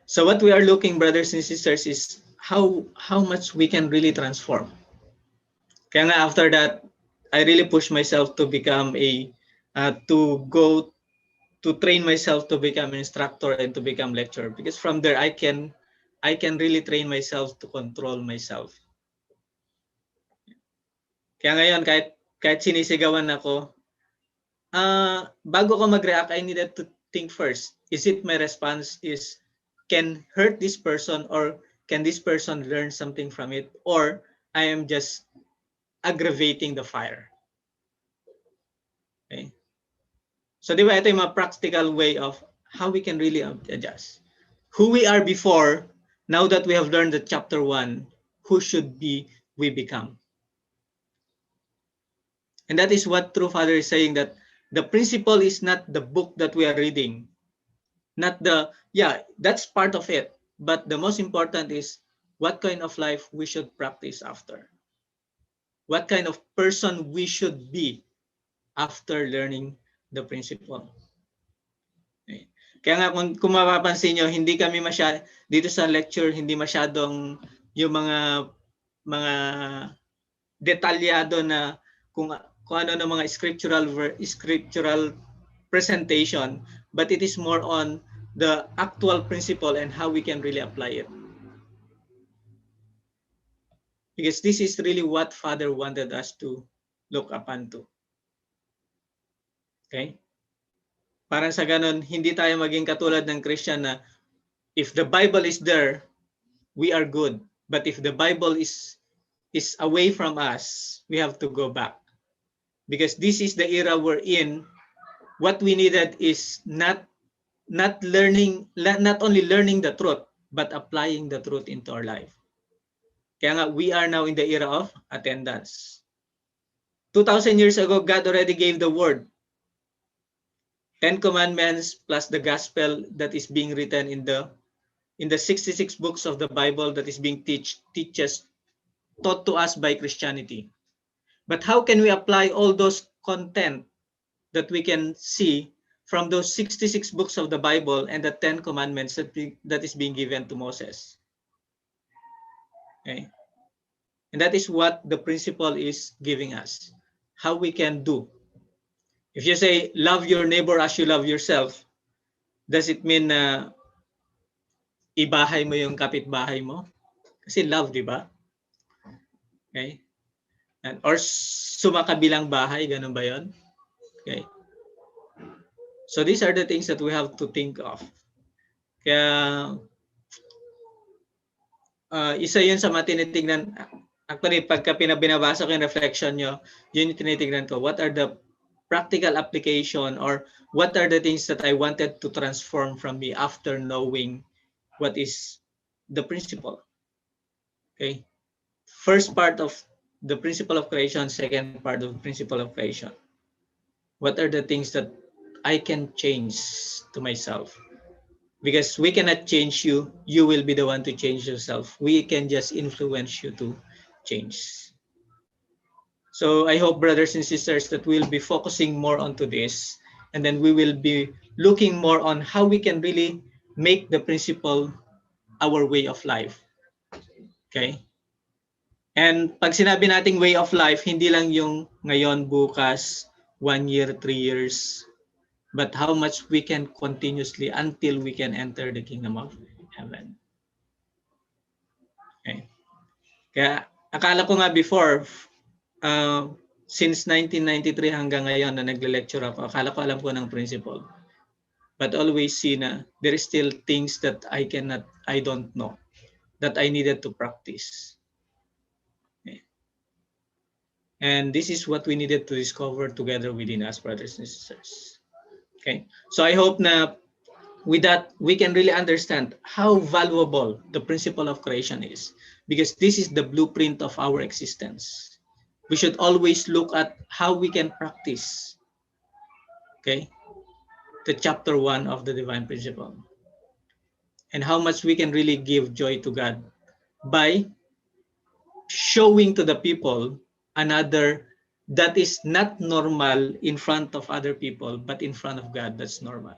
So what we are looking, brothers and sisters, is how much we can really transform. Kaya nga after that, I really push myself to become to train myself to become an instructor and to become lecturer, because from there I can really train myself to control myself. Kaya ngayon kahit sinisigawan ako, bago ko mag-react, I needed to think first. Is it my response is can hurt this person, or can this person learn something from it, or I am just aggravating the fire? Okay. So di ba ito yung mga practical way of how we can really adjust. Who we are before, now that we have learned the chapter 1, who should be we become. And that is what True Father is saying, that the principle is not the book that we are reading. Not the, yeah, that's part of it. But the most important is what kind of life we should practice after. What kind of person we should be after learning the principle. Okay. Kaya nga kung mapapansin nyo, hindi kami dito sa lecture, hindi masyadong yung mga detalyado na kung ano ng mga scriptural presentation, but it is more on the actual principle and how we can really apply it. Because this is really what Father wanted us to look upon to. Okay? Parang sa ganun, hindi tayo maging katulad ng Christian na if the Bible is there, we are good. But if the Bible is away from us, we have to go back. Because this is the era we're in. What we needed is not only learning the truth, but applying the truth into our life. Kaya nga, we are now in the era of attendance. 2,000 years ago, God already gave the word. 10 commandments plus the gospel that is being written in the 66 books of the Bible that is being taught to us by Christianity. But how can we apply all those content that we can see from those 66 books of the Bible and the 10 commandments that is being given to Moses? Okay. And that is what the principle is giving us. How we can do. If you say, love your neighbor as you love yourself, does it mean na ibahay mo yung kapitbahay mo? Kasi love, di ba? Okay. Or sumakabilang bahay, ganun ba yun? Okay. So these are the things that we have to think of. Kaya isa yun sa matinitignan. Actually, pagka binabasa ko yung reflection nyo, yun yung tinitignan ko. What are the practical application or what are the things that I wanted to transform from me after knowing what is the principle? Okay. First part of the principle of creation, second part of the principle of creation. What are the things that I can change to myself? Because we cannot change you, you will be the one to change yourself. We can just influence you to change. So I hope, brothers and sisters, that we'll be focusing more onto this, and then we will be looking more on how we can really make the principle our way of life. Okay? And pag sinabi nating way of life, hindi lang yung ngayon, bukas, 1 year, 3 years, but how much we can continuously until we can enter the kingdom of heaven. Okay. Kaya akala ko nga before, since 1993 hanggang ngayon na nagle-lecture ako, akala ko alam ko ng principle. But always see na there is still things that I don't know, that I needed to practice. Okay. And this is what we needed to discover together within us, brothers and sisters. Okay. So I hope na with that, we can really understand how valuable the principle of creation is, because this is the blueprint of our existence. We should always look at how we can practice, okay, the chapter 1 of the divine principle, and how much we can really give joy to God by showing to the people another that is not normal in front of other people, but in front of God, that's normal.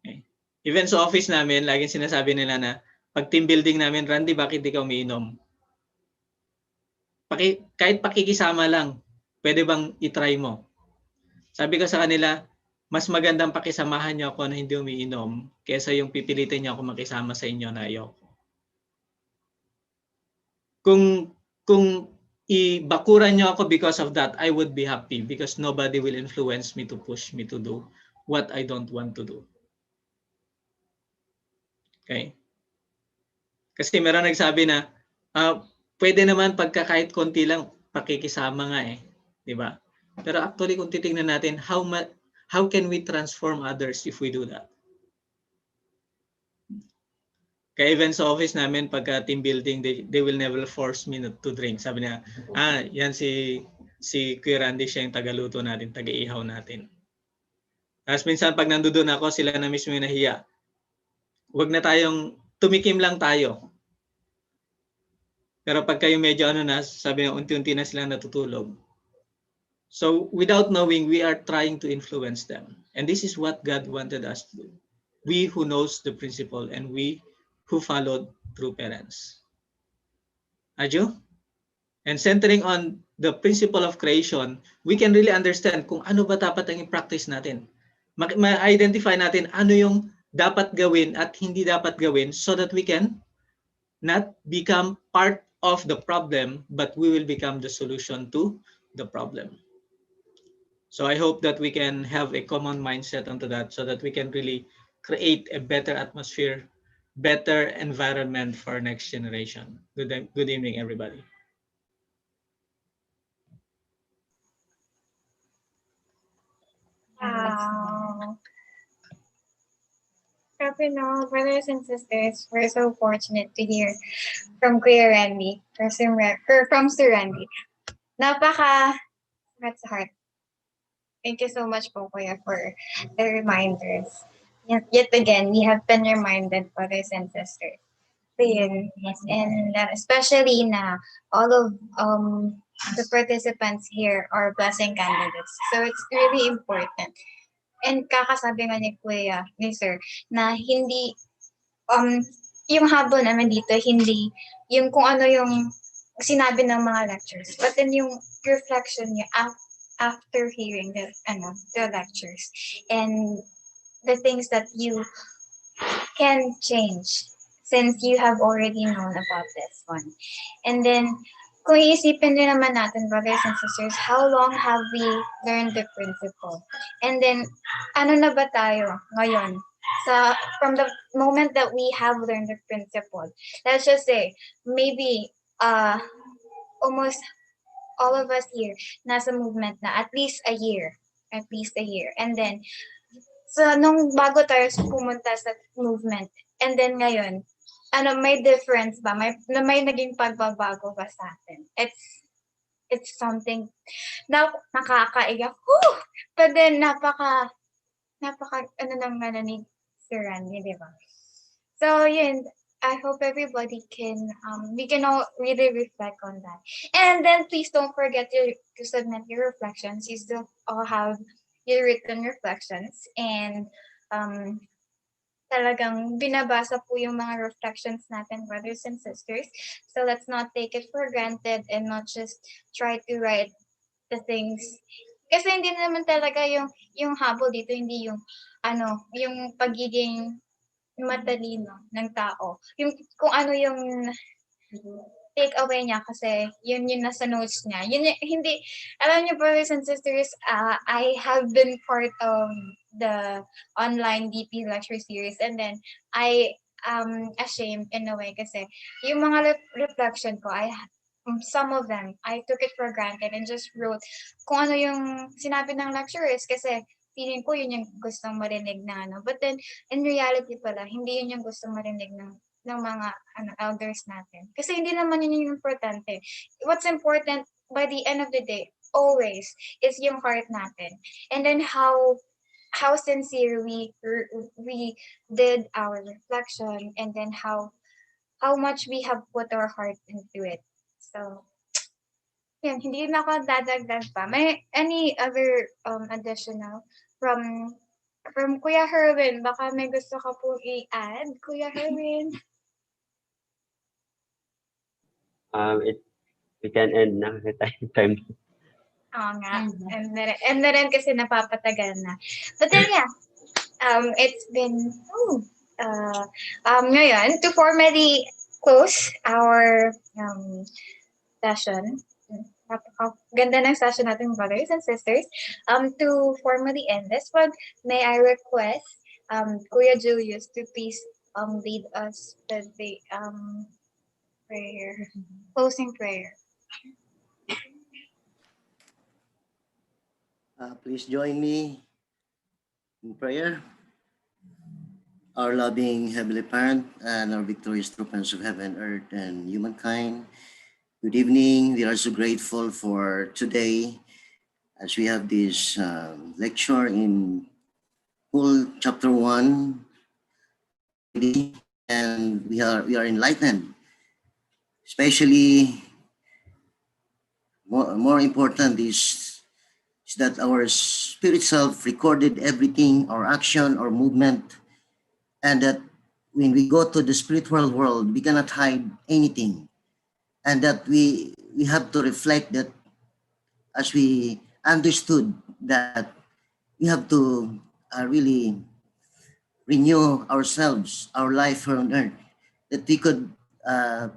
Okay. Even sa office namin, laging sinasabi nila na pag team building namin, Randy, bakit di ka umiinom? Kahit pakikisama lang, pwede bang itry mo? Sabi ko sa kanila, mas magandang pakisamahan niyo ako na hindi umiinom kaysa yung pipilitin niyo ako makisama sa inyo na ayoko. Kung ibakuran niyo ako because of that, I would be happy because nobody will influence me to push me to do what I don't want to do. Okay? Kasi meron nagsabi na, pwede naman pagka kahit konti lang, pakikisama nga eh. Di ba? Pero actually, kung titingnan natin, how can we transform others if we do that? Kaya even sa office namin, pagka team building, they will never force me not to drink. Sabi niya, yan si Kuya Randy, siya yung tagaluto natin, taga-ihaw natin. Tapos minsan pag nandoon ako, sila na mismo yung nahiya. Huwag na tayong, tumikim lang tayo. Pero pag kayo medyo sabi niya, unti-unti na silang natutulog. So without knowing, we are trying to influence them. And this is what God wanted us to do. We who knows the principle and we who followed through parents. Ajo? And centering on the principle of creation, we can really understand kung ano ba dapat ang i-practice natin. Ma-identify natin ano yung dapat gawin at hindi dapat gawin so that we can not become part of the problem, but we will become the solution to the problem. So I hope that we can have a common mindset onto that so that we can really create a better atmosphere, better environment for next generation. Good evening, everybody. Wow. Grabe no, brothers and sisters, we're so fortunate to hear from Kuya Randy, from Sir Randy. Napaka, that's heart. Thank you so much po, Kuya, for the reminders. Yet again, we have been reminded, brothers and sisters. So yun, and especially na all of the participants here are blessing candidates. So it's really important. And kakasabi nga ni Kuya, ni Sir, na hindi, yung habol naman dito, hindi yung kung ano yung sinabi ng mga lectures, but then yung reflection niya after hearing the lectures and the things that you can change since you have already known about this one. And then, kung iisipin din naman natin, brothers and sisters, how long have we learned the principle? And then, ano na ba tayo ngayon? From the moment that we have learned the principle, let's just say, maybe, almost all of us here, nasa movement na at least a year. At least a year. And then, so nung bago tayo pumunta sa movement, and then ngayon, may difference ba? May naging pagbabago ba sa atin? It's something na nakakaiyak. Whew! But then, ni Sir Randy, di ba? So, yun, I hope everybody we can all really reflect on that. And then please don't forget to submit your reflections. You still all have your written reflections. And talagang binabasa po yung mga reflections natin, brothers and sisters. So let's not take it for granted and not just try to write the things. Kasi hindi naman talaga yung habol dito, hindi yung pagiging matalino ng tao. Yung kung ano yung take away niya kasi yun nasa notes niya. Hindi, alam niyo brothers and sisters, I have been part of the online DP lecture series and then I am ashamed in a way kasi yung mga reflection ko, some of them, I took it for granted and just wrote kung ano yung sinabi ng lecturers kasi feeling ko yun yung gustong marinig na But then, in reality pala, hindi yun yung gustong marinig ng mga elders natin. Kasi hindi naman yun yung importante. What's important by the end of the day, always, is yung heart natin. And then how sincere we did our reflection and then how much we have put our heart into it. So, yan, hindi na ako dadagdag pa. May any other additional from Kuya Herwin? Baka may gusto ka po i-add, Kuya Herwin? We can end na kasi time. Oo nga. And na rin kasi napapatagal na. But then yeah, it's been, ngayon, to formally close our session, ganda ng session natin, brothers and sisters. To formally end this one, may I request Kuya Julius to please lead us with the prayer, closing prayer. Please join me in prayer. Our loving Heavenly Parent and our victorious true Prince of Heaven, Earth, and humankind. Good evening. We are so grateful for today as we have this lecture in full chapter 1 already, and we are enlightened. Especially more important is that our spirit self recorded everything, our action, our movement, and that when we go to the spiritual world, we cannot hide anything, and that we have to reflect that as we understood that we have to really renew ourselves, our life here on earth, that we could uh,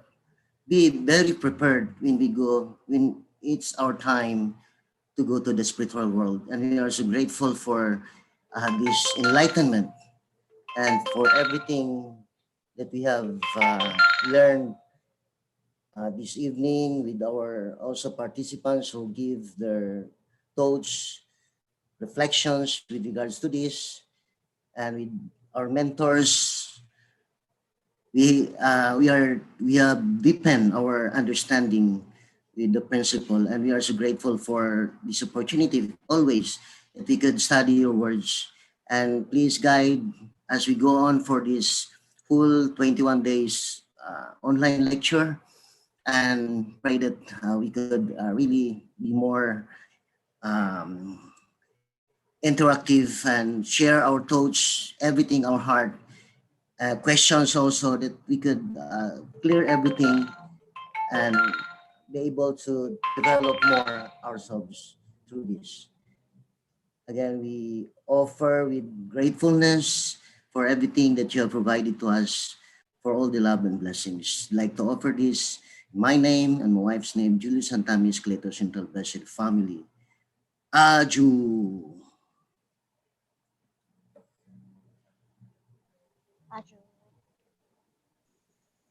be very prepared when we go, when it's our time to go to the spiritual world. And we are so grateful for this enlightenment and for everything that we have learned this evening with our also participants who give their thoughts, reflections with regards to this, and with our mentors. We have deepened our understanding with the principle, and we are so grateful for this opportunity always that we could study your words. And please guide as we go on for this full 21 days online lecture, and pray that we could really be more um, interactive and share our thoughts, everything, our heart, questions also that we could clear everything and be able to develop more ourselves through this. Again, we offer with gratefulness for everything that you have provided to us, for all the love and blessings. I'd like to offer this in my name and my wife's name, Julius Santamis Cleto Central Blessed Family. Aju.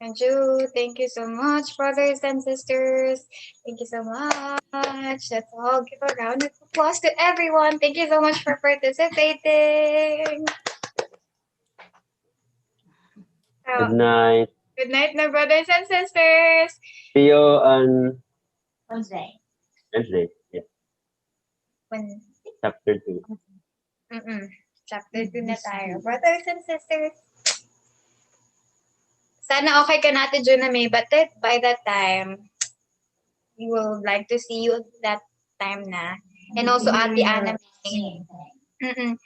And you, thank you so much, brothers and sisters. Thank you so much. Let's all give a round of applause to everyone. Thank you so much for participating. Good So, night. good night, my brothers and sisters. See you on Wednesday. Wednesday. Yeah, When, chapter 2. chapter 2 na tayo. Brothers and sisters. Sana okay ka natin, June, na may batid by that time. We will like to see you that time na. And also Ate Anna.